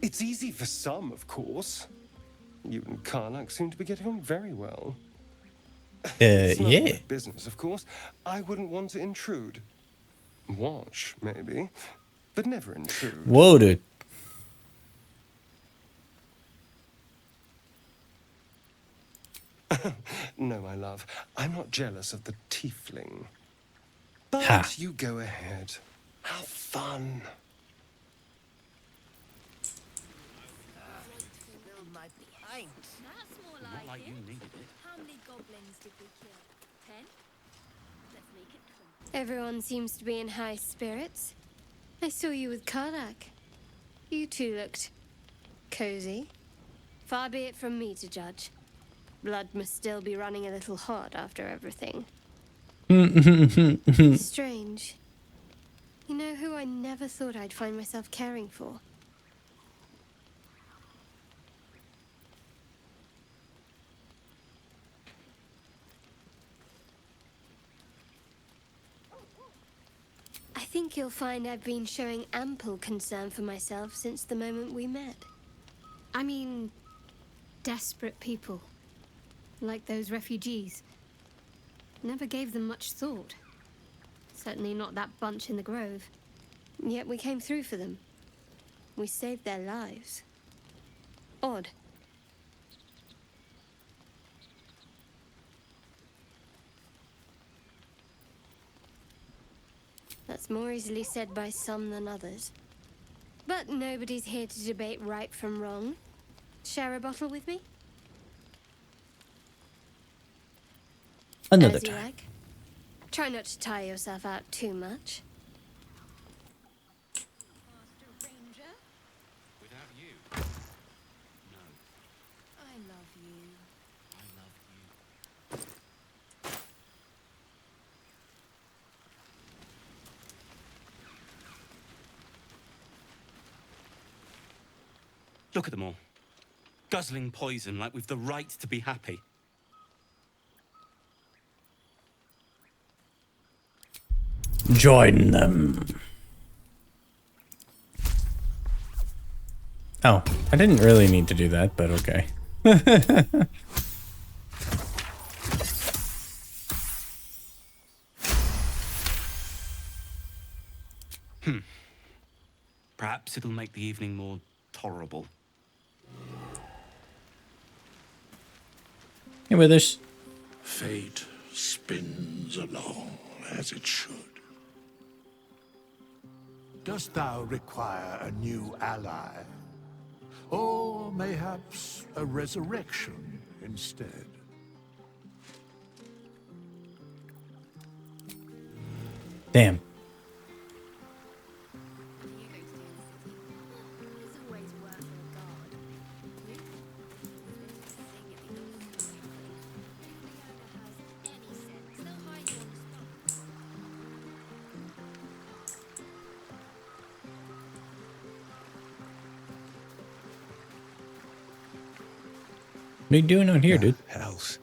It's easy for some, of course. You and Karnak seem to be getting on very well. It's none of yeah. my business, of course. I wouldn't want to intrude. Watch, maybe, but never intrude. Whoa, dude. No, my love, I'm not jealous of the tiefling. But Ha. you go ahead. Have fun. Not like you needed it. How many goblins did we kill? 10? Let's make it 20. Everyone seems to be in high spirits. I saw you with Karnak. You two looked cozy. Far be it from me to judge. Blood must still be running a little hot after everything. Strange. You know who I never thought I'd find myself caring for? I think you'll find I've been showing ample concern for myself since the moment we met. I mean, desperate people. Like those refugees. Never gave them much thought. Certainly not that bunch in the grove. Yet we came through for them. We saved their lives. Odd. That's more easily said by some than others. But nobody's here to debate right from wrong. Share a bottle with me? Another As you time. like. Try not to tire yourself out too much. Without you. No. I love you. I love you. Look at them all. Guzzling poison like we've the right to be happy. Join them. Oh, I didn't really need to do that, but okay. Perhaps it'll make the evening more tolerable. Hey, Withers. Fate spins along as it should. Dost thou require a new ally? Or mayhaps a resurrection instead? Damn. What are you doing out here, dude? Hells.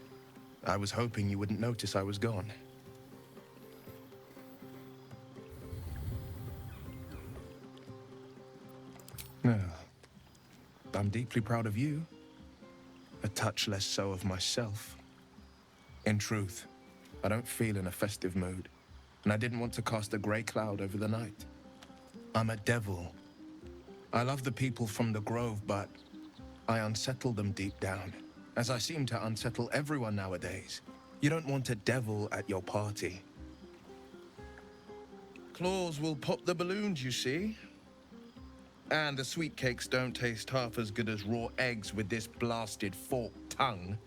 I was hoping you wouldn't notice I was gone. No. I'm deeply proud of you. A touch less so of myself. In truth, I don't feel in a festive mood, and I didn't want to cast a grey cloud over the night. I'm a devil. I love the people from the grove, but I unsettle them deep down, as I seem to unsettle everyone nowadays. You don't want a devil at your party. Claws will pop the balloons, you see. And the sweet cakes don't taste half as good as raw eggs with this blasted forked tongue.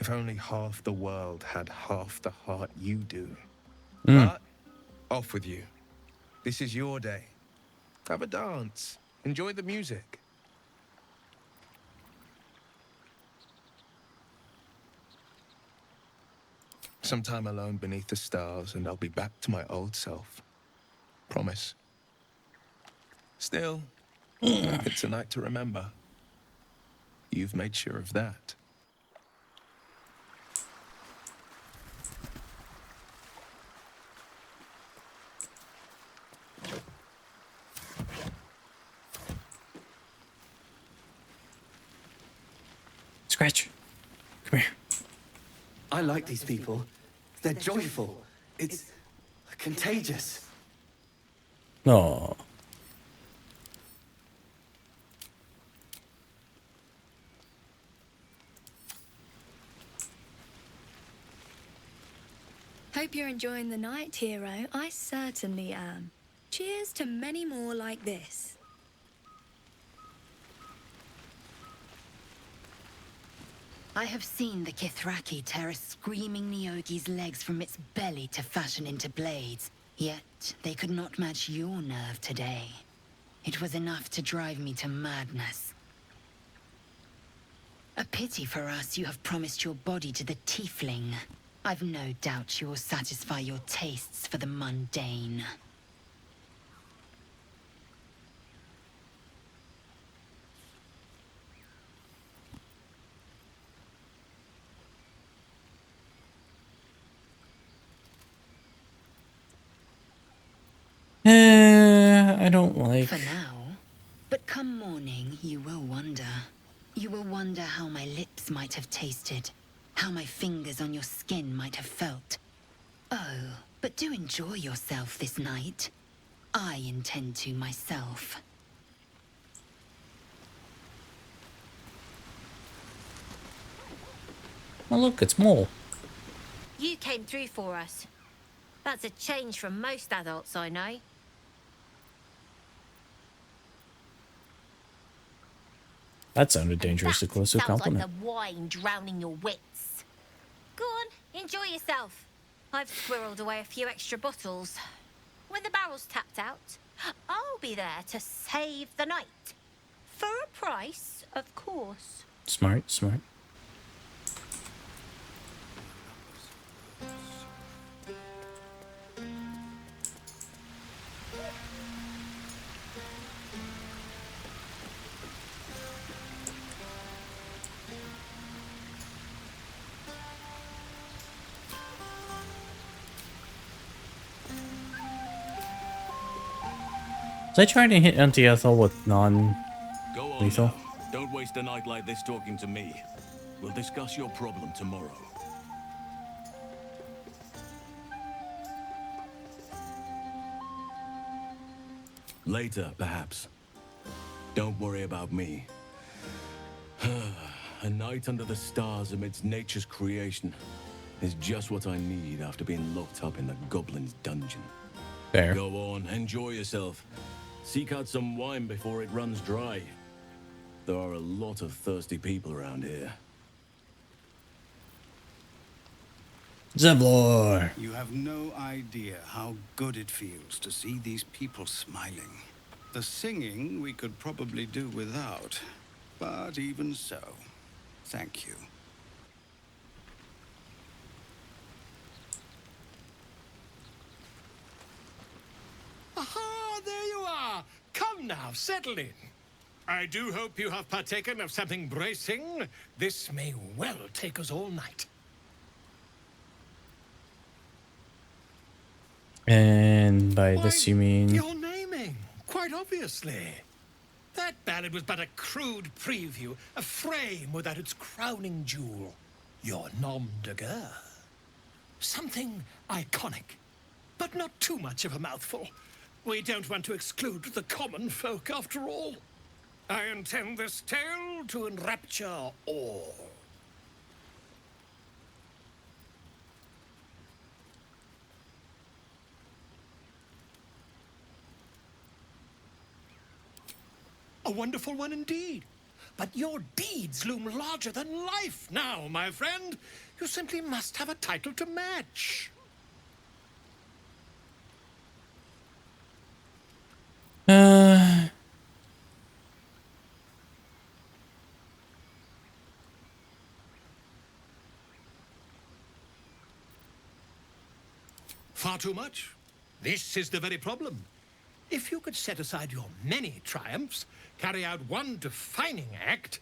If only half the world had half the heart you do. But off with you. This is your day. Have a dance. Enjoy the music. Some time alone beneath the stars, and I'll be back to my old self. Promise. Still, it's a night to remember. You've made sure of that. Scratch. Come here. I like these people. They're joyful. It's contagious. No. Hope you're enjoying the night, hero. I certainly am. Cheers to many more like this. I have seen the Kithraki tear a screaming Nyogi's legs from its belly to fashion into blades. Yet, they could not match your nerve today. It was enough to drive me to madness. A pity for us you have promised your body to the tiefling. I've no doubt you will satisfy your tastes for the mundane. I don't like... For now. But come morning, you will wonder. You will wonder how my lips might have tasted. How my fingers on your skin might have felt. Oh, but do enjoy yourself this night. I intend to myself. Oh, look, it's Mole. You came through for us. That's a change from most adults I know. That sounded dangerously close to a Sounds compliment. like the wine drowning your wits. Go on, enjoy yourself. I've squirreled away a few extra bottles. When the barrel's tapped out, I'll be there to save the night. For a price, of course. Smart, smart. Was I trying to hit Auntie Ethel with Go on non-lethal? now. Don't waste a night like this talking to me. We'll discuss your problem tomorrow. Later, perhaps. Don't worry about me. A night under the stars amidst nature's creation is just what I need after being locked up in the goblin's dungeon. Fair. Go on, enjoy yourself. Seek out some wine before it runs dry. There are a lot of thirsty people around here. Zevlor! You have no idea how good it feels to see these people smiling. The singing we could probably do without, but even so, thank you. Aha, there you are. Come now, settle in. I do hope you have partaken of something bracing. This may well take us all night. And by this you mean... You're naming, quite obviously. That ballad was but a crude preview, a frame without its crowning jewel. Your nom de guerre. Something iconic, but not too much of a mouthful. We don't want to exclude the common folk, after all. I intend this tale to enrapture all. A wonderful one indeed. But your deeds loom larger than life now, my friend. You simply must have a title to match. Far too much. This is the very problem. If you could set aside your many triumphs, carry out one defining act,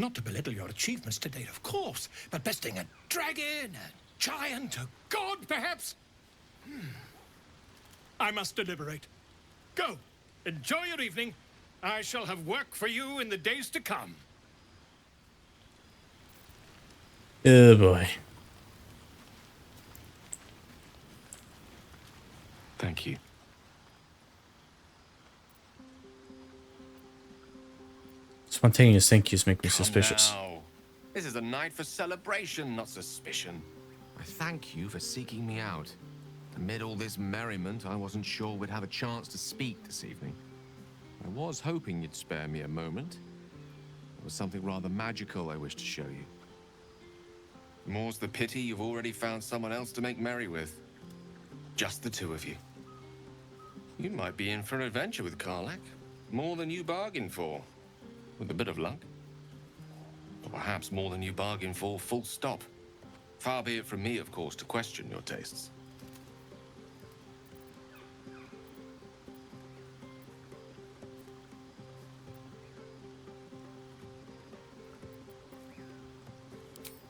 Not to belittle your achievements to date, of course, but besting a dragon, a giant, a god, perhaps? I must deliberate. Go. Enjoy your evening. I shall have work for you in the days to come. Oh boy. Thank you. Spontaneous thank yous make me suspicious. Now. This is a night for celebration, not suspicion. I thank you for seeking me out. Amid all this merriment, I wasn't sure we'd have a chance to speak this evening. I was hoping you'd spare me a moment. There was something rather magical I wish to show you. More's the pity you've already found someone else to make merry with. Just the two of you. You might be in for an adventure with Karlach. More than you bargained for. With a bit of luck. Or perhaps more than you bargained for, full stop. Far be it from me, of course, to question your tastes.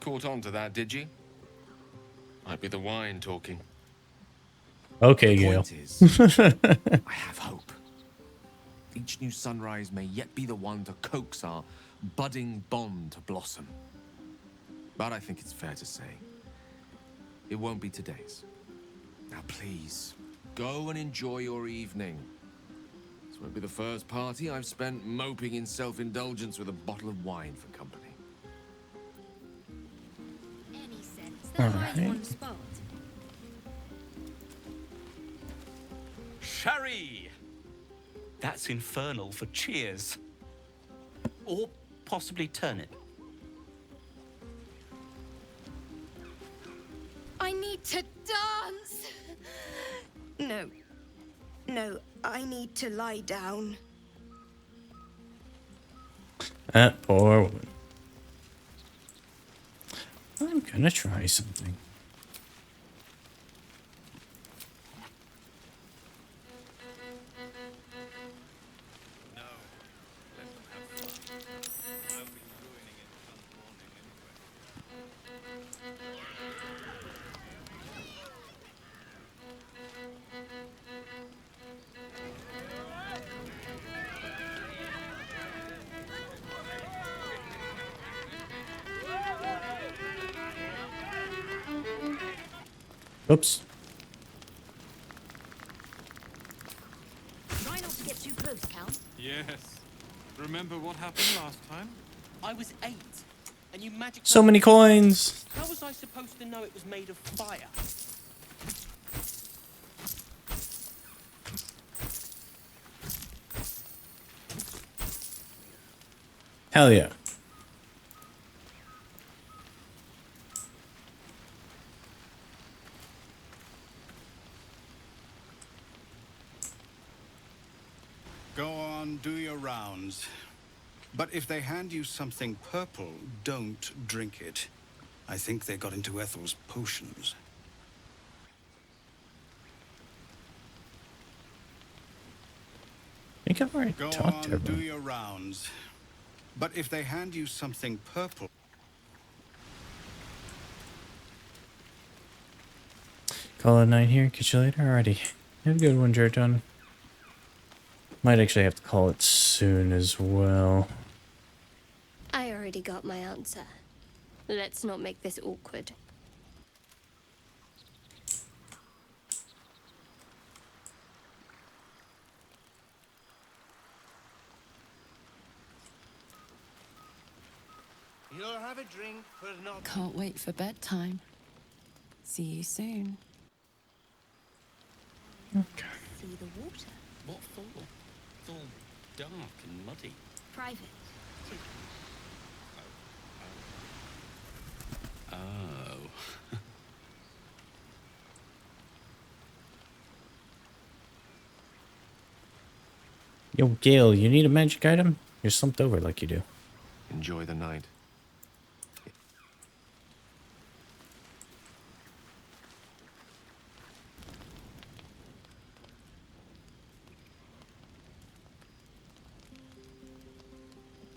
Caught on to that, did you? Might be the wine talking. Okay, The Gale. point is, I have hope. Each new sunrise may yet be the one to coax our budding bond to blossom. But I think it's fair to say, it won't be today's. Now please, go and enjoy your evening. This won't be the first party I've spent moping in self-indulgence with a bottle of wine for company. Any sense that Alright. one spot? Sherry! That's infernal for cheers. Or possibly turnip. I need to dance! No. No, I need to lie down. That poor woman. I'm gonna try something. Oops. Try not to get too close, Count. Yes. Remember what happened last time? I was 8, and you magic. So many coins. How was I supposed to know it was made of fire? Hell yeah. Go on, do your rounds. But if they hand you something purple, don't drink it. I think they got into Ethel's potions. I think I've already Go talked to on, do everyone. your rounds. But if they hand you something purple... Call it a night here. Catch you later. Alrighty. Have a good one, Jerton. Might actually have to call it soon as well. I already got my answer. Let's not make this awkward. You'll have a drink, but not... Can't wait for bedtime. See you soon. See the water. What for? It's all dark and muddy. Private. Oh. Yo, Gale, you need a magic item? You're slumped over like you do. Enjoy the night.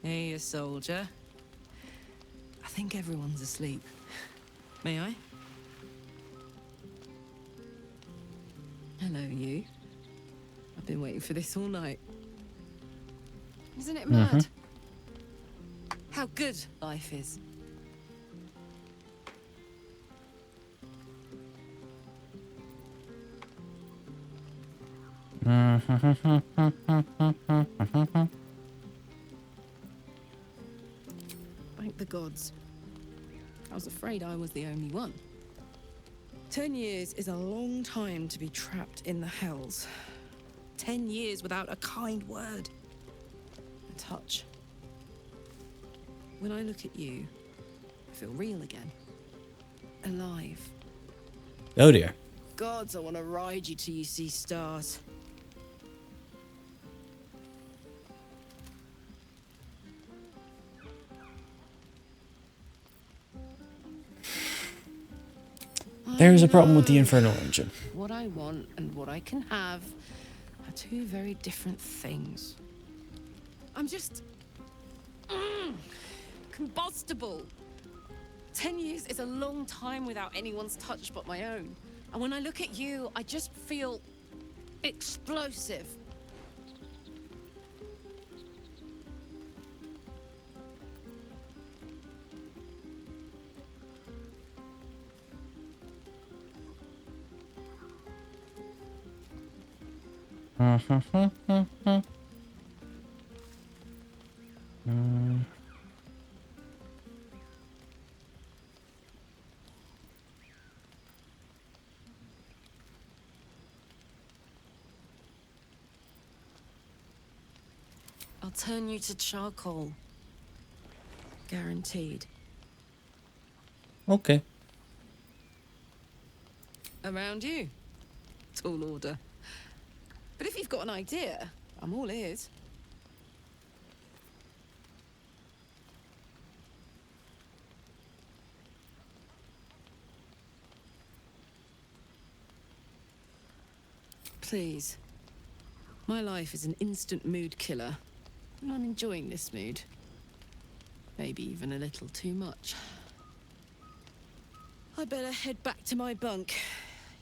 Hey, you soldier. think everyone's asleep. May I? Hello, you. I've been waiting for this all night. Isn't it mad? How good life is. Thank the gods. I was afraid I was the only one. 10 years is a long time to be trapped in the hells. 10 years without a kind word. A touch. When I look at you, I feel real again. Alive. Oh dear. Gods, I want to ride you till you see stars. There's a problem with the Infernal Engine. What I want and what I can have are two very different things. I'm just... combustible. 10 years is a long time without anyone's touch but my own. And when I look at you, I just feel... explosive. I'll turn you to charcoal. Guaranteed. Okay. Around you. Tall order. But if you've got an idea, I'm all ears. Please. My life is an instant mood killer. And I'm enjoying this mood. Maybe even a little too much. I better head back to my bunk.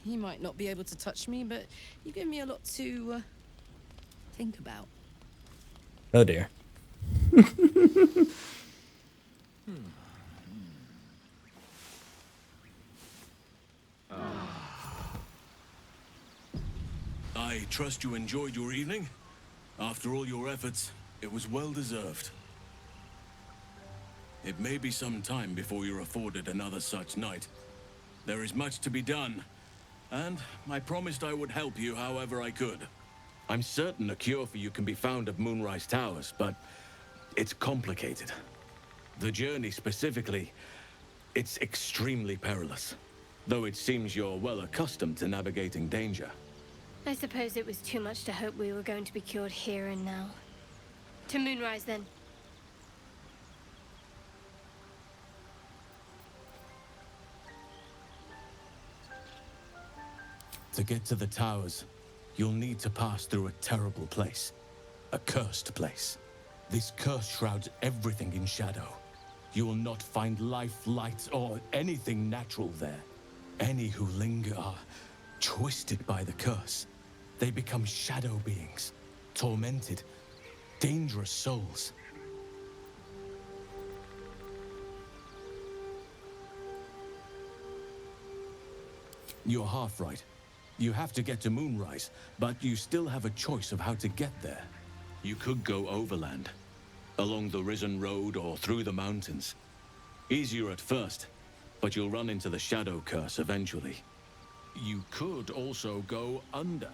You might not be able to touch me, but you give me a lot to think about. Oh dear. I trust you enjoyed your evening. After all your efforts, it was well deserved. It may be some time before you're afforded another such night. There is much to be done, and I promised I would help you however I could. I'm certain a cure for you can be found at Moonrise Towers, but it's complicated. The journey specifically, it's extremely perilous, though it seems you're well accustomed to navigating danger. I suppose it was too much to hope we were going to be cured here and now. To Moonrise, then. To get to the towers, you'll need to pass through a terrible place. A cursed place. This curse shrouds everything in shadow. You will not find life, light, or anything natural there. Any who linger are twisted by the curse. They become shadow beings, tormented, dangerous souls. You're half right. You have to get to Moonrise, but you still have a choice of how to get there. You could go overland, along the Risen Road or through the mountains. Easier at first, but you'll run into the Shadow Curse eventually. You could also go under.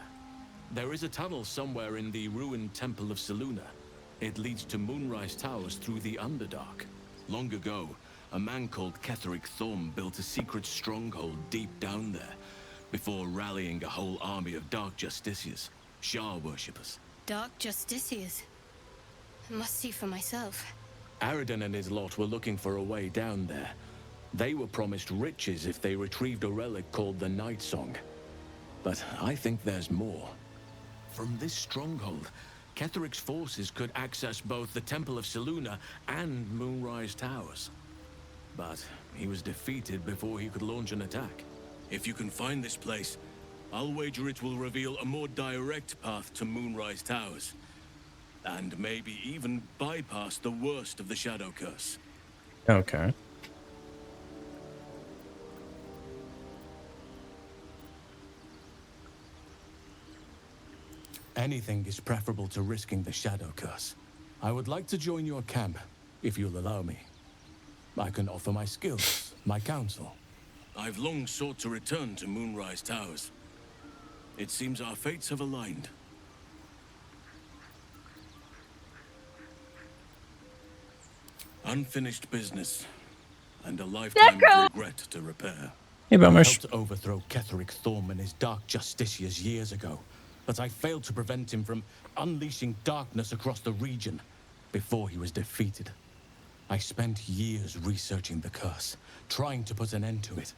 There is a tunnel somewhere in the ruined Temple of Selûne. It leads to Moonrise Towers through the Underdark. Long ago, a man called Ketheric Thorm built a secret stronghold deep down there, before rallying a whole army of Dark Justiciars, Shah worshippers. Dark Justiciars. I must see for myself. Aridon and his lot were looking for a way down there. They were promised riches if they retrieved a relic called the Night Song. But I think there's more. From this stronghold, Ketheric's forces could access both the Temple of Selûne and Moonrise Towers. but he was defeated before he could launch an attack. If you can find this place, I'll wager it will reveal a more direct path to Moonrise Towers, and maybe even bypass the worst of the Shadow Curse. Okay. Anything is preferable to risking the Shadow Curse. I would like to join your camp, if you'll allow me. I can offer my skills, my counsel. I've long sought to return to Moonrise Towers. It seems our fates have aligned. Unfinished business, and a lifetime of regret to repair. Hey, I Bummers. helped overthrow Ketheric Thorm and his Dark Justiciars years ago, but I failed to prevent him from unleashing darkness across the region before he was defeated. I spent years researching the curse, trying to put an end to it.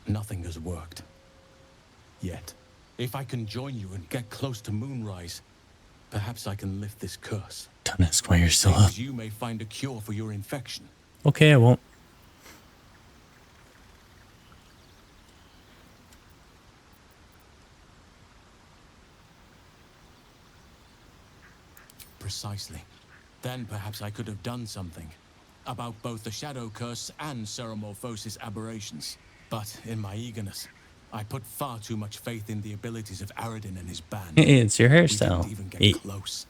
Nothing has worked. Yet, if I can join you and get close to Moonrise, perhaps I can lift this curse. Don't ask why you're still Maybe up. you may find a cure for your infection. Okay, I won't. Precisely. Then perhaps I could have done something about both the Shadow Curse and Ceremorphosis aberrations. But in my eagerness, I put far too much faith in the abilities of Aradin and his band. It's your We hairstyle. didn't even get Hey. close.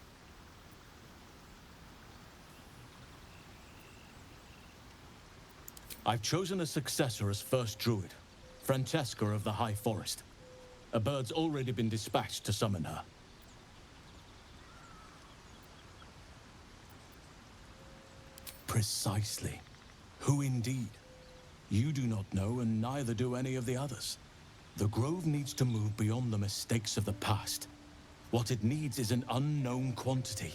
I've chosen a successor as first druid, Francesca of the High Forest. A bird's already been dispatched to summon her. Precisely. Who indeed? You do not know, and neither do any of the others. The Grove needs to move beyond the mistakes of the past. What it needs is an unknown quantity.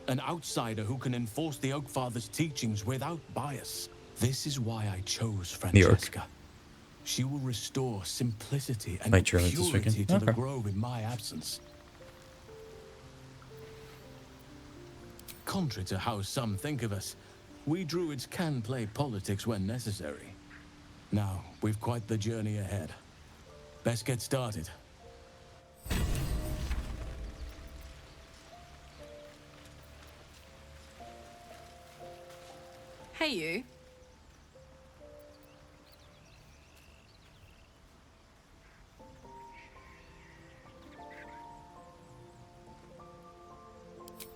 An outsider who can enforce the Oakfather's teachings without bias. This is why I chose New York. Francesca. She will restore simplicity and Like Germans this purity weekend? to the Okay. Grove in my absence. Contrary to how some think of us, we druids can play politics when necessary. Now, we've quite the journey ahead. Best get started. Hey, you.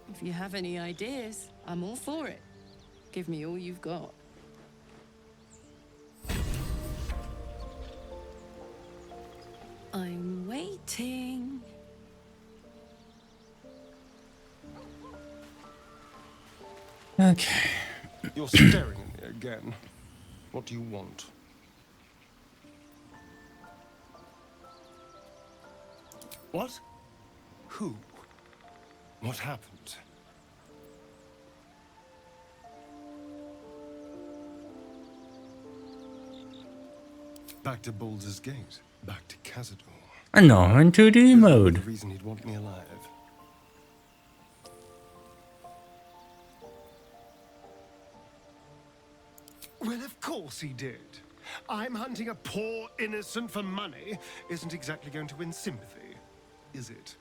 If you have any ideas, I'm all for it. Give me all you've got. I'm waiting. Okay. You're staring at me again. What do you want? What? Who? What happened? Back to Baldur's Gate. Back to Cazador. No, in 2D mode. The reason he'd want me alive. Well, of course he did. I'm hunting a poor innocent for money isn't exactly going to win sympathy, is it?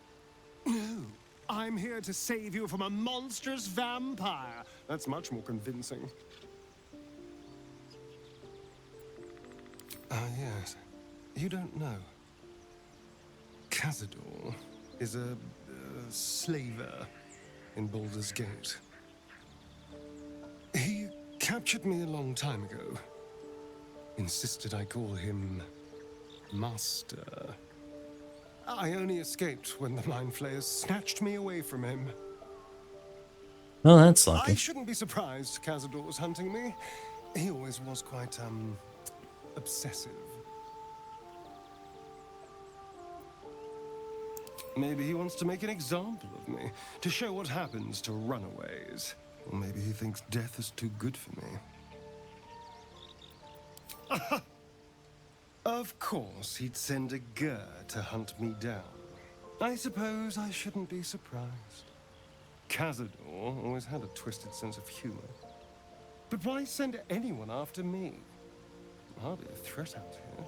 No. I'm here to save you from a monstrous vampire. That's much more convincing. Ah, yes. You don't know. Cazador is a slaver in Baldur's Gate. He captured me a long time ago. Insisted I call him Master. I only escaped when the Mind Flayers snatched me away from him. Well, that's I lucky. shouldn't be surprised Cazador was hunting me. He always was quite, obsessive. Maybe he wants to make an example of me, to show what happens to runaways. Or maybe he thinks death is too good for me. Of course, he'd send a Gur to hunt me down. I suppose I shouldn't be surprised. Cazador always had a twisted sense of humor. But why send anyone after me? Hardly a threat out here.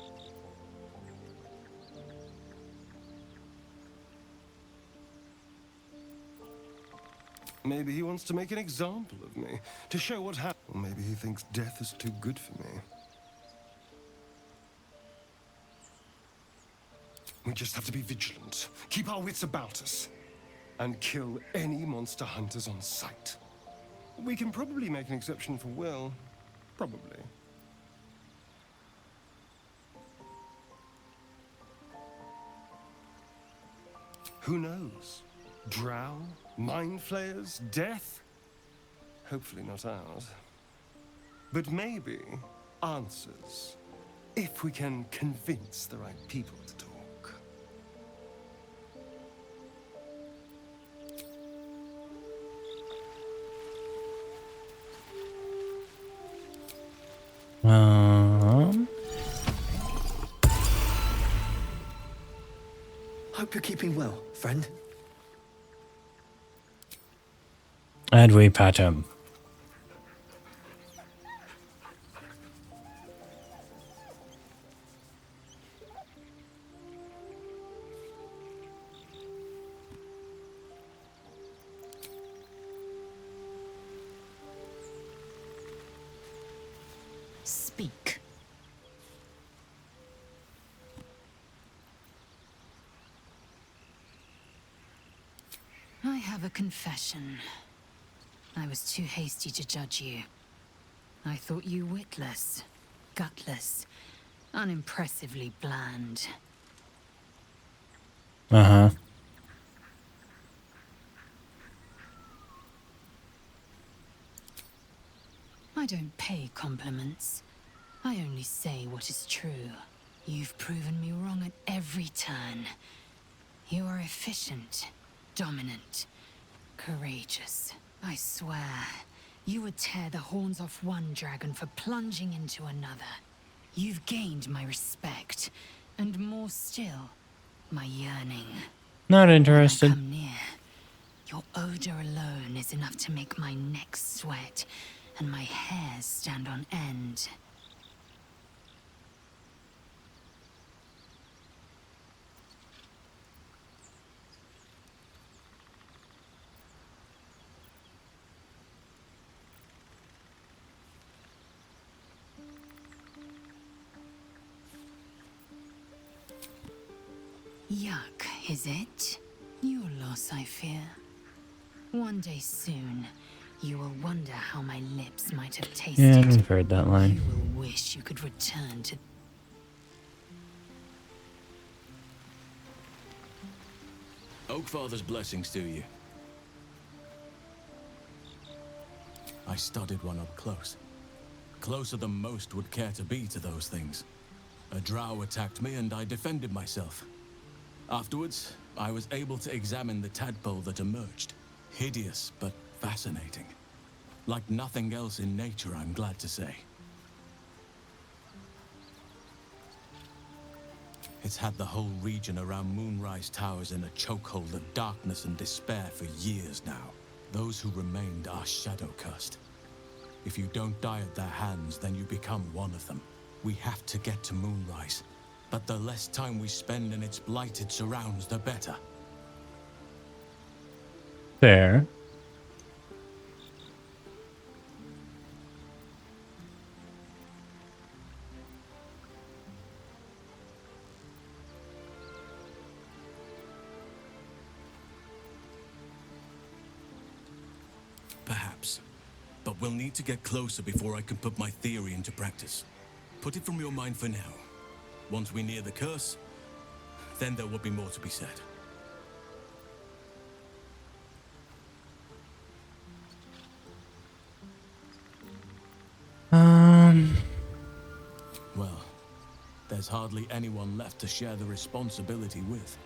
Maybe he wants to make an example of me, to show what happened. Or maybe he thinks death is too good for me. We just have to be vigilant, keep our wits about us, and kill any monster hunters on sight. We can probably make an exception for Will. Probably. Who knows? Drow? Mind flayers? Death? Hopefully not ours. But maybe answers, if we can convince the right people to talk. Hope you're keeping well, friend. Adwe Patum. Speak. I have a confession. I was too hasty to judge you. I thought you witless, gutless, unimpressively bland. Uh-huh. I don't pay compliments. I only say what is true. You've proven me wrong at every turn. You are efficient, dominant, courageous. I swear, you would tear the horns off one dragon for plunging into another. You've gained my respect, and more still, my yearning. Not interested. When I come near, your odor alone is enough to make my neck sweat and my hair stand on end. Yuck, is it? Your loss, I fear. One day soon, you will wonder how my lips might have tasted. Yeah, we've heard that line. You will wish you could return to... Oakfather's blessings to you. I studied one up close. Closer than most would care to be to those things. A drow attacked me and I defended myself. Afterwards, I was able to examine the tadpole that emerged. Hideous, but fascinating. Like nothing else in nature, I'm glad to say. It's had the whole region around Moonrise Towers in a chokehold of darkness and despair for years now. Those who remained are shadow-cursed. If you don't die at their hands, then you become one of them. We have to get to Moonrise. But the less time we spend in its blighted surrounds, the better. Fair. Perhaps. But we'll need to get closer before I can put my theory into practice. Put it from your mind for now. Once we near the curse, then there will be more to be said. Well, there's hardly anyone left to share the responsibility with.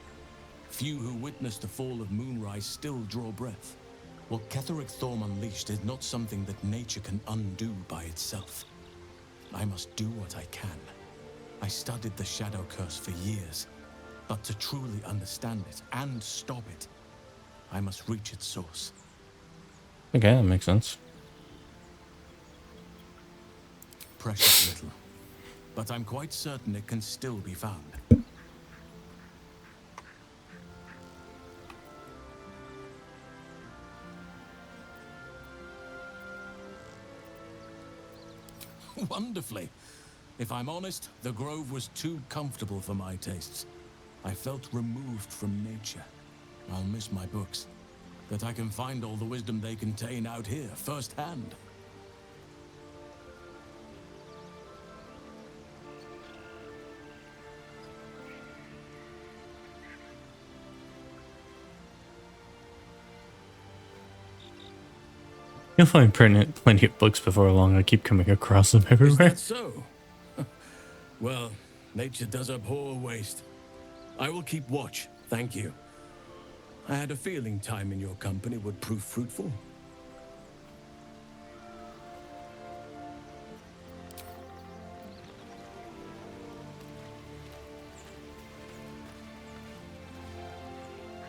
Few who witnessed the fall of Moonrise still draw breath. What Ketheric Thorm unleashed is not something that nature can undo by itself. I must do what I can. I studied the Shadow Curse for years, but to truly understand it and stop it, I must reach its source. Okay, that makes sense. precious little, but I'm quite certain it can still be found. Wonderfully. If I'm honest, the grove was too comfortable for my tastes. I felt removed from nature. I'll miss my books, but I can find all the wisdom they contain out here firsthand. You'll find plenty of books before long. I keep coming across them everywhere. Is that so? Well, nature does abhor waste. I will keep watch, thank you. I had a feeling time in your company would prove fruitful.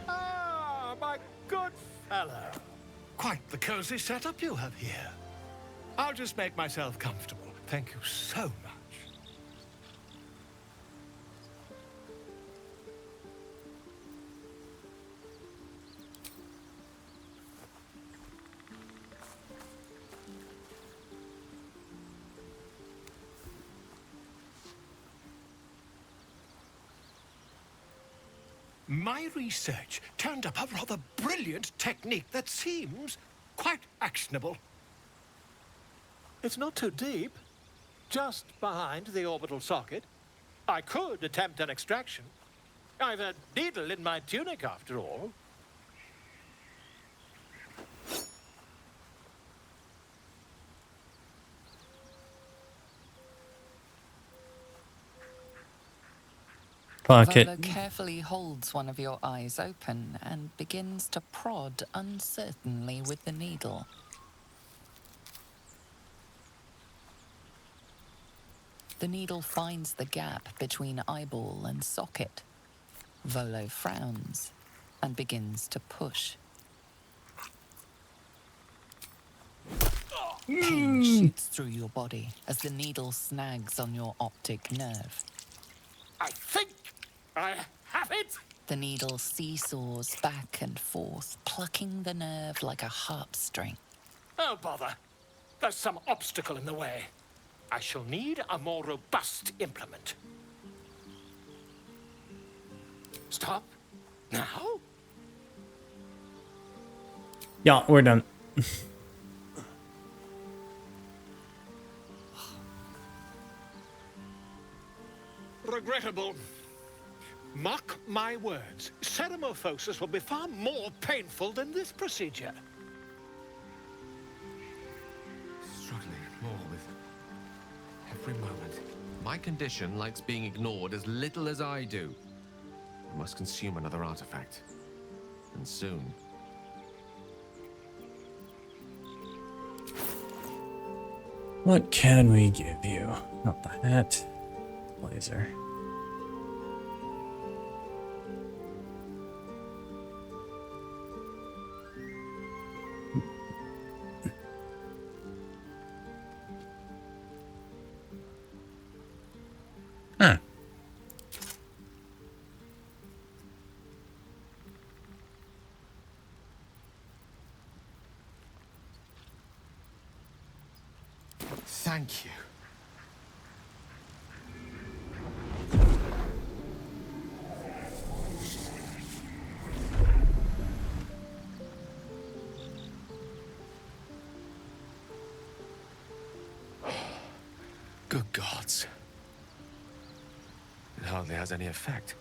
Ah, my good fellow. Quite the cozy setup you have here. I'll just make myself comfortable. Thank you so much. My research turned up a rather brilliant technique that seems quite actionable. It's not too deep, just behind the orbital socket. I could attempt an extraction. I've a needle in my tunic, after all. Pocket. Volo carefully holds one of your eyes open and begins to prod uncertainly with the needle. The needle finds the gap between eyeball and socket. Volo frowns and begins to push. Pain shoots through your body as the needle snags on your optic nerve. I think I have it! The needle seesaws back and forth, plucking the nerve like a harp string. Oh, bother. There's some obstacle in the way. I shall need a more robust implement. Stop. Now? Yeah, we're done. Regrettable. Mark my words. Ceremophosis will be far more painful than this procedure. Struggling more with every moment. My condition likes being ignored as little as I do. I must consume another artifact. And soon. What can we give you? Not the hat. Blazer. Huh. Thank you. Good gods. It hardly has any effect.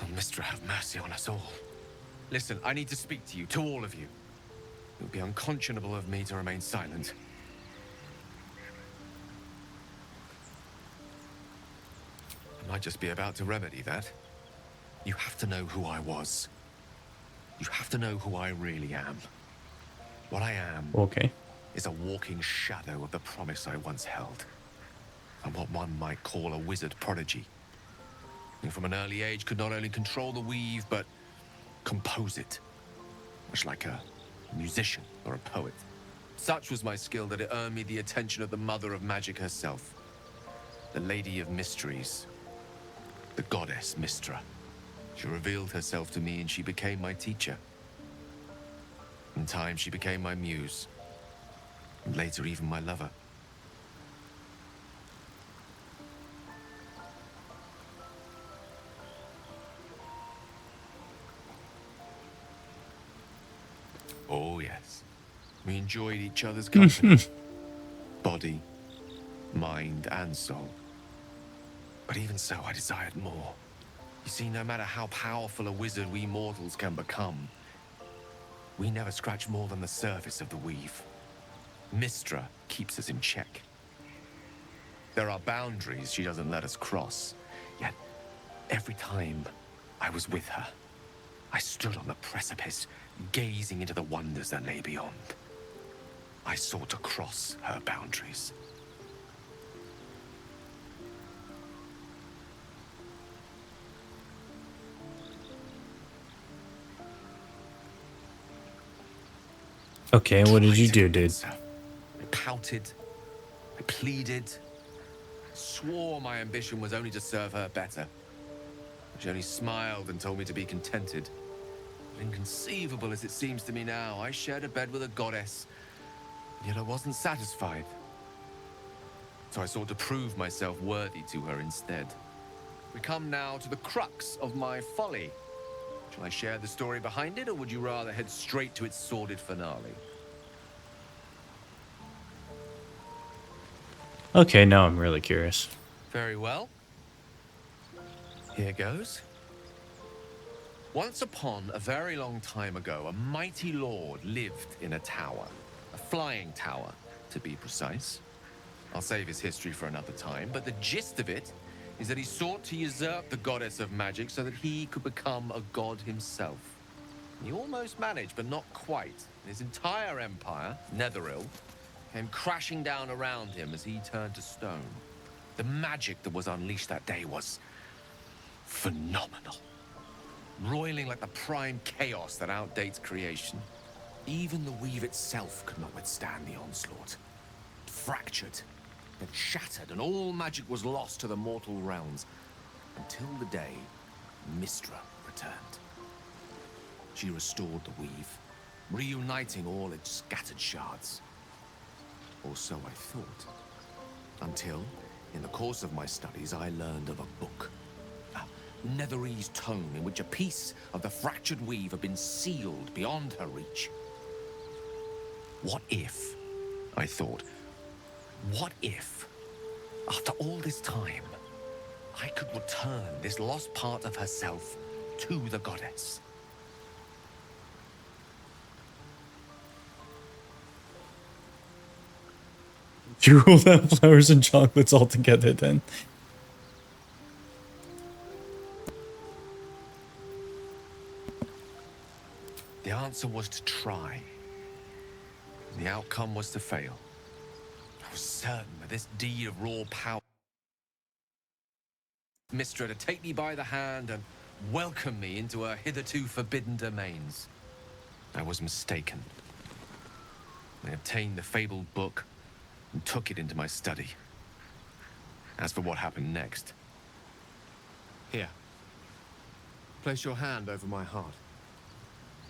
Oh, Mistra, have mercy on us all. Listen, I need to speak to you, to all of you. It would be unconscionable of me to remain silent. I might just be about to remedy that. You have to know who I was. You have to know who I really am. What I am is a walking shadow of the promise I once held. I'm what one might call a wizard prodigy. Who from an early age could not only control the weave, but compose it. Much like a musician or a poet. Such was my skill that it earned me the attention of the mother of magic herself. The Lady of Mysteries. The goddess Mystra. She revealed herself to me and she became my teacher. In time, she became my muse. And later, even my lover. Oh, yes. We enjoyed each other's company. Body, mind, and soul. But even so, I desired more. You see, no matter how powerful a wizard we mortals can become, we never scratch more than the surface of the weave. Mystra keeps us in check. There are boundaries she doesn't let us cross. Yet, every time I was with her, I stood on the precipice, gazing into the wonders that lay beyond. I sought to cross her boundaries. Okay, what did you do, dude? I pouted, I pleaded, swore my ambition was only to serve her better. She only smiled and told me to be contented. Inconceivable as it seems to me now, I shared a bed with a goddess, yet I wasn't satisfied. So I sought to prove myself worthy to her instead. We come now to the crux of my folly. Shall I share the story behind it, or would you rather head straight to its sordid finale? Okay, now I'm really curious. Very well. Here goes. Once upon a very long time ago, a mighty lord lived in a tower. A flying tower, to be precise. I'll save his history for another time, but the gist of it is that he sought to usurp the goddess of magic so that he could become a god himself. He almost managed, but not quite. His entire empire, Netheril, came crashing down around him as he turned to stone. The magic that was unleashed that day was phenomenal. Roiling like the prime chaos that outdates creation. Even the weave itself could not withstand the onslaught. It fractured, then shattered, and all magic was lost to the mortal realms. Until the day Mystra returned. She restored the weave, reuniting all its scattered shards. Or so I thought. Until, in the course of my studies, I learned of a book. Netherese tome in which a piece of the fractured weave had been sealed beyond her reach. What if, I thought, what if, after all this time, I could return this lost part of herself to the goddess? You ruled out flowers and chocolates all together then. The answer was to try. The outcome was to fail. I was certain that this deed of raw power Mystra to take me by the hand and welcome me into her hitherto forbidden domains. I was mistaken. I obtained the fabled book and took it into my study. As for what happened next... Here. Place your hand over my heart.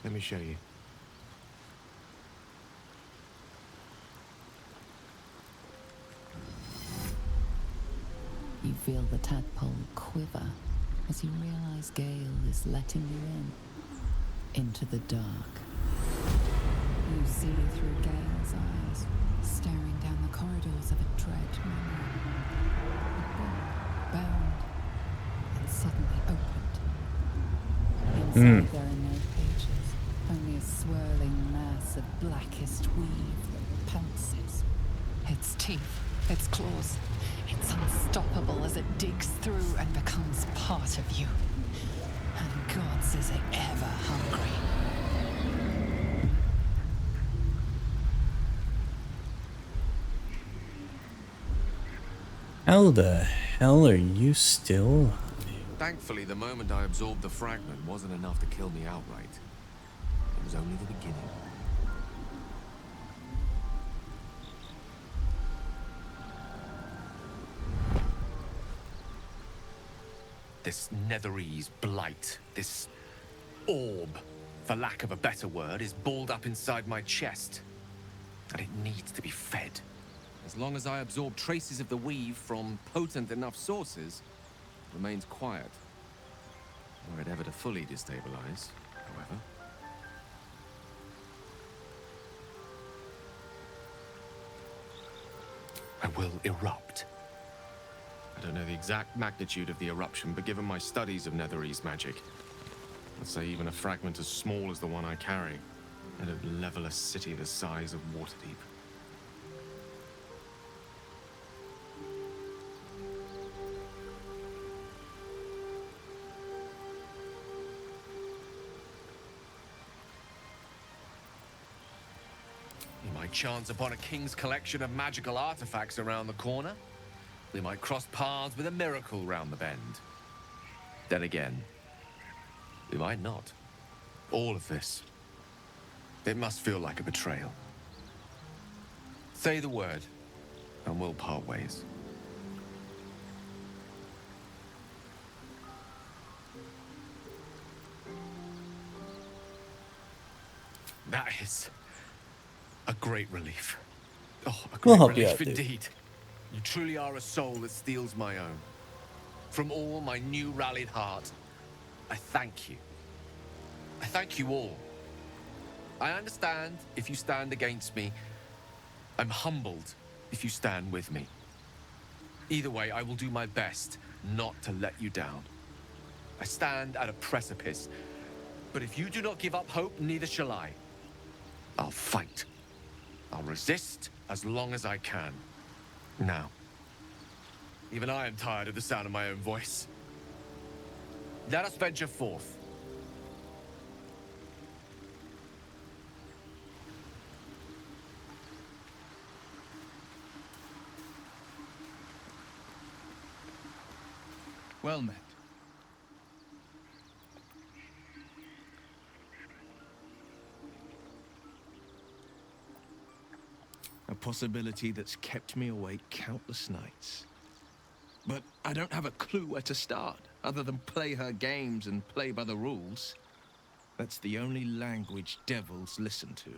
Let me show you. You feel the tadpole quiver as you realize Gale is letting you into the dark. You see through Gale's eyes, staring down the corridors of a dread memory. A book bound and suddenly opened. Inside there are no pages, only a swirling mass of blackest weave that pounces. Its teeth, its claws, it's unstoppable as it digs through and becomes part of you. And gods, is it ever hungry. How the hell are you still? Thankfully, the moment I absorbed the fragment wasn't enough to kill me outright. It was only the beginning. This Netherese blight, this orb, for lack of a better word, is balled up inside my chest. And it needs to be fed. As long as I absorb traces of the weave from potent enough sources, it remains quiet. Were it ever to fully destabilize, however. I will erupt. I don't know the exact magnitude of the eruption, but given my studies of Netherese magic, I'd say even a fragment as small as the one I carry, it'd level a city the size of Waterdeep. We might chance upon a king's collection of magical artifacts around the corner. We might cross paths with a miracle round the bend. Then again, we might not. All of this, it must feel like a betrayal. Say the word, and we'll part ways. That is a great relief. Oh, a We'll great help you relief out, dude. indeed. You truly are a soul that steals my own. From all my new rallied heart, I thank you. I thank you all. I understand if you stand against me. I'm humbled if you stand with me. Either way, I will do my best not to let you down. I stand at a precipice, but if you do not give up hope, neither shall I. I'll fight. I'll resist as long as I can. Now, even I am tired of the sound of my own voice. Let us venture forth. Well met. A possibility that's kept me awake countless nights. But I don't have a clue where to start, other than play her games and play by the rules. That's the only language devils listen to.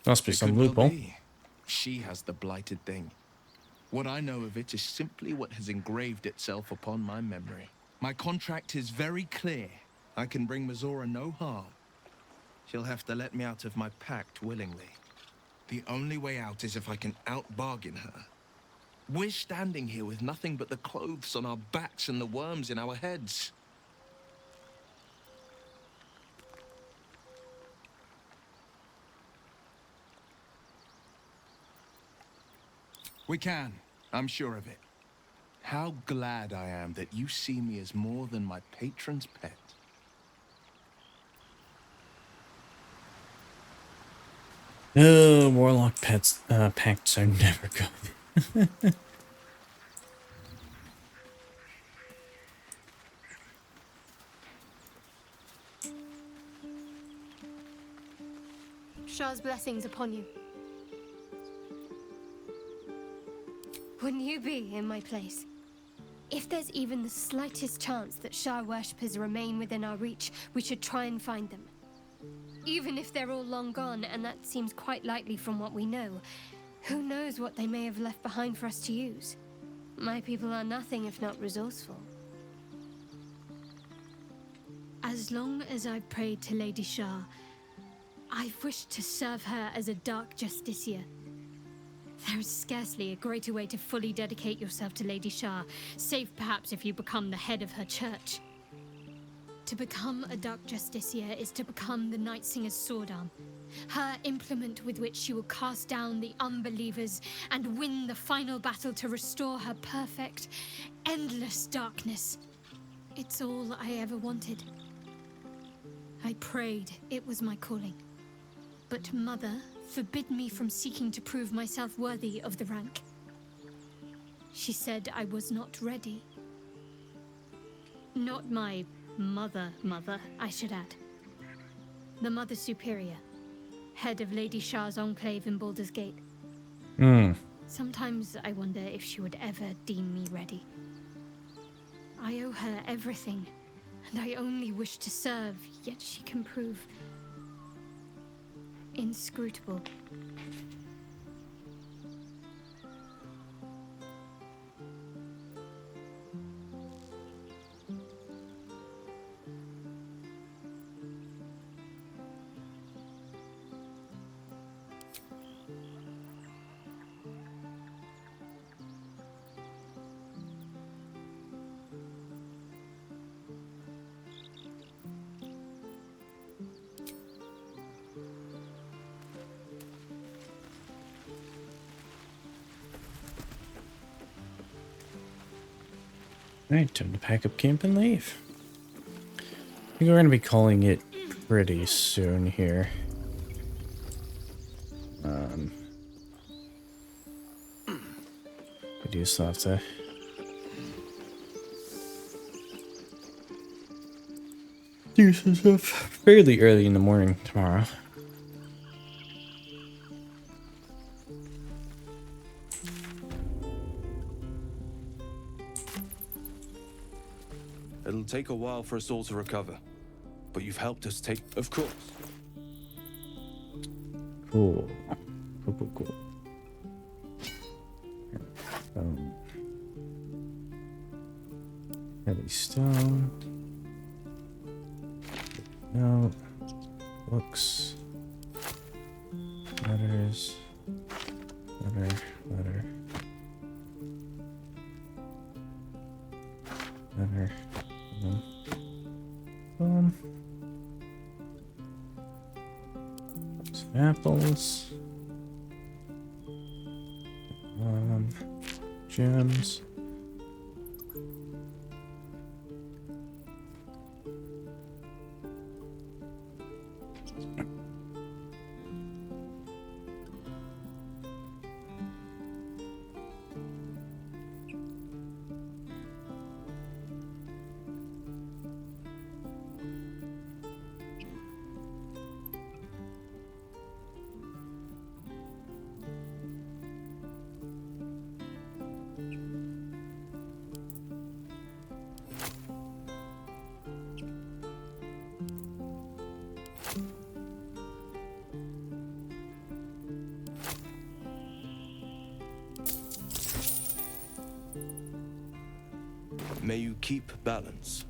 Must be It some could well loophole. be. She has the blighted thing. What I know of it is simply what has engraved itself upon my memory. My contract is very clear. I can bring Mizora no harm. She'll have to let me out of my pact willingly. The only way out is if I can out-bargain her. We're standing here with nothing but the clothes on our backs and the worms in our heads. We can. I'm sure of it. How glad I am that you see me as more than my patron's pet. No, warlock pets pacts are never good. Shah's blessings upon you. Wouldn't you be in my place? If there's even the slightest chance that Shah worshippers remain within our reach, we should try and find them. Even if they're all long gone, and that seems quite likely from what we know, who knows what they may have left behind for us to use? My people are nothing if not resourceful. As long as I've prayed to Lady Shah, I've wished to serve her as a Dark Justiciar. There is scarcely a greater way to fully dedicate yourself to Lady Shah, save perhaps if you become the head of her church. To become a Dark Justiciar is to become the Night Singer's sword arm, her implement with which she will cast down the unbelievers and win the final battle to restore her perfect, endless darkness. It's all I ever wanted. I prayed it was my calling. But Mother forbid me from seeking to prove myself worthy of the rank. She said I was not ready. Not my mother, I should add. The Mother Superior, head of Lady Shah's enclave in Baldur's Gate. Hmm. Sometimes I wonder if she would ever deem me ready. I owe her everything, and I only wish to serve, yet she can prove inscrutable. Alright, time to pack up camp and leave. I think we're going to be calling it pretty soon here. I do still have to do some stuff fairly early in the morning tomorrow. It'll take a while for us all to recover, but you've helped us take... Of course. Cool. Cool. Heavy stone. No. Books. Letters. Letter. Some apples. Gems. May you keep balance.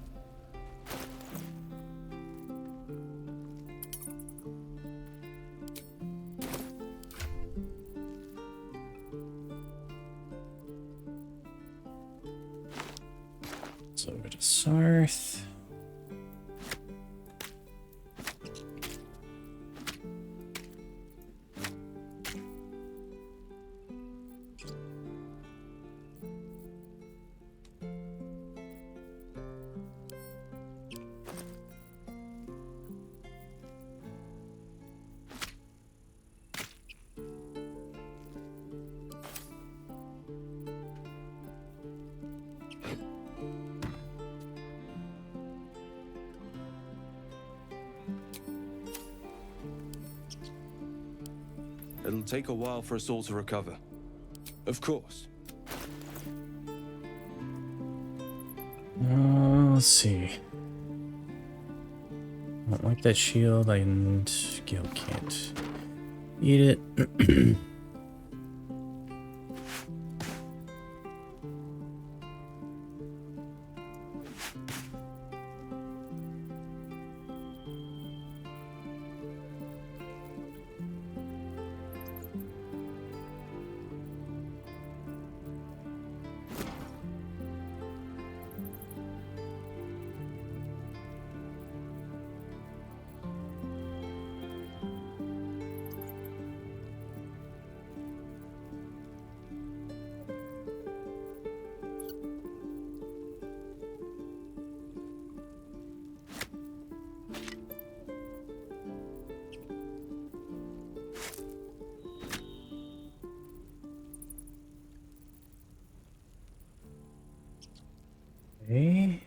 So over to Sarth. It'll take a while for us all to recover. Of course. Let's see. I don't like that shield, and Gil can't eat it. Okay.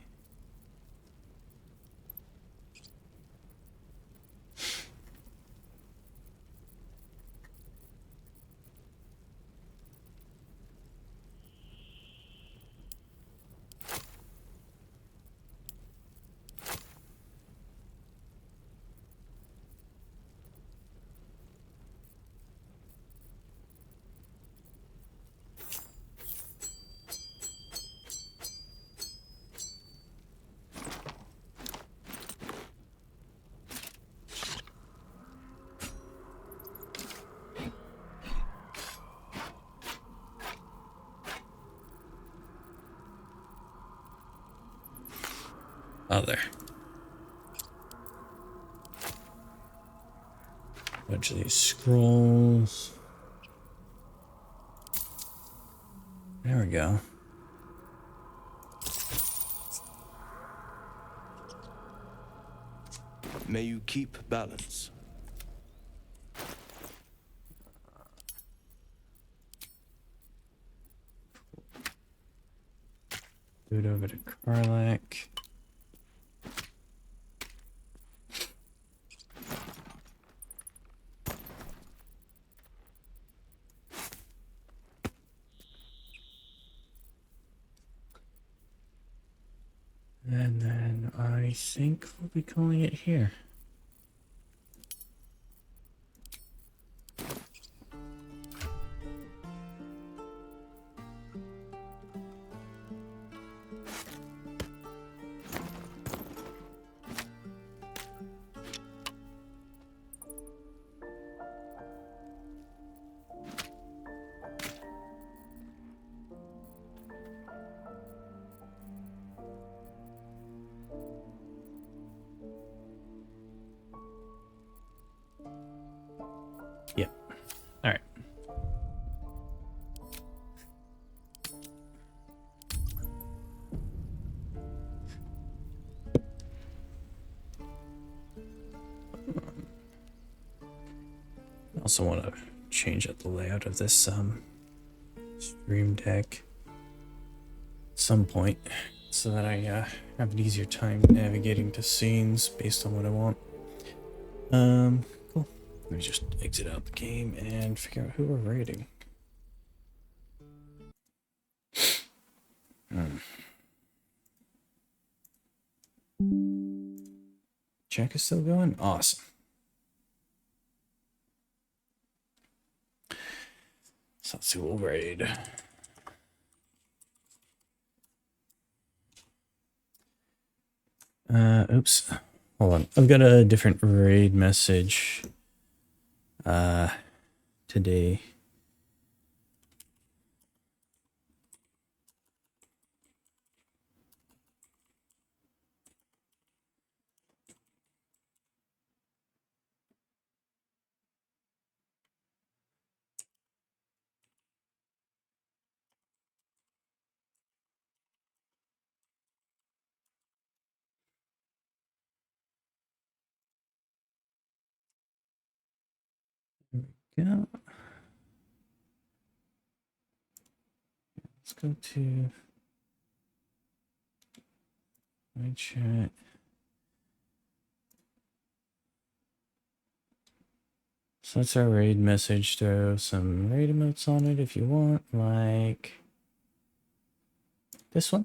Oh, there. Bunch of these scrolls. There we go. May you keep balance. Boot over to Karlak. And then I think we'll be calling it here. Yep. All right. I also want to change up the layout of this stream deck at some point so that I have an easier time navigating to scenes based on what I want. Cool. Let me just exit out the game and figure out who we're raiding. Check is still going? Awesome. So let's see what we'll raid. Oops. Hold on. I've got a different raid message today. Yeah. Let's go to my chat. So that's our raid message. Throw some raid emotes on it if you want, like this one.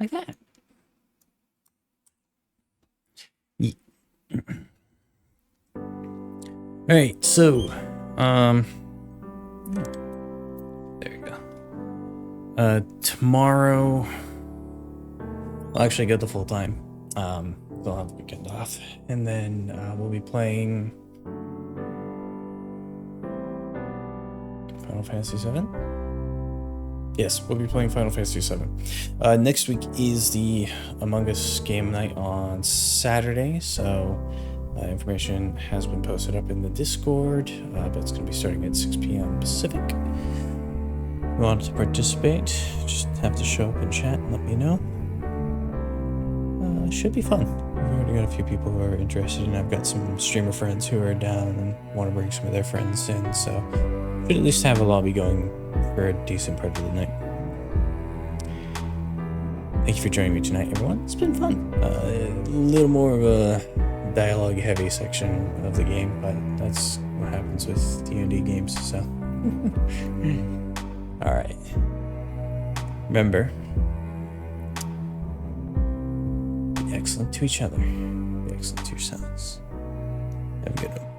Like that. Yeah. All right, so there you go. Tomorrow I'll actually get the full time. We'll have the weekend off, and then we'll be playing Final Fantasy VII. Yes, we'll be playing Final Fantasy VII. Next week is the Among Us game night on Saturday, so information has been posted up in the Discord, but it's going to be starting at 6 p.m. Pacific. If you want to participate, just have to show up and chat and let me know. Should be fun. We've already got a few people who are interested, and I've got some streamer friends who are down and want to bring some of their friends in, so should at least have a lobby going for a decent part of the night. Thank you for joining me tonight, everyone. It's been fun. A little more of a dialogue-heavy section of the game, but that's what happens with D&D games, so. Alright. Remember, be excellent to each other. Be excellent to yourselves. Have a good one.